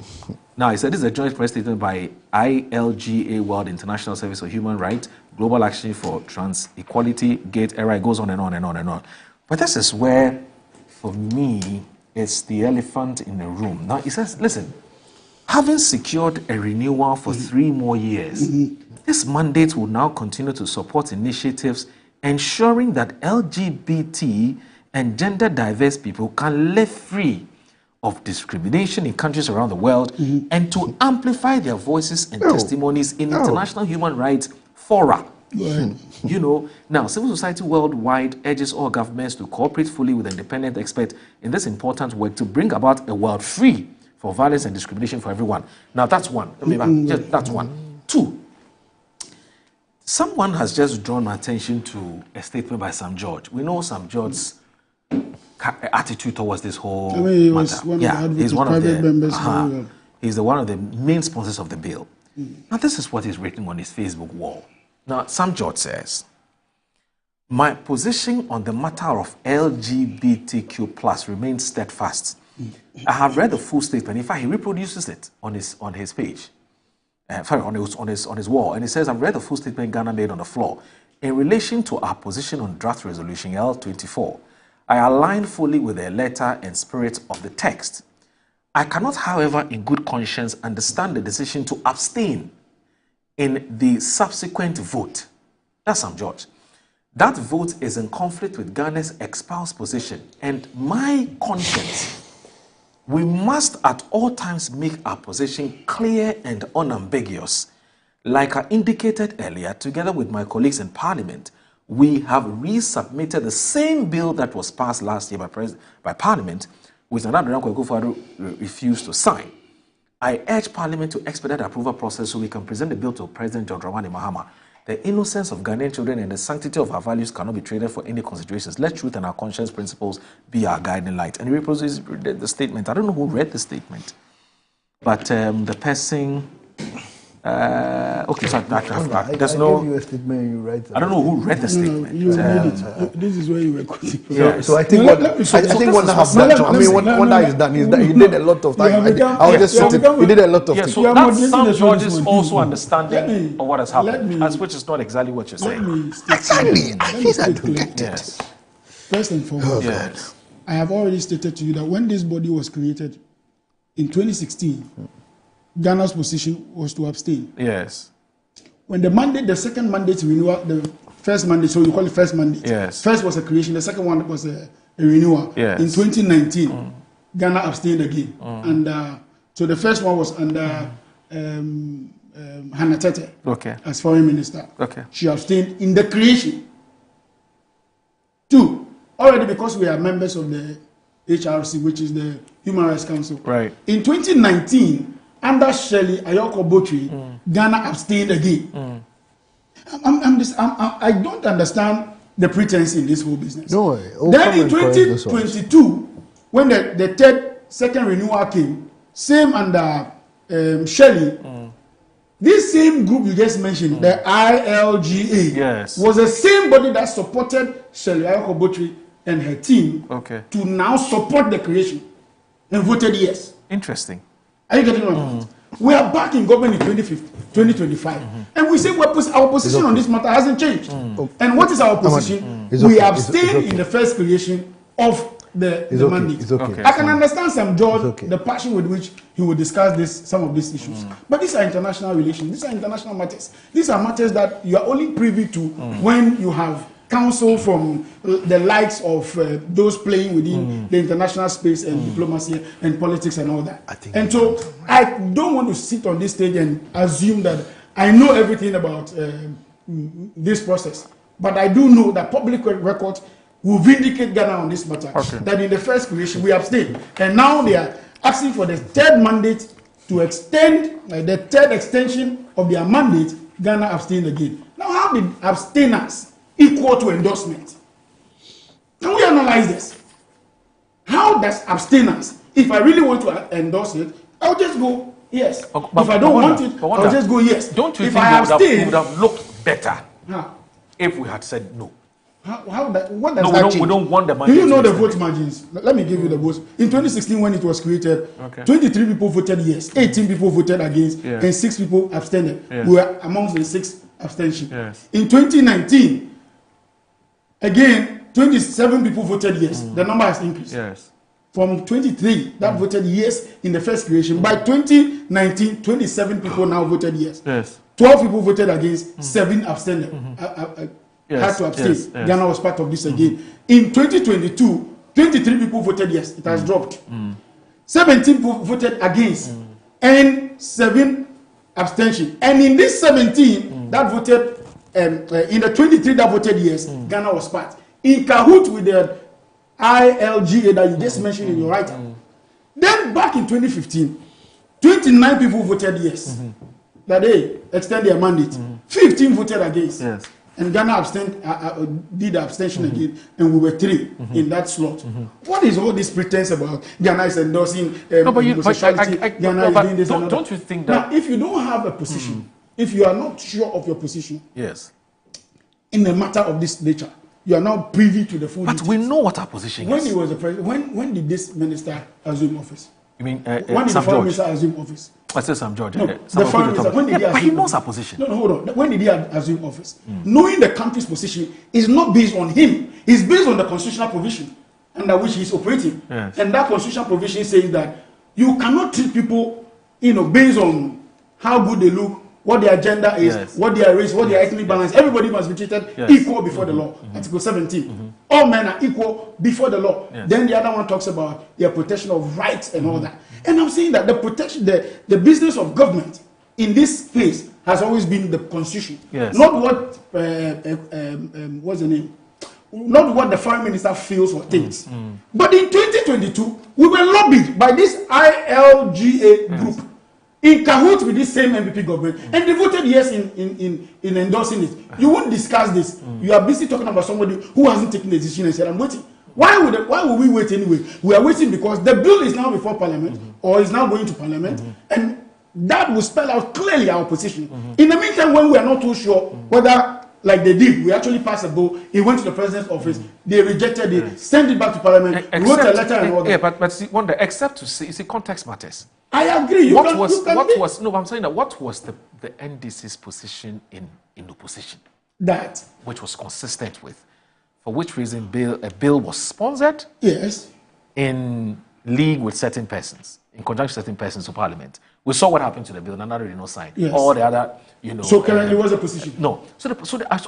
Now, he said this is a joint press statement by ILGA, World International Service for Human Rights, Global Action for Trans Equality, GATE, ERA. It goes on and on and on and on. But this is where, for me, it's the elephant in the room. Now, he says, listen, having secured a renewal for 3 more years, this mandate will now continue to support initiatives ensuring that LGBT and gender diverse people can live free of discrimination in countries around the world and to amplify their voices and testimonies in international human rights fora. Now, civil society worldwide urges all governments to cooperate fully with independent experts in this important work to bring about a world free for violence and discrimination for everyone. Now, that's one. That's one. 2, someone has just drawn my attention to a statement by Sam George. We know Sam George's attitude towards this whole matter. He's one of the members. He's one of the main sponsors of the bill. Now, this is what he's written on his Facebook wall. Now, Sam George says, my position on the matter of LGBTQ plus remains steadfast. I have read the full statement. In fact, he reproduces it on his page. On his wall. And he says, I've read the full statement Ghana made on the floor. In relation to our position on draft resolution L24, I align fully with the letter and spirit of the text. I cannot, however, in good conscience, understand the decision to abstain in the subsequent vote. That's Sam George. That vote is in conflict with Ghana's espoused position and my conscience. We must at all times make our position clear and unambiguous. Like I indicated earlier, together with my colleagues in Parliament, we have resubmitted the same bill that was passed last year by Parliament, which Nana Akufo-Addo refused to sign. I urge Parliament to expedite the approval process so we can present the bill to President John Dramani Mahama. The innocence of Ghanaian children and the sanctity of our values cannot be traded for any considerations. Let truth and our conscience principles be our guiding light. And he reproduces the statement. I don't know who read the statement, but the person Okay, so there's I no. gave you a statement and you write. I don't know who read the statement. You read it. This is where you were quoting. So I think what I have done. I mean, what that is done is that he did a lot of time. I was just sitting. He did a lot of things. So that's some judges also understanding of what has happened, which is not exactly what you're saying. Exactly. These are connected. Yes. First and foremost, I have already stated to you that when this body was created in 2016, Ghana's position was to abstain. Yes. When the second mandate renewal, the first mandate, so you call it first mandate. Yes. First was a creation, the second one was a renewal. Yes. In 2019, Ghana abstained again. And so the first one was under Hannah Tete as foreign minister. Okay. She abstained in the creation. 2, already because we are members of the HRC, which is the Human Rights Council. Right. In 2019, under Shelley Ayoko Botri, Ghana abstained again. I don't understand the pretense in this whole business. No way. Then in 2022, when the second renewal came, same under Shelley, this same group you just mentioned, the ILGA, was the same body that supported Shelley Ayoko Botri and her team to now support the creation and voted yes. Interesting. Are you getting what I'm saying? We are back in government in 2025. And we say our position on this matter hasn't changed. And what is our position? We abstain in the first creation of the mandate. I can understand some George, the passion with which he will discuss some of these issues. But these are international relations. These are international matters. These are matters that you are only privy to when you have counsel from the likes of those playing within the international space and diplomacy and politics and all that. And so I don't want to sit on this stage and assume that I know everything about this process. But I do know that public record will vindicate Ghana on this matter. That in the first creation we abstained. And now they are asking for the third mandate to extend, the third extension of their mandate. Ghana abstained again. Now how did abstainers equal to endorsement? Can we analyze this? How does abstinence, if I really want to endorse it, I'll just go yes. If I don't want it, I'll just go yes. Don't you if think I it would have looked better if we had said no? What does no, that we change? don't want the Do mandate. you know the vote margins? Let me give you the votes. In 2016, when it was created, 23 people voted yes, 18 people voted against, and 6 people abstained. We were amongst the 6 abstentions. In 2019, again, 27 people voted yes. The number has increased. From 23 that voted yes in the first creation. By 2019, 27 people now voted yes. 12 people voted against, 7 abstained. Had to abstain. Ghana was part of this again. In 2022, 23 people voted yes. It has dropped. 17 people voted against, and 7 abstention. And in this 17 that voted, in the 23 that voted yes, Ghana was part. In cahoot with the ILGA that you just mentioned in your write-up. Then back in 2015, 29 people voted yes. That they extend their mandate. 15 voted against. And Ghana did the abstention again, and we were 3 in that slot. What is all this pretense about? Ghana is endorsing homosexuality. Ghana is doing this and that. Don't you think that? Now, if you don't have a position, if you are not sure of your position, in a matter of this nature, you are now privy to the full details. But we know what our position when is. He was the president, when did this minister assume office? You mean when did the foreign minister assume office? I said Sam George. No, the foreign minister. When did he assume but he knows office? our position. No, hold on. When did he assume office? Knowing the country's position is not based on him. It's based on the constitutional provision under which he's operating. And that constitutional provision says that you cannot treat people, based on how good they look, what their gender is, what their race, what their ethnic balance. Everybody must be treated equal before the law. Article 17. All men are equal before the law. Then the other one talks about their protection of rights and all that. And I'm saying that the protection, the business of government in this space has always been the constitution. Not what what's the name? Not what the foreign minister feels or thinks. But in 2022, we were lobbied by this ILGA group in cahoot with this same MPP government, and they voted yes in endorsing it. You won't discuss this. You are busy talking about somebody who hasn't taken the decision and said, I'm waiting. Why would we wait anyway? We are waiting because the bill is now before Parliament, or is now going to Parliament, and that will spell out clearly our position. In the meantime, when we are not too sure whether, like they did, we actually passed a bill, it went to the president's office, they rejected it, sent it back to parliament, wrote a letter and all that. Yeah, but see, wonder, except to say, context matters. I agree. No, I'm saying that what was the NDC's position in opposition? That. Which was consistent with. For which reason a bill was sponsored? Yes. In league with certain persons, in conjunction with certain persons of parliament. We saw what happened to the bill, and another did not sign. Yes. All the other, So currently, what's the position? No.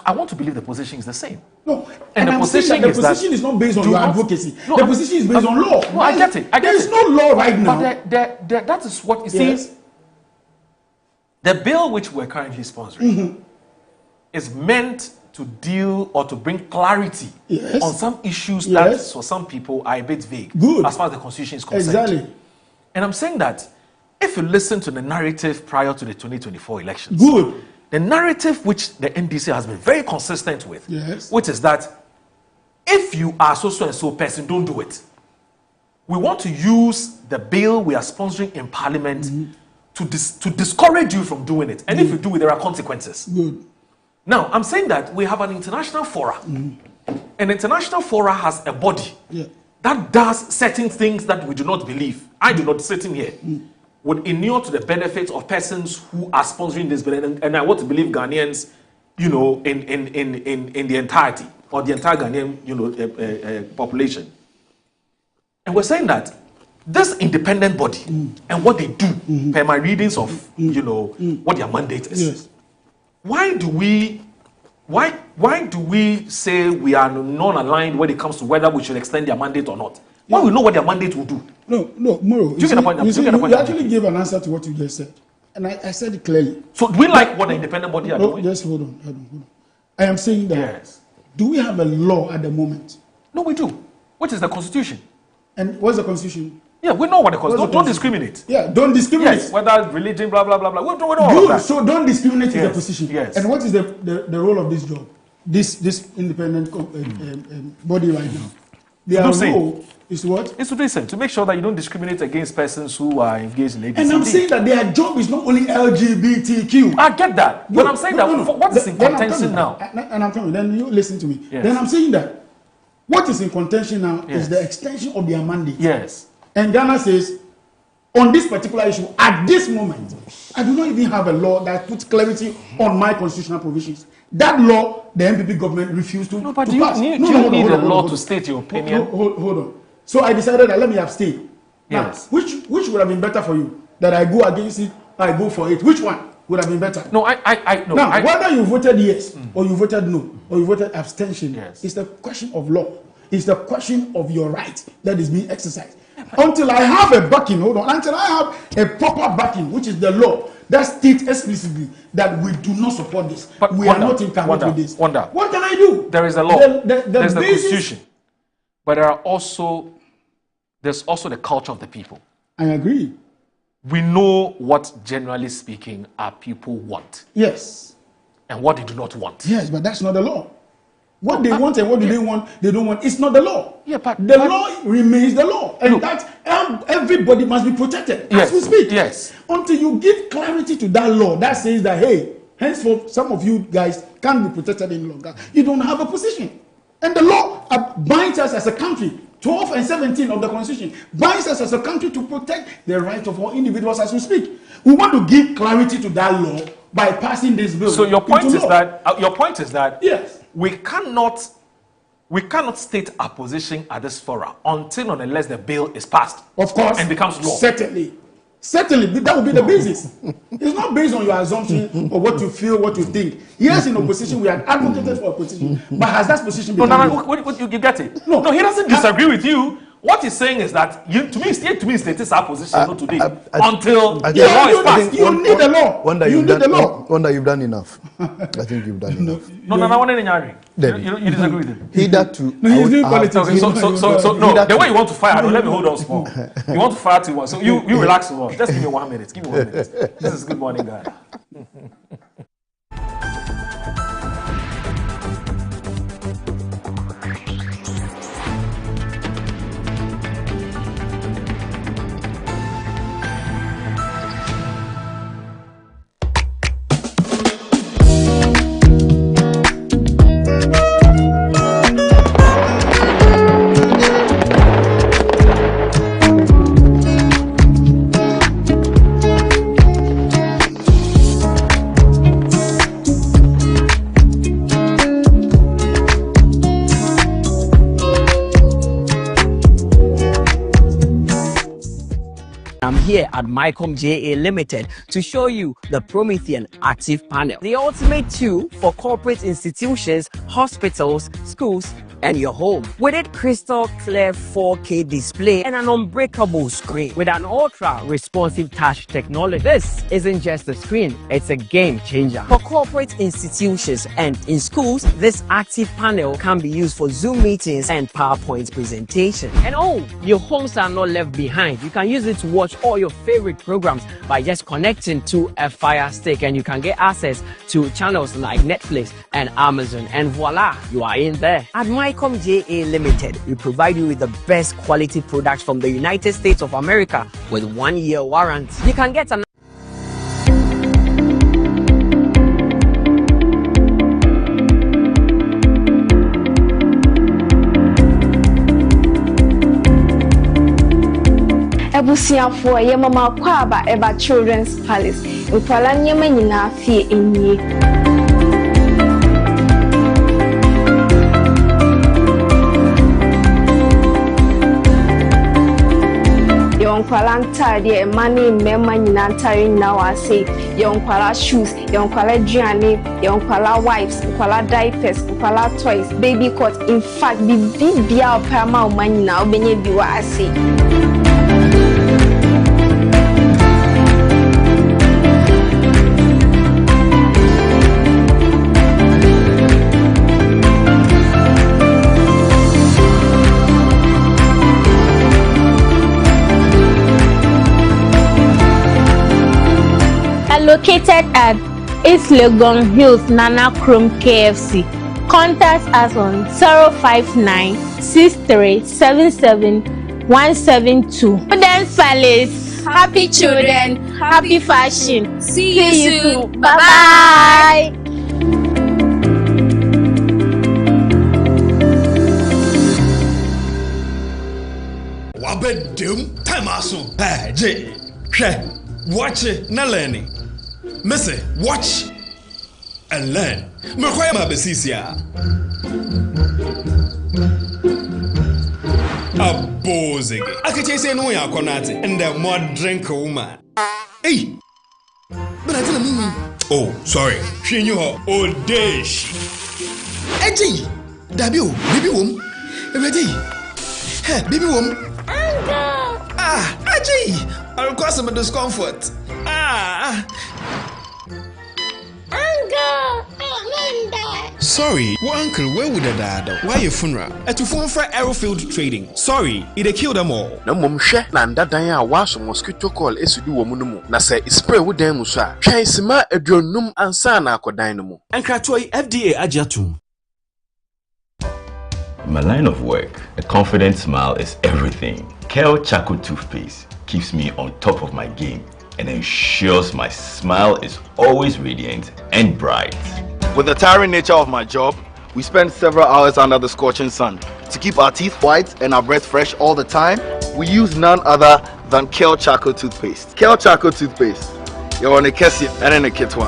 I want to believe the position is the same. No. And the position is not based on your advocacy. No, the position is based on law. No, I get it. There is no law right now. But that is what you see. The bill which we're currently sponsoring is meant to deal or to bring clarity on some issues that for some people are a bit vague as far as the constitution is concerned. Exactly. And I'm saying that if you listen to the narrative prior to the 2024 elections, the narrative which the NDC has been very consistent with, which is that if you are so and so person, don't do it. We want to use the bill we are sponsoring in parliament to discourage you from doing it. And if you do it, there are consequences. Now, I'm saying that we have an international forum. An international forum has a body that does certain things that we do not believe. I do not sitting here. Would inure to the benefit of persons who are sponsoring this bill, and I want to believe Ghanaians, in the entirety or the entire Ghanaian, population. And we're saying that this independent body and what they do, per my readings of, what their mandate is. Why do we say we are non-aligned when it comes to whether we should extend their mandate or not? When we know what their mandate will do. No, Moro. You actually gave an answer to what you just said. And I said it clearly. So do we like what the independent body are doing? Just hold on. I am saying that, do we have a law at the moment? No, we do. What is the constitution? And what's the constitution? Yeah, we know what the constitution. Don't discriminate. Yeah, don't discriminate. Yes, whether religion, blah, blah, blah, blah. We know all Good. of that. So don't discriminate is the position. Yes. And what is the role of this job? This independent body right now? Their role is what? It's to listen, to make sure that you don't discriminate against persons who are engaged in ABCD. And I'm saying that their job is not only LGBTQ. I get that. But I'm saying what is in contention now? And I'm coming. Then you listen to me. Then I'm saying that what is in contention now is the extension of their mandate. Yes. And Ghana says, on this particular issue, at this moment, I do not even have a law that puts clarity on my constitutional provisions. That law, the MPP government refused to pass. Do you need a law to state your opinion? Hold on. So I decided that let me abstain. Yes. Now, which would have been better for you? That I go against it, I go for it. Which one would have been better? No, Now, whether you voted yes, or you voted no, or you voted abstention, it's the question of law. It's the question of your right that is being exercised. Until I have a backing, until I have a proper backing, which is the law, that states explicitly that we do not support this. But we are not in cahoots with this. What can I do? There is a law. There's the constitution. But there's also the culture of the people. I agree. We know what, generally speaking, our people want. Yes. And what they do not want. Yes, but that's not the law. What they want and what do they want, they don't want. It's not the law. The law remains the law. And that everybody must be protected as we speak. Yes. Until you give clarity to that law that says that, hey, henceforth, some of you guys can't be protected any longer. You don't have a position. And the law binds us as a country. 12 and 17 of the Constitution binds us as a country to protect the right of all individuals as we speak. We want to give clarity to that law by passing this bill. So your point is that yes, we cannot state our position at this forum until and unless the bill is passed. Of course. And becomes law. Certainly, that will be the basis. It's not based on your assumption or what you feel, what you think. Yes, in opposition, we are advocated for opposition, but has that position become law? You get it? No, he doesn't disagree with you. What he's saying is that to me, it is our position not today until the law is passed. You need the law. Wonder you've done enough. I think you've done enough. No, you disagree with him. He that too. No, he's doing politics. So the way you want to fire, let me hold on small. You want to fire too much, so you relax a lot. Just give me 1 minute. Give me 1 minute. This is Good Morning Ghana. I'm here at Mycom JA Limited to show you the Promethean Active Panel, the ultimate tool for corporate institutions, hospitals, schools, and your home. With its crystal clear 4K display and an unbreakable screen with an ultra responsive touch technology. This isn't just a screen, it's a game changer. For corporate institutions and in schools, this active panel can be used for Zoom meetings and PowerPoint presentations. And oh, your homes are not left behind. You can use it to watch all your favorite programs by just connecting to a Fire Stick, and you can get access to channels like Netflix and Amazon, and voila, you are in there. At Mycom JA Limited, we provide you with the best quality products from the United States of America with 1-year warranty. You can get an Ebusiafo ye mama kwaba eba Children's Palace. Nkwala nyema nyina fie enyi. Yonkwala ntade mani mema nyina ntare nyina wase. Yonkwala shoes, yonkwala duane, yonkwala wipes, yonkwala diapers, yonkwala toys, baby cot. In fact, bibia opama omanyina obenye biwa ase. Located at East Legon Hills, Nana Chrome KFC. Contact us on 059 6377 172. Children's Palace. Happy children, happy fashion. See you soon. Bye bye. Wabedum time aso. Hey, J. Watch it, na learning. Missy, watch and learn. Mekwaya mabesisia. Abozege. Akache say no ya konate and the more drink woman. Hey. But I tell me. Oh, sorry. She knew her old days. Eji. Dabio, baby wom. Ready? Hey, baby wom. Ah, Aji. I'll cause some discomfort. Sorry, well, uncle, where would the dad? Why your funeral? At your phone for Aerofield Trading. Sorry, it killed them all. No mum share nanda daya was mosquito call esudu womunumu. Na say spray with them sir. Try sima edronum ansana ko dynamo. And Kratoi FDA Ajatum. In my line of work, a confident smile is everything. Kel Charcoal Toothpaste keeps me on top of my game and ensures my smile is always radiant and bright. With the tiring nature of my job, we spend several hours under the scorching sun. To keep our teeth white and our breath fresh all the time, we use none other than Kel Charcoal Toothpaste. Kel Charcoal Toothpaste. You're on a Kessie and in a Ketu.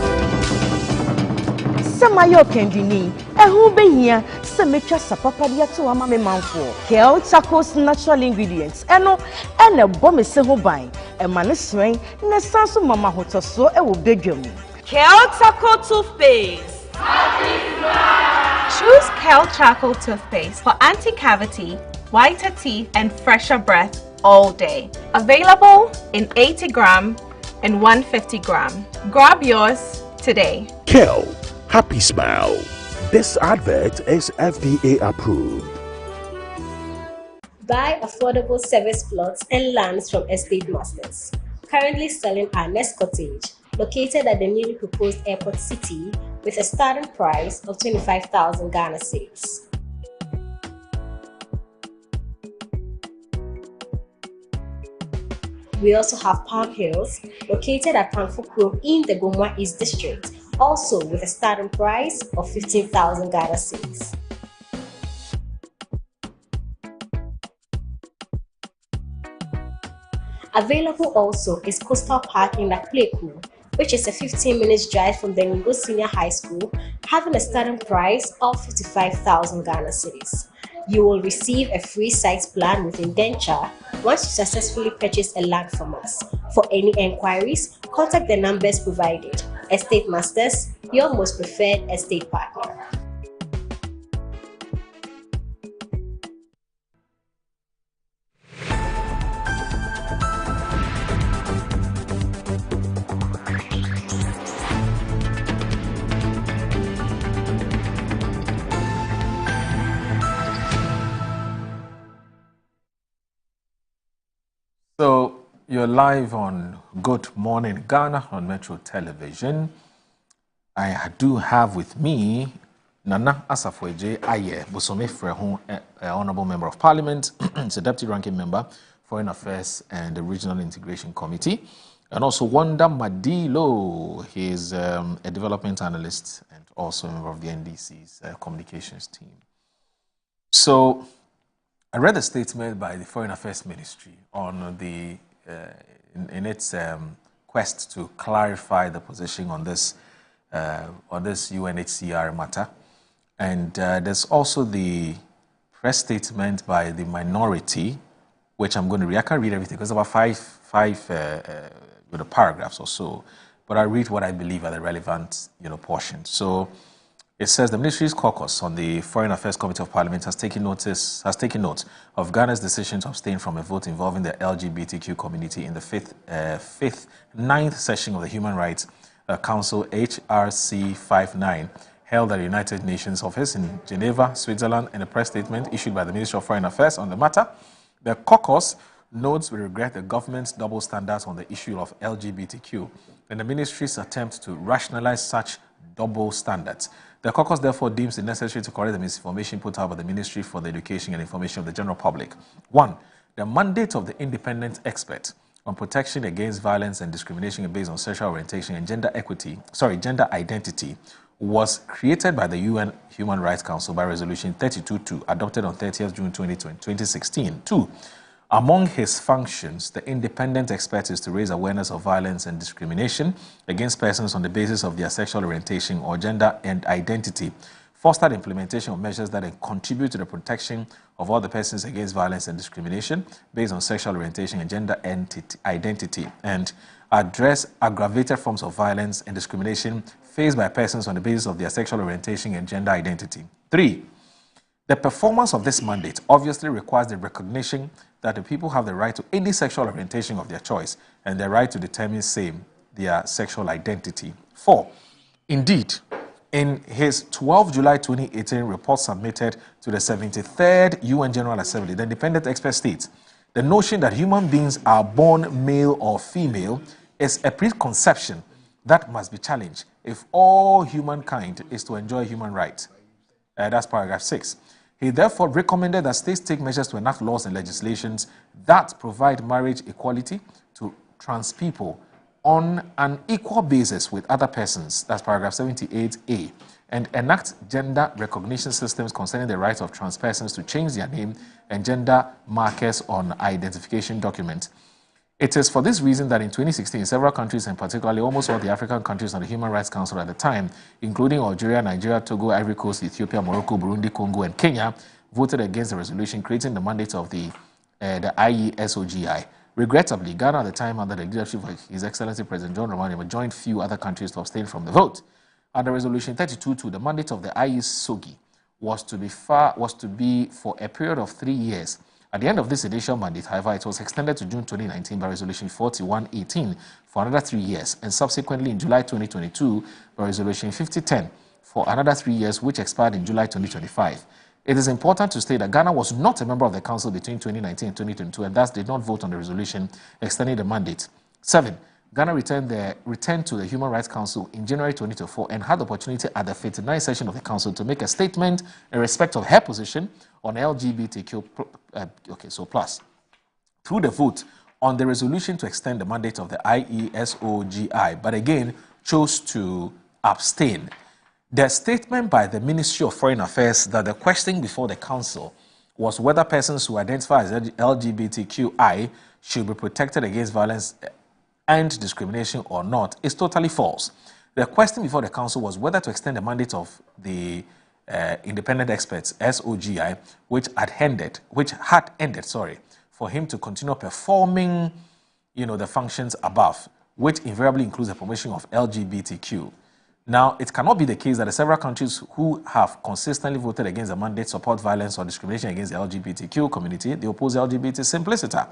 Samayo kendini ehu behia se metwa sapapa dia to ama me manfo Kel Charcoal's natural ingredients eno ene bom se ho ban e ma ne sren ne sanso mama hotoso e wo bedwam. Kel Charcoal Toothpaste. Choose Kel Charcoal Toothpaste for anti-cavity, whiter teeth and fresher breath all day. Available in 80 gram and 150 gram. Grab yours today. Kel, happy smile. This advert is FDA approved. Buy affordable service plots and lands from estate masters. Currently selling our next cottage, located at the newly proposed airport city with a starting price of 25,000 Ghana cedis. We also have Palm Hills, located at Panfukro in the Gomwa East District, also with a starting price of 15,000 Ghana cedis. Available also is Coastal Park in Ablekuma, which is a 15-minute drive from the Ningo Senior High School, having a starting price of 55,000 Ghana cedis. You will receive a free site plan with indenture once you successfully purchase a land from us. For any enquiries, contact the numbers provided. Estate Masters, your most preferred estate partner. So you're live on Good Morning Ghana on Metro Television. I do have with me Nana Asafweje Aye Bosomtwe, Honorable Member of Parliament, is a Deputy Ranking Member, Foreign Affairs and the Regional Integration Committee, and also Wanda Madilo. He is a development analyst and also a member of the NDC's communications team. So I read a statement by the Foreign Affairs Ministry on the in its quest to clarify the position on this UNHCR matter, and there's also the press statement by the minority, which I'm going to read. I can't read everything because about five paragraphs or so, but I read what I believe are the relevant portions. So it says the Ministry's caucus on the Foreign Affairs Committee of Parliament has taken note of Ghana's decision to abstain from a vote involving the LGBTQ community in the ninth session of the Human Rights Council HRC 59 held at the United Nations office in Geneva, Switzerland. In a press statement issued by the Ministry of Foreign Affairs on the matter, the caucus notes with regret the government's double standards on the issue of LGBTQ and the ministry's attempt to rationalize such double standards. The caucus therefore deems it necessary to correct the misinformation put out by the Ministry for the Education and Information of the General Public. 1. The mandate of the independent expert on protection against violence and discrimination based on sexual orientation and gender identity was created by the UN Human Rights Council by Resolution 32-2, adopted on 30th June 2016. 2. Among his functions, the independent expert is to raise awareness of violence and discrimination against persons on the basis of their sexual orientation or gender and identity, foster the implementation of measures that contribute to the protection of all the persons against violence and discrimination based on sexual orientation and gender identity, and address aggravated forms of violence and discrimination faced by persons on the basis of their sexual orientation and gender identity. 3. The performance of this mandate obviously requires the recognition that the people have the right to any sexual orientation of their choice and the right to determine their sexual identity. 4. Indeed, in his 12 July 2018 report submitted to the 73rd UN General Assembly, the independent expert states, the notion that human beings are born male or female is a preconception that must be challenged if all humankind is to enjoy human rights. That's paragraph 6. He therefore recommended that states take measures to enact laws and legislations that provide marriage equality to trans people on an equal basis with other persons. That's paragraph 78A. And enact gender recognition systems concerning the right of trans persons to change their name and gender markers on identification documents. It is for this reason that in 2016, several countries, and particularly almost all the African countries on the Human Rights Council at the time, including Algeria, Nigeria, Togo, Ivory Coast, Ethiopia, Morocco, Burundi, Congo, and Kenya, voted against the resolution creating the mandate of the IESOGI. Regrettably, Ghana at the time, under the leadership of His Excellency President John Dramani, joined few other countries to abstain from the vote. Under Resolution 32-2, the mandate of the IESOGI was to be for a period of 3 years. At the end of this initial mandate, however, it was extended to June 2019 by Resolution 41-18 for another 3 years, and subsequently in July 2022 by Resolution 50-10 for another 3 years, which expired in July 2025. It is important to state that Ghana was not a member of the Council between 2019 and 2022, and thus did not vote on the resolution extending the mandate. 7. Ghana returned to the Human Rights Council in January 2024 and had the opportunity at the 59th session of the Council to make a statement in respect of her position on LGBTQ plus. Through the vote on the resolution to extend the mandate of the IESOGI, but again chose to abstain. The statement by the Ministry of Foreign Affairs that the question before the Council was whether persons who identify as LGBTQI should be protected against violence and discrimination or not is totally false. The question before the Council was whether to extend the mandate of the independent experts, SOGI, which had ended, for him to continue performing, the functions above, which invariably includes the promotion of LGBTQ. Now, it cannot be the case that the several countries who have consistently voted against the mandate support violence or discrimination against the LGBTQ community, they oppose LGBT simpliciter.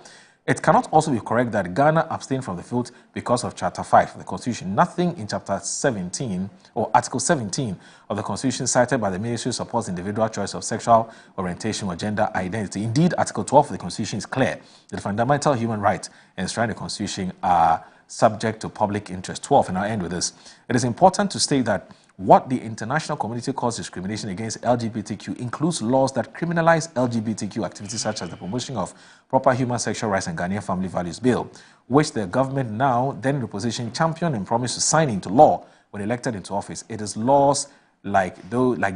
It cannot also be correct that Ghana abstained from the vote because of Chapter 5 of the Constitution. Nothing in Chapter 17 or Article 17 of the Constitution cited by the Ministry supports individual choice of sexual orientation or gender identity. Indeed, Article 12 of the Constitution is clear that the fundamental human rights enshrined in the Constitution are subject to public interest. 12, and I'll end with this. It is important to state that what the international community calls discrimination against LGBTQ includes laws that criminalize LGBTQ activities such as the promotion of proper human sexual rights and Ghanaian family values bill, which the government now, then in the position, championed and promised to sign into law when elected into office. It is laws like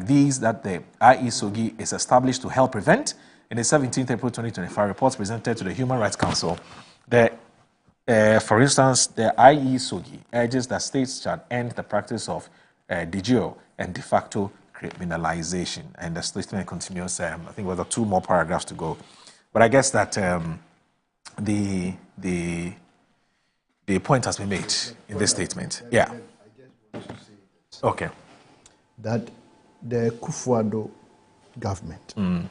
these that the IESOGI is established to help prevent. In the 17th April 2025 reports presented to the Human Rights Council, for instance, the IESOGI urges that states shall end the practice of de jure and de facto criminalization. And the statement continues, I think there are 2 more paragraphs to go. But I guess that the point has been made in this statement. Yeah. Okay. That the Kufuor government and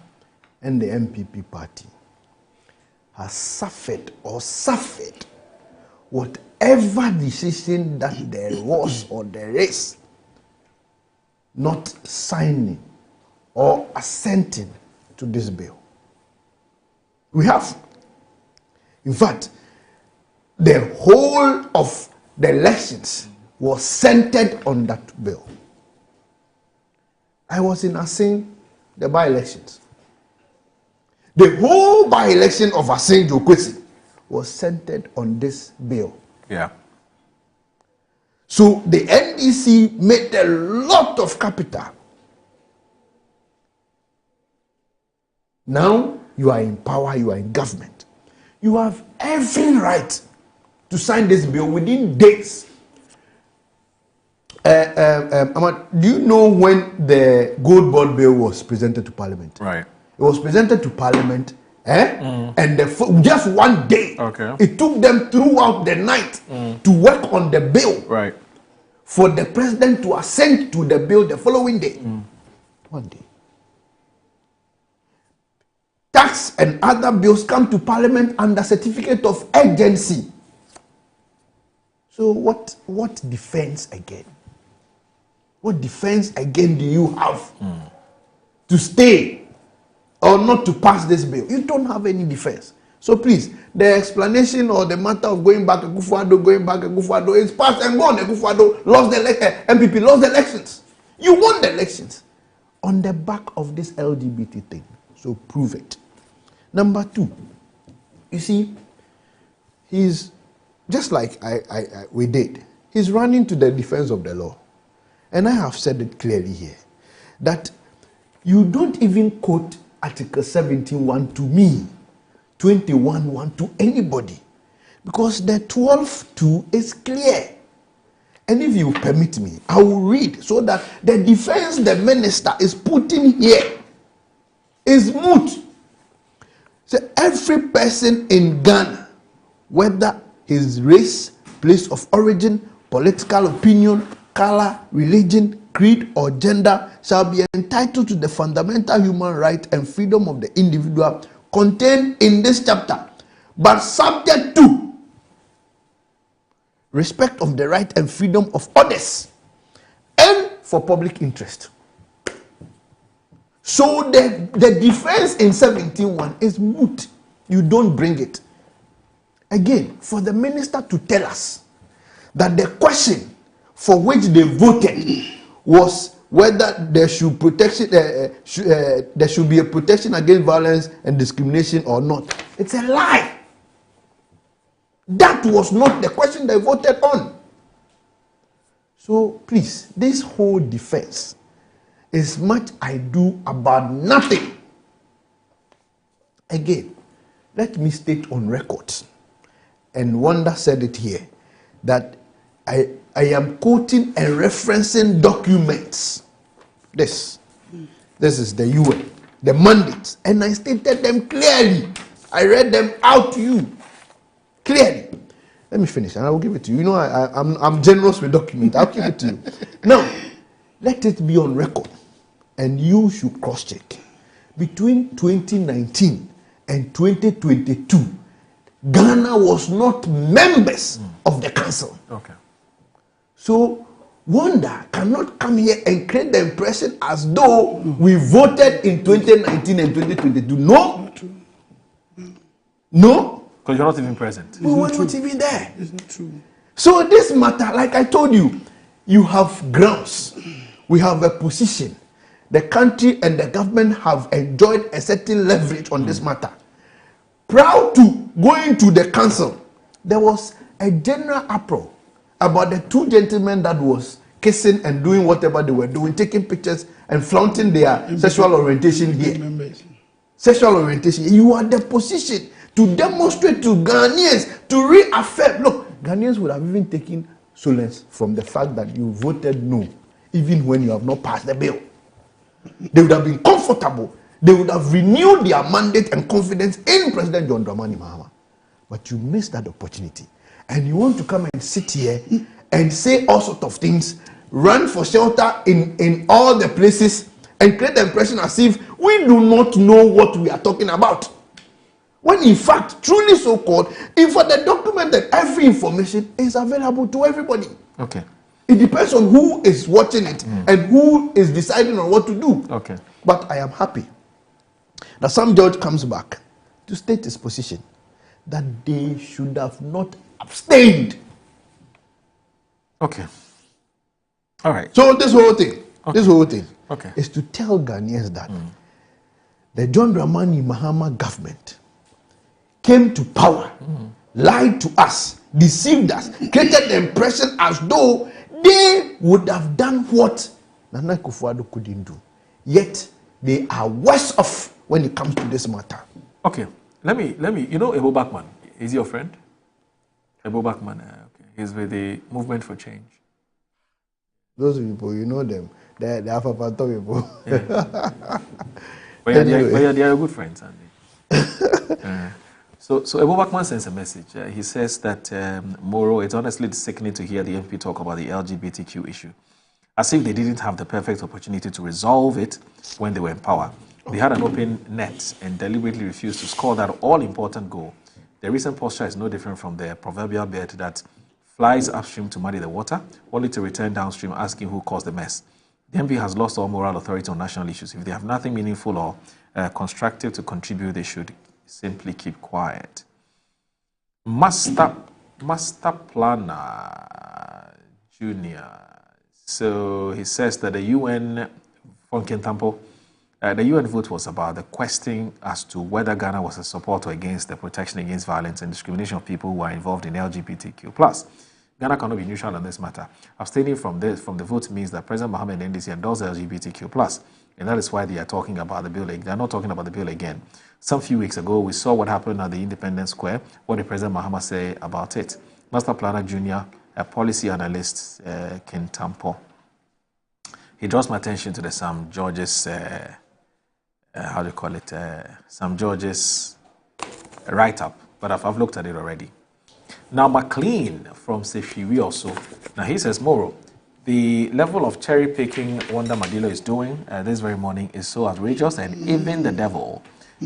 the MPP party has suffered whatever decision that there was or there is, not signing or assenting to this bill. We have. In fact, the whole of the elections was centered on that bill. I was in Assin, the by-elections. The whole by-election of Assin Jokwesi was centered on this bill. Yeah. So the NDC made a lot of capital. Now you are in power, you are in government. You have every right to sign this bill within days. Ahmad, do you know when the Gold Board bill was presented to Parliament? Right. It was presented to Parliament, and just one day. Okay. It took them throughout the night to work on the bill. Right. For the president to assent to the bill the following day. One day. Tax and other bills come to Parliament under certificate of urgency. So what defense again? What defense again do you have to stay or not to pass this bill? You don't have any defense. So please, the explanation or the matter of going back to Kufuor is past and gone. Kufuor lost the MPP lost the elections. You won the elections on the back of this LGBT thing. So prove it. Number 2, you see, he's just like we did. He's running to the defense of the law. And I have said it clearly here that you don't even quote Article 17(1) to me, 21(1) to anybody, because the 12(2) is clear. And if you permit me, I will read so that the defense the minister is putting here is moot. So every person in Ghana, whether his race, place of origin, political opinion, color, religion, creed, or gender, shall be entitled to the fundamental human right and freedom of the individual contained in this chapter, but subject to respect of the right and freedom of others and for public interest. So the defense in 17(1) is moot. You don't bring it. Again, for the minister to tell us that the question for which they voted was whether there should there should be a protection against violence and discrimination or not. It's a lie. That was not the question they voted on. So please, this whole defense is much ado about nothing. Again, let me state on record, and Wanda said it here, that I am quoting and referencing documents. This. This is the UN, the mandates, and I stated them clearly. I read them out to you clearly. Let me finish, and I will give it to you. You know, I'm generous with documents. I'll give it to you. Now, let it be on record, and you should cross-check. Between 2019 and 2022, Ghana was not members of the council. Okay. So, Wanda cannot come here and create the impression as though we voted in 2019 and 2022. No. No. Because you're not even present. We were not even there. It's not true. So this matter, like I told you, you have grounds. We have a position. The country and the government have enjoyed a certain leverage on this matter. Prior to going to the council, there was a general uproar about the two gentlemen that was kissing and doing whatever they were doing, taking pictures and flaunting their sexual orientation here. Sexual orientation. You are the position to demonstrate to Ghanaians, to reaffirm. Look, Ghanaians would have even taken solace from the fact that you voted no, even when you have not passed the bill. They would have been comfortable. They would have renewed their mandate and confidence in President John Dramani Mahama. But you missed that opportunity. And you want to come and sit here and say all sorts of things, run for shelter in all the places, and create the impression as if we do not know what we are talking about. When in fact, truly so called, if for the document that every information is available to everybody. Okay. It depends on who is watching it and who is deciding on what to do. Okay. But I am happy that some judge comes back to state his position that they should have not abstained. Okay. All right. So this whole thing, okay, is to tell Ghanaians that the John Dramani Mahama government came to power, lied to us, deceived us, created the impression as though they would have done what Nana Akufo-Addo couldn't do. Yet they are worse off when it comes to this matter. Okay. Let me. You know Ebo Bachman? Is he your friend? Ebo Bachman. Okay. He's with the Movement for Change. Those people, you know them. They're Afapato people. Yeah. But they are good friends, aren't they? So Ebo Bachman sends a message. He says that Moro, it's honestly sickening to hear the MP talk about the LGBTQ issue, as if they didn't have the perfect opportunity to resolve it when they were in power. They had an open net and deliberately refused to score that all-important goal. The recent posture is no different from the proverbial bird that flies upstream to muddy the water, only to return downstream asking who caused the mess. The MP has lost all moral authority on national issues. If they have nothing meaningful or constructive to contribute, they should simply keep quiet. Master Planner Junior. So he says that the UN the UN vote was about the question as to whether Ghana was a supporter against the protection against violence and discrimination of people who are involved in LGBTQ+. Ghana cannot be neutral on this matter. Abstaining from the vote means that President Mahama and NDC endorse LGBTQ+, and that is why they are talking about the bill. They are not talking about the bill again. Some few weeks ago, we saw what happened at the Independence Square. What did President Mahama say about it? Master Planner Junior, a policy analyst, Ken Tampo. He draws my attention to the Sam George's, Sam George's write-up, but I've looked at it already. Now, McLean from Sefiri also. Now, he says, Moro, the level of cherry-picking Wanda Madilo is doing this very morning is so outrageous, and even the devil,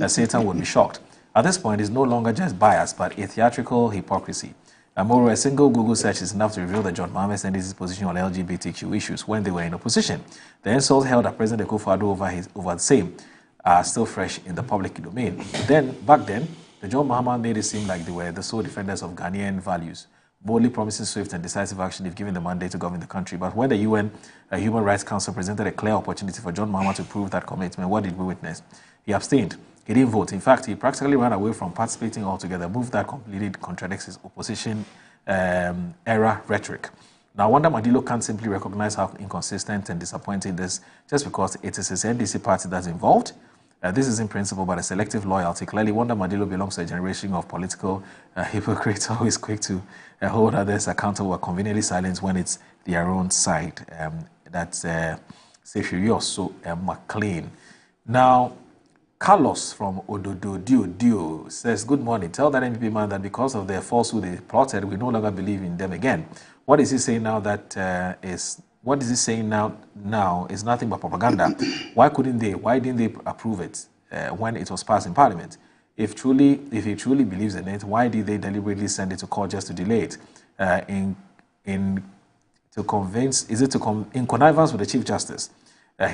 Satan, would be shocked. At this point, it's no longer just bias, but a theatrical hypocrisy. Moro, a single Google search is enough to reveal that John Mahama and his position on LGBTQ issues when they were in opposition. The insults held at President Akufo-Addo over the same are still fresh in the public domain. Back then, the John Mahama made it seem like they were the sole defenders of Ghanaian values, boldly promising swift and decisive action if given the mandate to govern the country. But when the UN Human Rights Council presented a clear opportunity for John Mahama to prove that commitment, what did we witness? He abstained. He didn't vote. In fact, he practically ran away from participating altogether, a move that completely contradicts his opposition era rhetoric. Now, Wanda Madilo can't simply recognize how inconsistent and disappointing this just because it is his NDC party that's involved. This is in principle, but a selective loyalty. Clearly, Wanda Madilo belongs to a generation of political hypocrites, always quick to hold others accountable or conveniently silent when it's their own side. That's Sefiri also McLean. Now, Carlos from Ododo Dio says, good morning. Tell that MPP man that because of their falsehood they plotted, we no longer believe in them again. What is he saying now what is he saying now is nothing but propaganda. Why didn't they approve it when it was passed in Parliament? If he truly believes in it, why did they deliberately send it to court just to delay it? In connivance with the Chief Justice?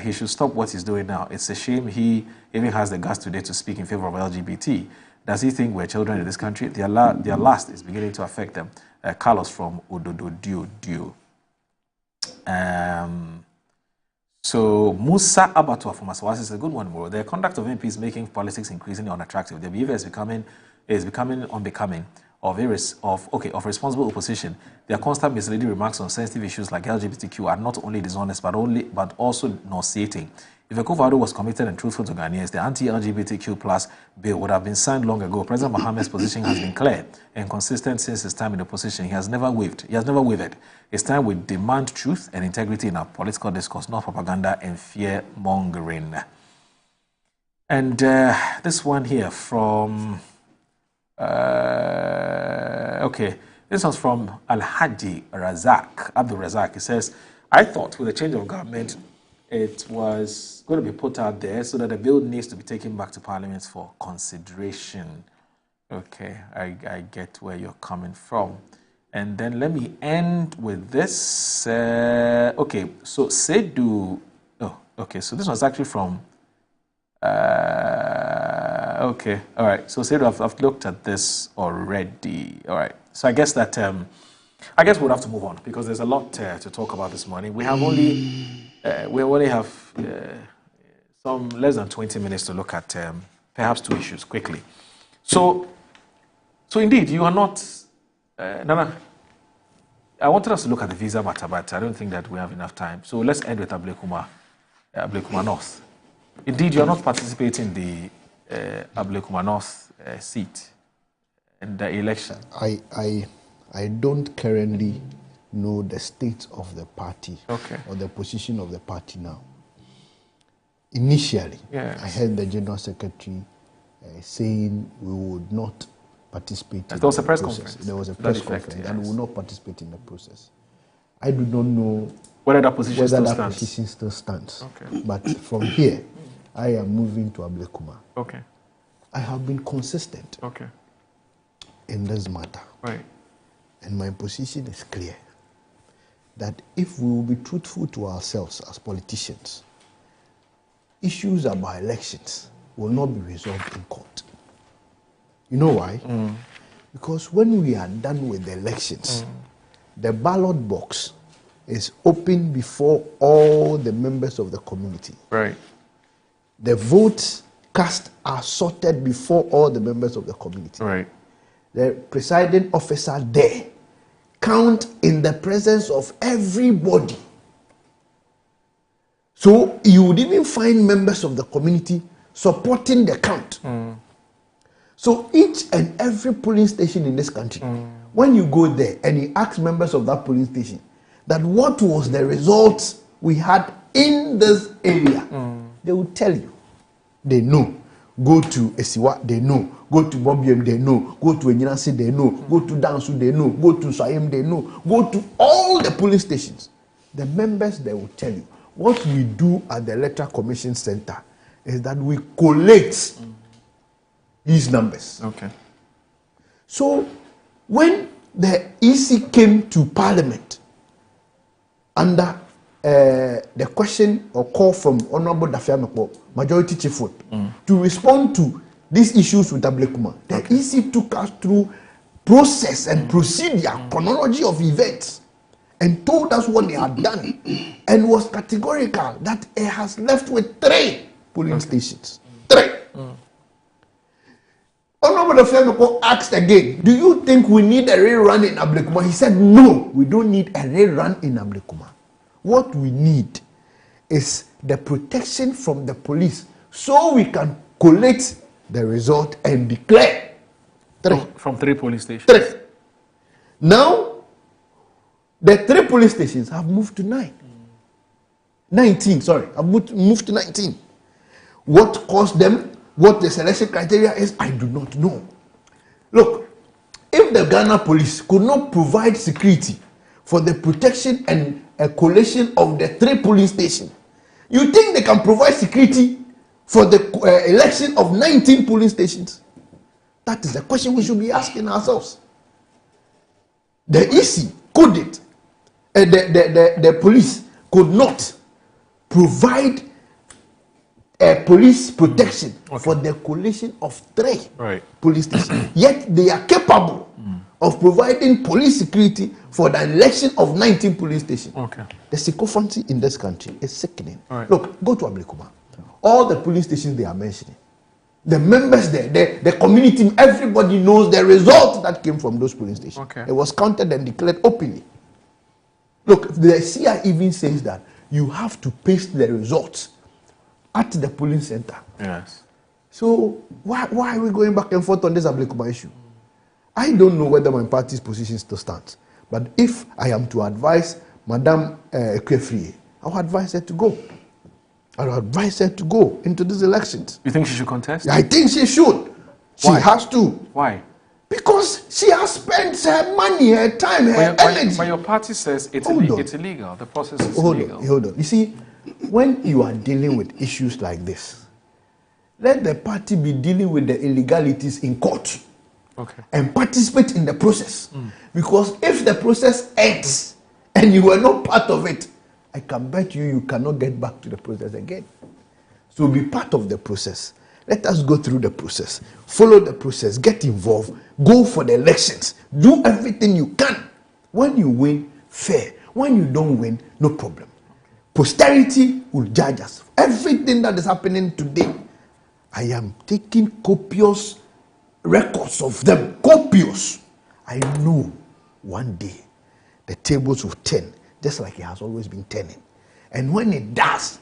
He should stop what he's doing now. It's a shame he even has the guts today to speak in favor of LGBT. Does he think we're children in this country? Their last is beginning to affect them. Carlos from Ododo Dio. So Musa Abatwa from Asawasi says, good morning, bro. The conduct of MPs making politics increasingly unattractive. Their behavior is becoming unbecoming of responsible opposition. Their constant misleading remarks on sensitive issues like LGBTQ are not only dishonest but also nauseating. If Akufo-Addo was committed and truthful to Ghanaians, the anti-LGBTQ plus bill would have been signed long ago. President Mohammed's position has been clear and consistent since his time in opposition. He has never wavered. It's time we demand truth and integrity in our political discourse, not propaganda and fear-mongering. And this one here from... this one's from Al-Haji Razak, Abdul Razak. He says, I thought with the change of government, it was going to be put out there so that the bill needs to be taken back to Parliament for consideration. Okay, I get where you're coming from. And then let me end with this. So Sedu... so this was actually from... all right. So Sedu, I've looked at this already. All right. So I guess that... we'll have to move on because there's a lot to talk about this morning. We have only have some less than 20 minutes to look at perhaps two issues quickly. So indeed, you are not... Nana, I wanted us to look at the visa matter, but I don't think that we have enough time. So let's end with Ablekuma North. Indeed, you are not participating in the Ablekuma North seat in the election. I don't currently know the state of the party or the position of the party now. Initially, I heard the General Secretary saying we would not participate in the process. There was a press conference and we will not participate in the process. I do not know whether that position still stands. But from here, I am moving to Ablekuma. I have been consistent in this matter. And my position is clear that if we will be truthful to ourselves as politicians, issues about elections will not be resolved in court. You know why? Because when we are done with the elections, the ballot box is open before all the members of the community. The votes cast are sorted before all the members of the community. The presiding officer there count in the presence of everybody. So you would even find members of the community supporting the count. So each and every polling station in this country, when you go there and you ask members of that polling station that what was the results we had in this area, they will tell you. They know. Go to Esiwa, they know. Go to Bobiem, they know. Go to Enyinasi, they know. Go to Dansu, they know. Go to Swayem, they know. Go to all the police stations. The members, they will tell you. What we do at the Electoral Commission Center is that we collate these numbers. So when the EC came to Parliament under the question or call from Honorable Dafiamekpo, Majority Chief Whip, to respond to these issues with Ablekuma, the EC took us through process and procedure, chronology of events, and told us what they had done, and was categorical that it has left with 3 polling stations. 3. Honorable Dafiamekpo asked again, do you think we need a rerun in Ablekuma? He said, no, we don't need a rerun in Ablekuma. What we need is the protection from the police so we can collect the result and declare. 3. From 3 police stations. 3. Now, the 3 police stations have moved to 9. 19, sorry, have moved to 19. What caused them? What the selection criteria is? I do not know. Look, if the Ghana police could not provide security for the protection and a collation of the 3 polling stations, you think they can provide security for the election of 19 polling stations? That is the question we should be asking ourselves. The EC couldn't, the police could not provide a police protection for the collation of 3 police stations. Yet they are capable of providing police security for the election of 19 police stations. The sycophancy in this country is sickening. Look, go to Ablekuma. All the police stations they are mentioning, the members there, the community, everybody knows the result that came from those polling stations. It was counted and declared openly. Look, the CI even says that you have to paste the results at the polling center. Yes. So why are we going back and forth on this Ablekuma issue? I don't know whether my party's position still stands. But if I am to advise Madame Ekwefrie, I would advise her to go. I would advise her to go into these elections. You think she should contest? I think she should. She has to. Why? Because she has spent her money, her time, her energy. But your party says it's illegal. The process is illegal. Hold on. You see, when you are dealing with issues like this, let the party be dealing with the illegalities in court. And participate in the process. Because if the process ends and you were not part of it, I can bet you cannot get back to the process again. So be part of the process. Let us go through the process. Follow the process. Get involved. Go for the elections. Do everything you can. When you win, fair. When you don't win, no problem. Posterity will judge us. Everything that is happening today, I am taking copious records of them. Copious. I know one day the tables will turn, just like it has always been turning. And when it does,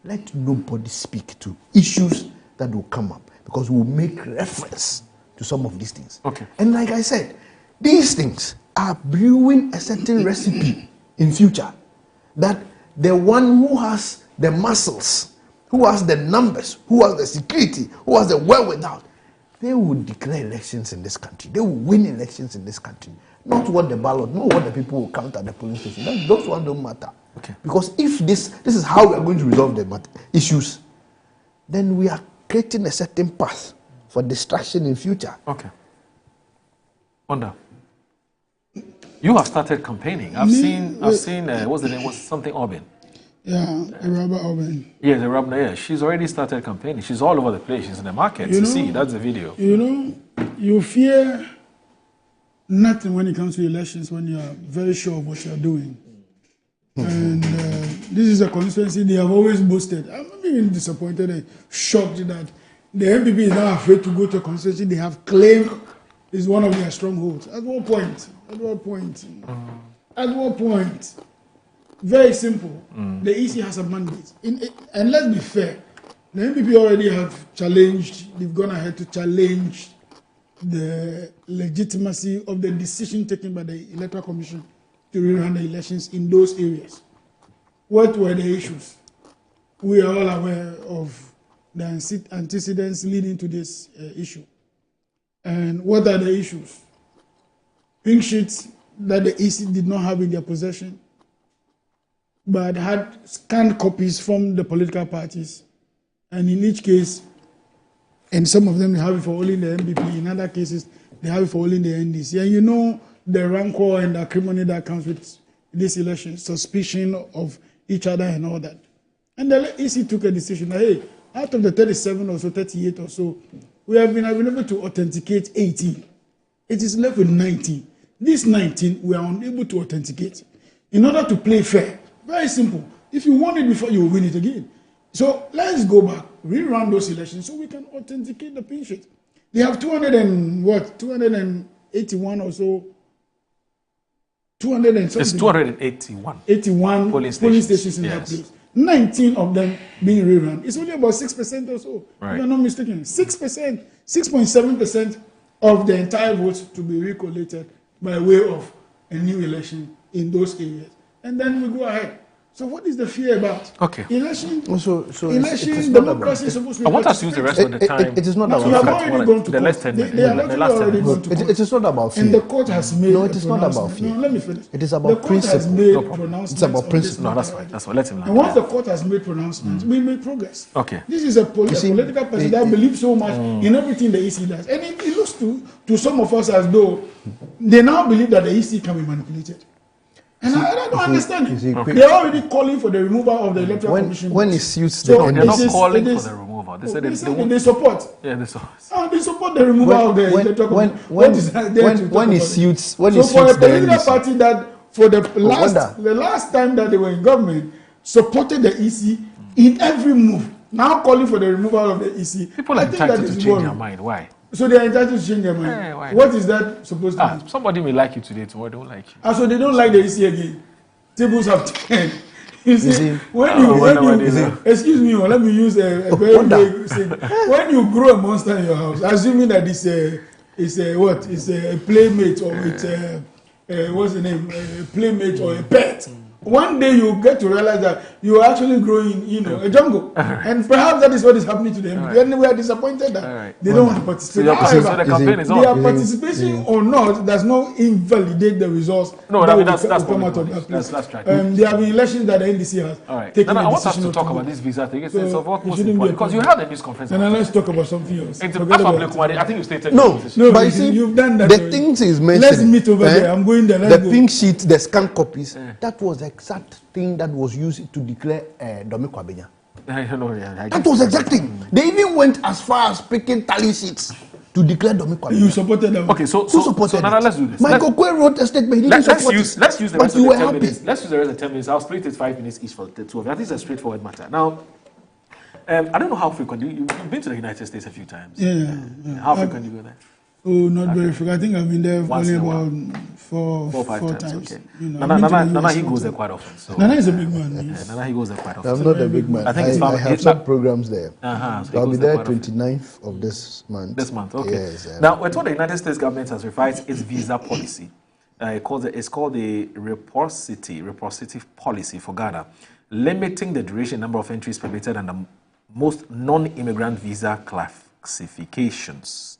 let nobody speak to issues that will come up, because we'll make reference to some of these things. And like I said, these things are brewing a certain recipe in future, that the one who has the muscles, who has the numbers, who has the security, who has the wherewithal, they will declare elections in this country. They will win elections in this country. Not what the ballot, not what the people will count at the polling station. Those ones don't matter. Because if this is how we are going to resolve the issues, then we are creating a certain path for distraction in future. Wanda, you have started campaigning. I've seen what's the name? What's something Orban? Yeah, Araba Orban. Yes, Araba. Yeah, she's already started campaigning. She's all over the place. She's in the market. You see, that's the video. You know, you fear nothing when it comes to elections when you are very sure of what you are doing. And this is a constituency they have always boasted. I'm even disappointed and shocked that the MPP is now afraid to go to a constituency they have claimed is one of their strongholds. At what point? At what point? At what point? Very simple. The EC has a mandate. And let's be fair, the MPP already have challenged, they've gone ahead to challenge the legitimacy of the decision taken by the Electoral Commission to rerun the elections in those areas. What were the issues? We are all aware of the antecedents leading to this issue. And what are the issues? Pink sheets that the EC did not have in their possession, but had scanned copies from the political parties. And in each case, and some of them they have it for only the MPP, in other cases, they have it for only the NDC. And you know the rancor and the acrimony that comes with this election, suspicion of each other and all that. And the EC took a decision that, hey, out of the 37 or so, 38 or so, we have been able to authenticate 18. It is left with 19. This 19, we are unable to authenticate. In order to play fair, very simple. If you want it before, you will win it again. So let's go back, rerun those elections so we can authenticate the pin sheet. They have 281 or so. 200 and something. It's 281. 81 polling stations in that place. 19 of them being rerun. It's only about 6% or so. Right. If I'm not mistaken. 6%, 6.7% of the entire votes to be recollated by way of a new election in those areas. And then we go ahead. So what is the fear about? Okay. Election, it's democracy is supposed to be. I want us to use the rest of the time. It is not You have already gone to the court. last 10 minutes. They are already gone to court. It is not about fear. And the court has made. No, it is not about fear. No, let me finish. It is about the court principle. has made No problem. pronouncements. It's about principle. No, that's fine. That's fine. Let him And once the court has made pronouncements, we make progress. Okay. This is a political person that believes so much in everything the EC does. And it looks to some of us as though they now believe that the EC can be manipulated. And I don't understand it. They're already calling for the removal of the Electoral Commission. When it suits they're not calling for the removal. They said they support. Yeah, they support. They support the removal of the Electoral Commission. When it suits for a political party that for the last time that they were in government supported the EC in every move, now calling for the removal of the EC. People are entitled to change their mind. Why? So they are entitled to change their mind. Why? What is that supposed to be? Somebody may like you today, tomorrow they don't like you. So they don't like the EC again. Tables have turned. You see, when you excuse me, let me use a very big thing. When you grow a monster in your house, assuming that it's a playmate or it's what's the name, a playmate or a pet. One day you get to realize that you are actually growing, a jungle, and perhaps that is what is happening to them. And we are disappointed that they don't want to participate. The campaign is on. Their participation or not does not invalidate the results. No, I mean that's come out of that place. There have been elections that the NDC has taken. I want us to talk about this visa thing. It's of what most important because you had a news conference. And let's talk about something else. I think you stated no, but you see, you've done that. The things is mentioned. Let's meet over there. I'm going there. The pink sheet, the scan copies. That was the exact thing that was used to declare Domi Kwabenya. That was the exact thing. They even went as far as picking tally sheets to declare Domi Kwabenya. You supported them. Okay, so now let's do this. Michael Kwe wrote a statement. He didn't support it. Let's use the rest of the 10 minutes. Let's use the rest of the 10 minutes. I'll split it 5 minutes each for the two of you. I think it's a straightforward matter. Now, I don't know how frequent you've been to the United States a few times. Yeah. How frequent you go there? Oh, not very frequent. I think I've been there only about four or five times. Okay. Nana, he goes there quite often. So. Nana is a big man. Yes. Nana, he goes there quite often. I'm not a big man. I think I have some programs there. So I'll be there 29th of this month. This month, okay. Yes, now, we're told the United States government has revised its visa policy. It's called the reciprocity policy for Ghana, limiting the duration number of entries permitted and the most non-immigrant visa classifications.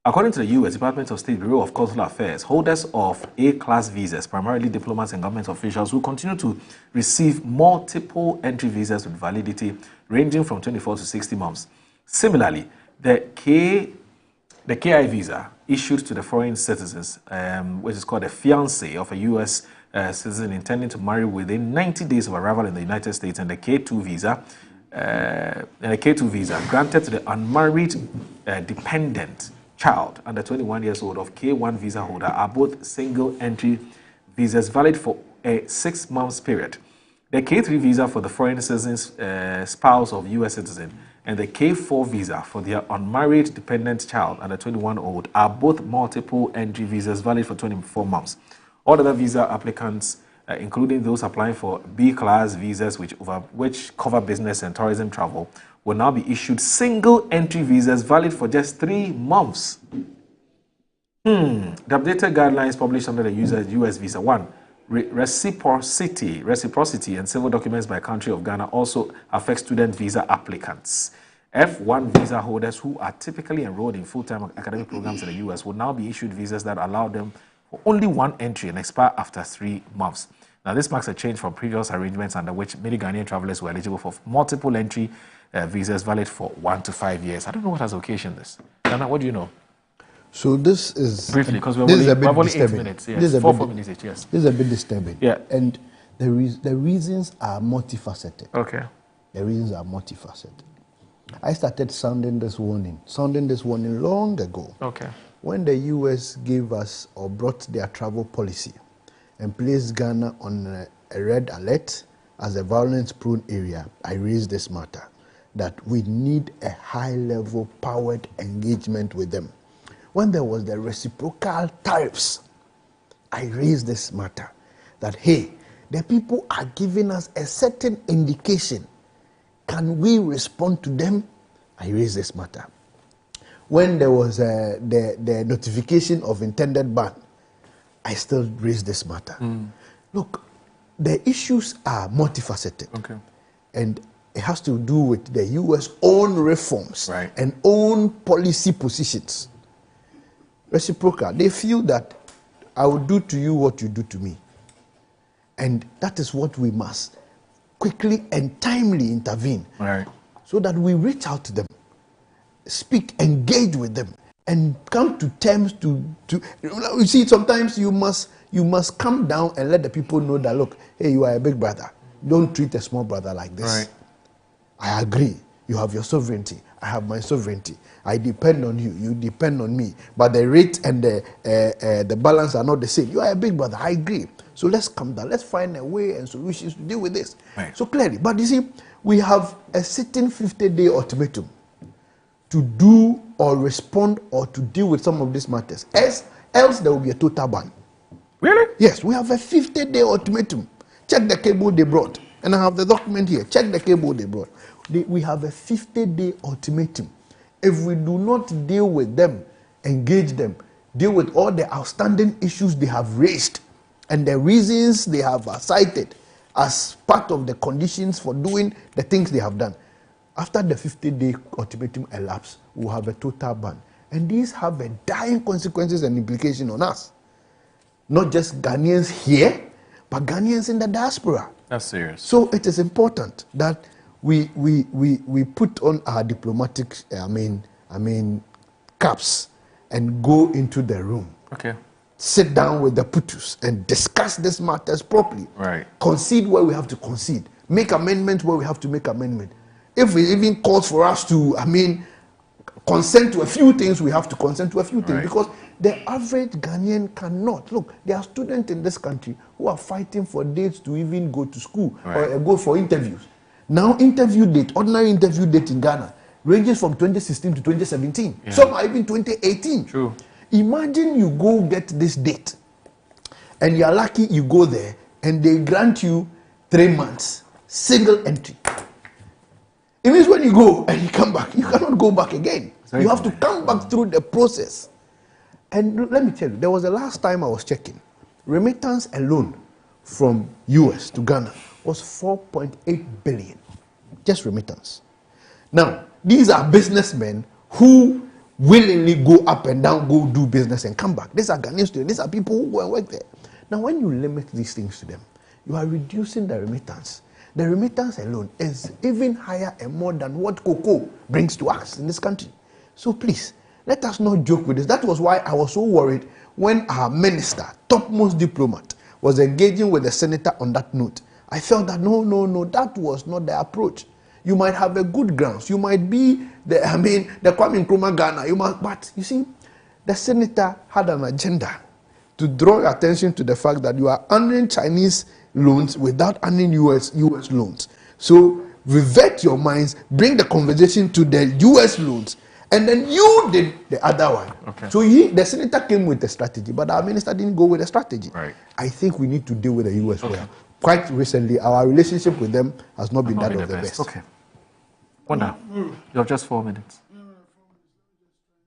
According to the U.S. Department of State Bureau of Consular Affairs, holders of A-class visas, primarily diplomats and government officials, will continue to receive multiple entry visas with validity ranging from 24 to 60 months. Similarly, the KI visa issued to the foreign citizens, which is called a fiancé of a U.S. Citizen intending to marry within 90 days of arrival in the United States, and the Ketu visa granted to the unmarried dependent child under 21 years old of K1 visa holder are both single entry visas valid for a 6 months period. The K3 visa for the foreign citizen's spouse of U.S. citizen and the K4 visa for their unmarried dependent child under 21 old are both multiple entry visas valid for 24 months. All other visa applicants, including those applying for B-class visas which cover business and tourism travel, will now be issued single entry visas valid for just 3 months. The updated guidelines published under the U.S. visa 1, reciprocity and civil documents by country of Ghana also affect student visa applicants. F1 visa holders who are typically enrolled in full-time academic programs in the U.S. will now be issued visas that allow them for only 1 entry and expire after 3 months. Now, this marks a change from previous arrangements under which many Ghanaian travelers were eligible for multiple entry visas valid for 1 to 5 years. I don't know what has occasioned this. Nana, what do you know? So this is briefly, because we're only 8 minutes. Yes. This is 4 minutes each. Yes. This is a bit disturbing. Yeah. And the reasons are multifaceted. Okay. The reasons are multifaceted. I started sounding this warning long ago. Okay. When the U.S. gave us or brought their travel policy and placed Ghana on a red alert as a violence-prone area, I raised this matter that we need a high-level powered engagement with them. When there was the reciprocal tariffs, I raised this matter that, hey, the people are giving us a certain indication. Can we respond to them? I raised this matter. When there was the notification of intended ban, I still raised this matter. Look, the issues are multifaceted. Okay. And it has to do with the U.S. own reforms and own policy positions. Reciprocal. They feel that I will do to you what you do to me. And that is what we must quickly and timely intervene. So that we reach out to them, speak, engage with them, and come to terms to you see, sometimes you must come down and let the people know that, look, hey, you are a big brother. Don't treat a small brother like this. I agree. You have your sovereignty. I have my sovereignty. I depend on you. You depend on me. But the rate and the balance are not the same. You are a big brother. I agree. So let's come down. Let's find a way and solutions to deal with this. So clearly. But you see, we have a certain 50-day ultimatum to do or respond or to deal with some of these matters. Else there will be a total ban. Really? Yes, we have a 50-day ultimatum. Check the cable they brought. And I have the document here. Check the cable they brought. We have a 50-day ultimatum. If we do not deal with them, engage them, deal with all the outstanding issues they have raised and the reasons they have cited as part of the conditions for doing the things they have done, after the 50-day ultimatum elapse, we'll have a total ban. And these have a dire consequences and implication on us. Not just Ghanaians here, but Ghanaians in the diaspora. That's serious. So it is important that we put on our diplomatic, caps and go into the room. Okay. Sit down with the Putus and discuss these matters properly. Concede where we have to concede. Make amendments where we have to make amendment. If it even calls for us to, consent to a few things, we have to consent to a few things, because the average Ghanaian cannot. Look, there are students in this country who are fighting for dates to even go to school or go for interviews. Now, ordinary interview date in Ghana ranges from 2016 to 2017. Some are even 2018. True. Imagine you go get this date, and you're lucky you go there, and they grant you 3 months, single entry. It means when you go and you come back, you cannot go back again. You have to come back through the process. And let me tell you, there was the last time I was checking. Remittance alone from US to Ghana was 4.8 billion. Just remittance. Now, these are businessmen who willingly go up and down, go do business and come back. These are Ghanaian students. These are people who go and work there. Now, when you limit these things to them, you are reducing the remittance. The remittance alone is even higher and more than what cocoa brings to us in this country. So please, let us not joke with this. That was why I was so worried when our minister, topmost diplomat, was engaging with the senator on that note. I felt that no, that was not the approach. You might have a good grounds. You might be the Kwame Nkrumah Ghana. But you see, the senator had an agenda to draw your attention to the fact that you are honoring Chinese loans without honoring US loans. So revert your minds, bring the conversation to the US loans, and then you did the other one. Okay. So the senator came with a strategy, but our minister didn't go with a strategy. I think we need to deal with the US well. Quite recently, our relationship with them has not been that of the best. Okay. Wanda, you have just 4 minutes.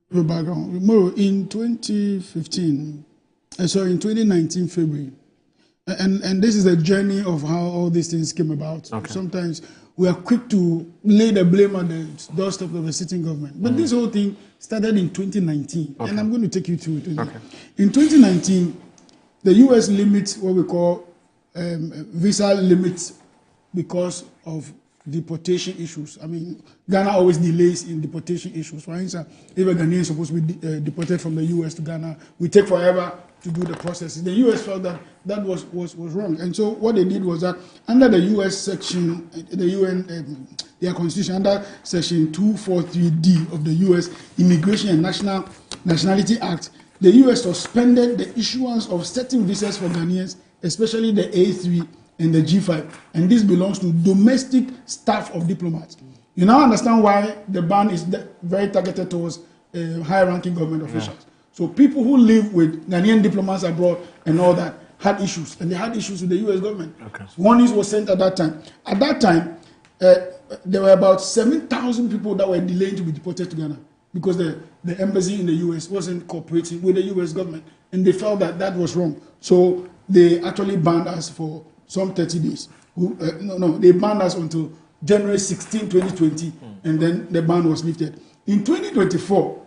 The background. In 2015, in 2019 February, and this is a journey of how all these things came about. Okay. Sometimes we are quick to lay the blame on the doorstep of the sitting government. But this whole thing started in 2019, and I'm going to take you through it. In 2019, the US limits what we call visa limits because of deportation issues. Ghana always delays in deportation issues. For instance, if a Ghanaian is supposed to be deported from the US to Ghana, we take forever to do the process. The US felt that was wrong. And so what they did was that under the US section, the UN, their constitution, under section 243D of the US Immigration and Nationality Act, the US suspended the issuance of certain visas for Ghanaians, especially the A3 and the G5. And this belongs to domestic staff of diplomats. You now understand why the ban is very targeted towards high-ranking government officials. So people who live with Ghanaian diplomats abroad and all that had issues, and they had issues with the US government. Warnings were sent at that time. At that time, there were about 7,000 people that were delayed to be deported to Ghana because the embassy in the US wasn't cooperating with the US government, and they felt that was wrong. So they actually banned us for some 30 days. They banned us until January 16, 2020, and then the ban was lifted. In 2024,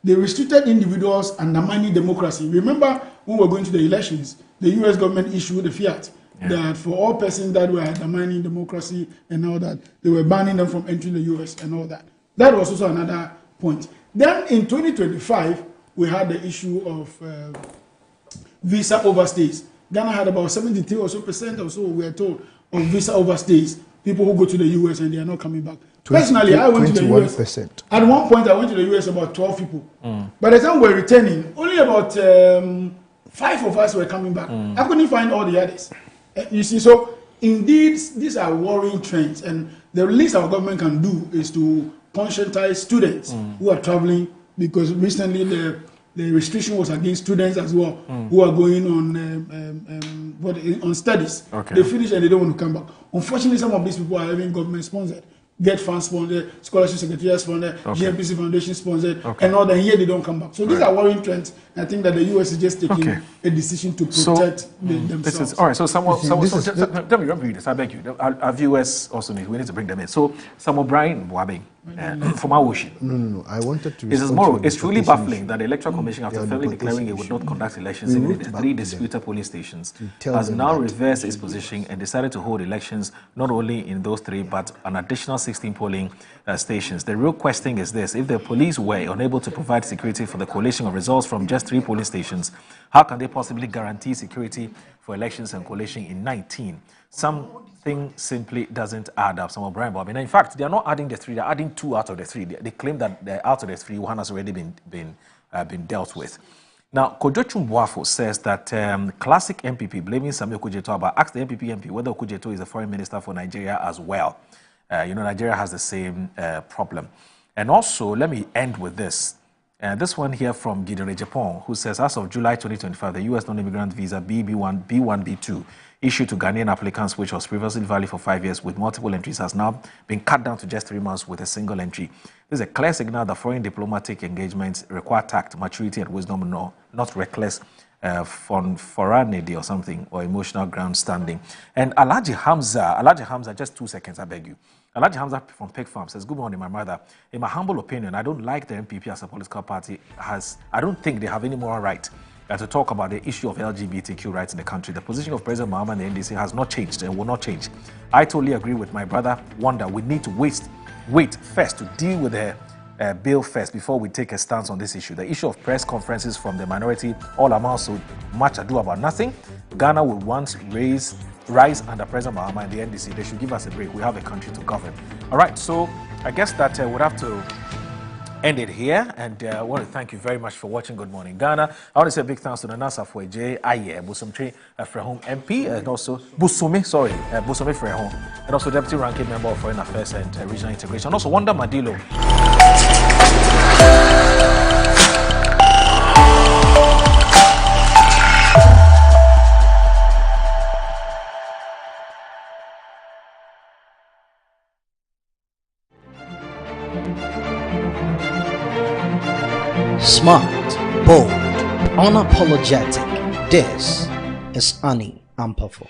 they restricted individuals undermining democracy. Remember when we were going to the elections, the US government issued a fiat that for all persons that were undermining democracy and all that, they were banning them from entering the US and all that. That was also another point. Then in 2025, we had the issue of visa overstays. Ghana had about 73% or so, we are told, of visa overstays. People who go to the US and they are not coming back. Personally, I went to the US. At one point, I went to the US about 12 people. By the time we were returning, only about 5 of us were coming back. I couldn't find all the others. You see, so indeed, these are worrying trends. And the least our government can do is to conscientize students who are traveling, because recently the restriction was against students as well, who are going on studies. They finish and they don't want to come back. Unfortunately, some of these people are having government sponsored, Get Fund sponsored, Scholarship Secretariat sponsored, GMPC Foundation sponsored, and all that. Here they don't come back. So these are worrying trends. I think that the US is just taking a decision to protect themselves. All right. So let me read this. I beg you. Our viewers also we need to bring them in. So Samuel Brian Wabe. From our worship. No. I wanted to. It's truly baffling that the Electoral Commission, after fairly declaring it would not conduct elections in the 3 disputed polling stations, has now reversed its position and decided to hold elections not only in those 3 but an additional 16 polling stations. The real question is this: if the police were unable to provide security for the collation of results from just 3 polling stations, how can they possibly guarantee security for elections and collation in 19? Something simply doesn't add up. Some of Brian Bob. And in fact, they are not adding the 3; they're adding 2 out of the 3. They claim that out of the 3, 1 has already been dealt with. Now, Kojo Chumbuafo says that classic MPP blaming Samuel Okudzeto, but asked the MPP MP whether Okudzeto is a foreign minister for Nigeria as well. Nigeria has the same problem. And also, let me end with this. This one here from Gideon Japan, who says, as of July 2025, the U.S. non-immigrant visa B1, B2 issued to Ghanaian applicants, which was previously valid for 5 years with multiple entries, has now been cut down to just 3 months with a single entry. This is a clear signal that foreign diplomatic engagements require tact, maturity, and wisdom, not reckless foreignty or something, or emotional ground standing. And Alhaji Hamza, just 2 seconds, I beg you. Alhaji Hamza from Pig Farm says, good morning, my mother. In my humble opinion, I don't like the MPP as a political party. I don't think they have any moral right to talk about the issue of LGBTQ rights in the country. The position of President Mahama and the NDC has not changed and will not change. I totally agree with my brother Wanda. We need to wait first to deal with the bill first before we take a stance on this issue. The issue of press conferences from the minority all amounts to much ado about nothing. Ghana will once rise under President Mahama and the NDC. They should give us a break. We have a country to govern. All right, so I guess that we'd have to end it here, and I want to thank you very much for watching Good Morning Ghana. I want to say a big thanks to Nana for J. Aye, Bosomtwe Frehom MP, and also Bosome Frehom, and also Deputy Ranking Member of Foreign Affairs and Regional Integration, and also Wanda Madilo. Smart, bold, unapologetic. This is Annie Ampafo.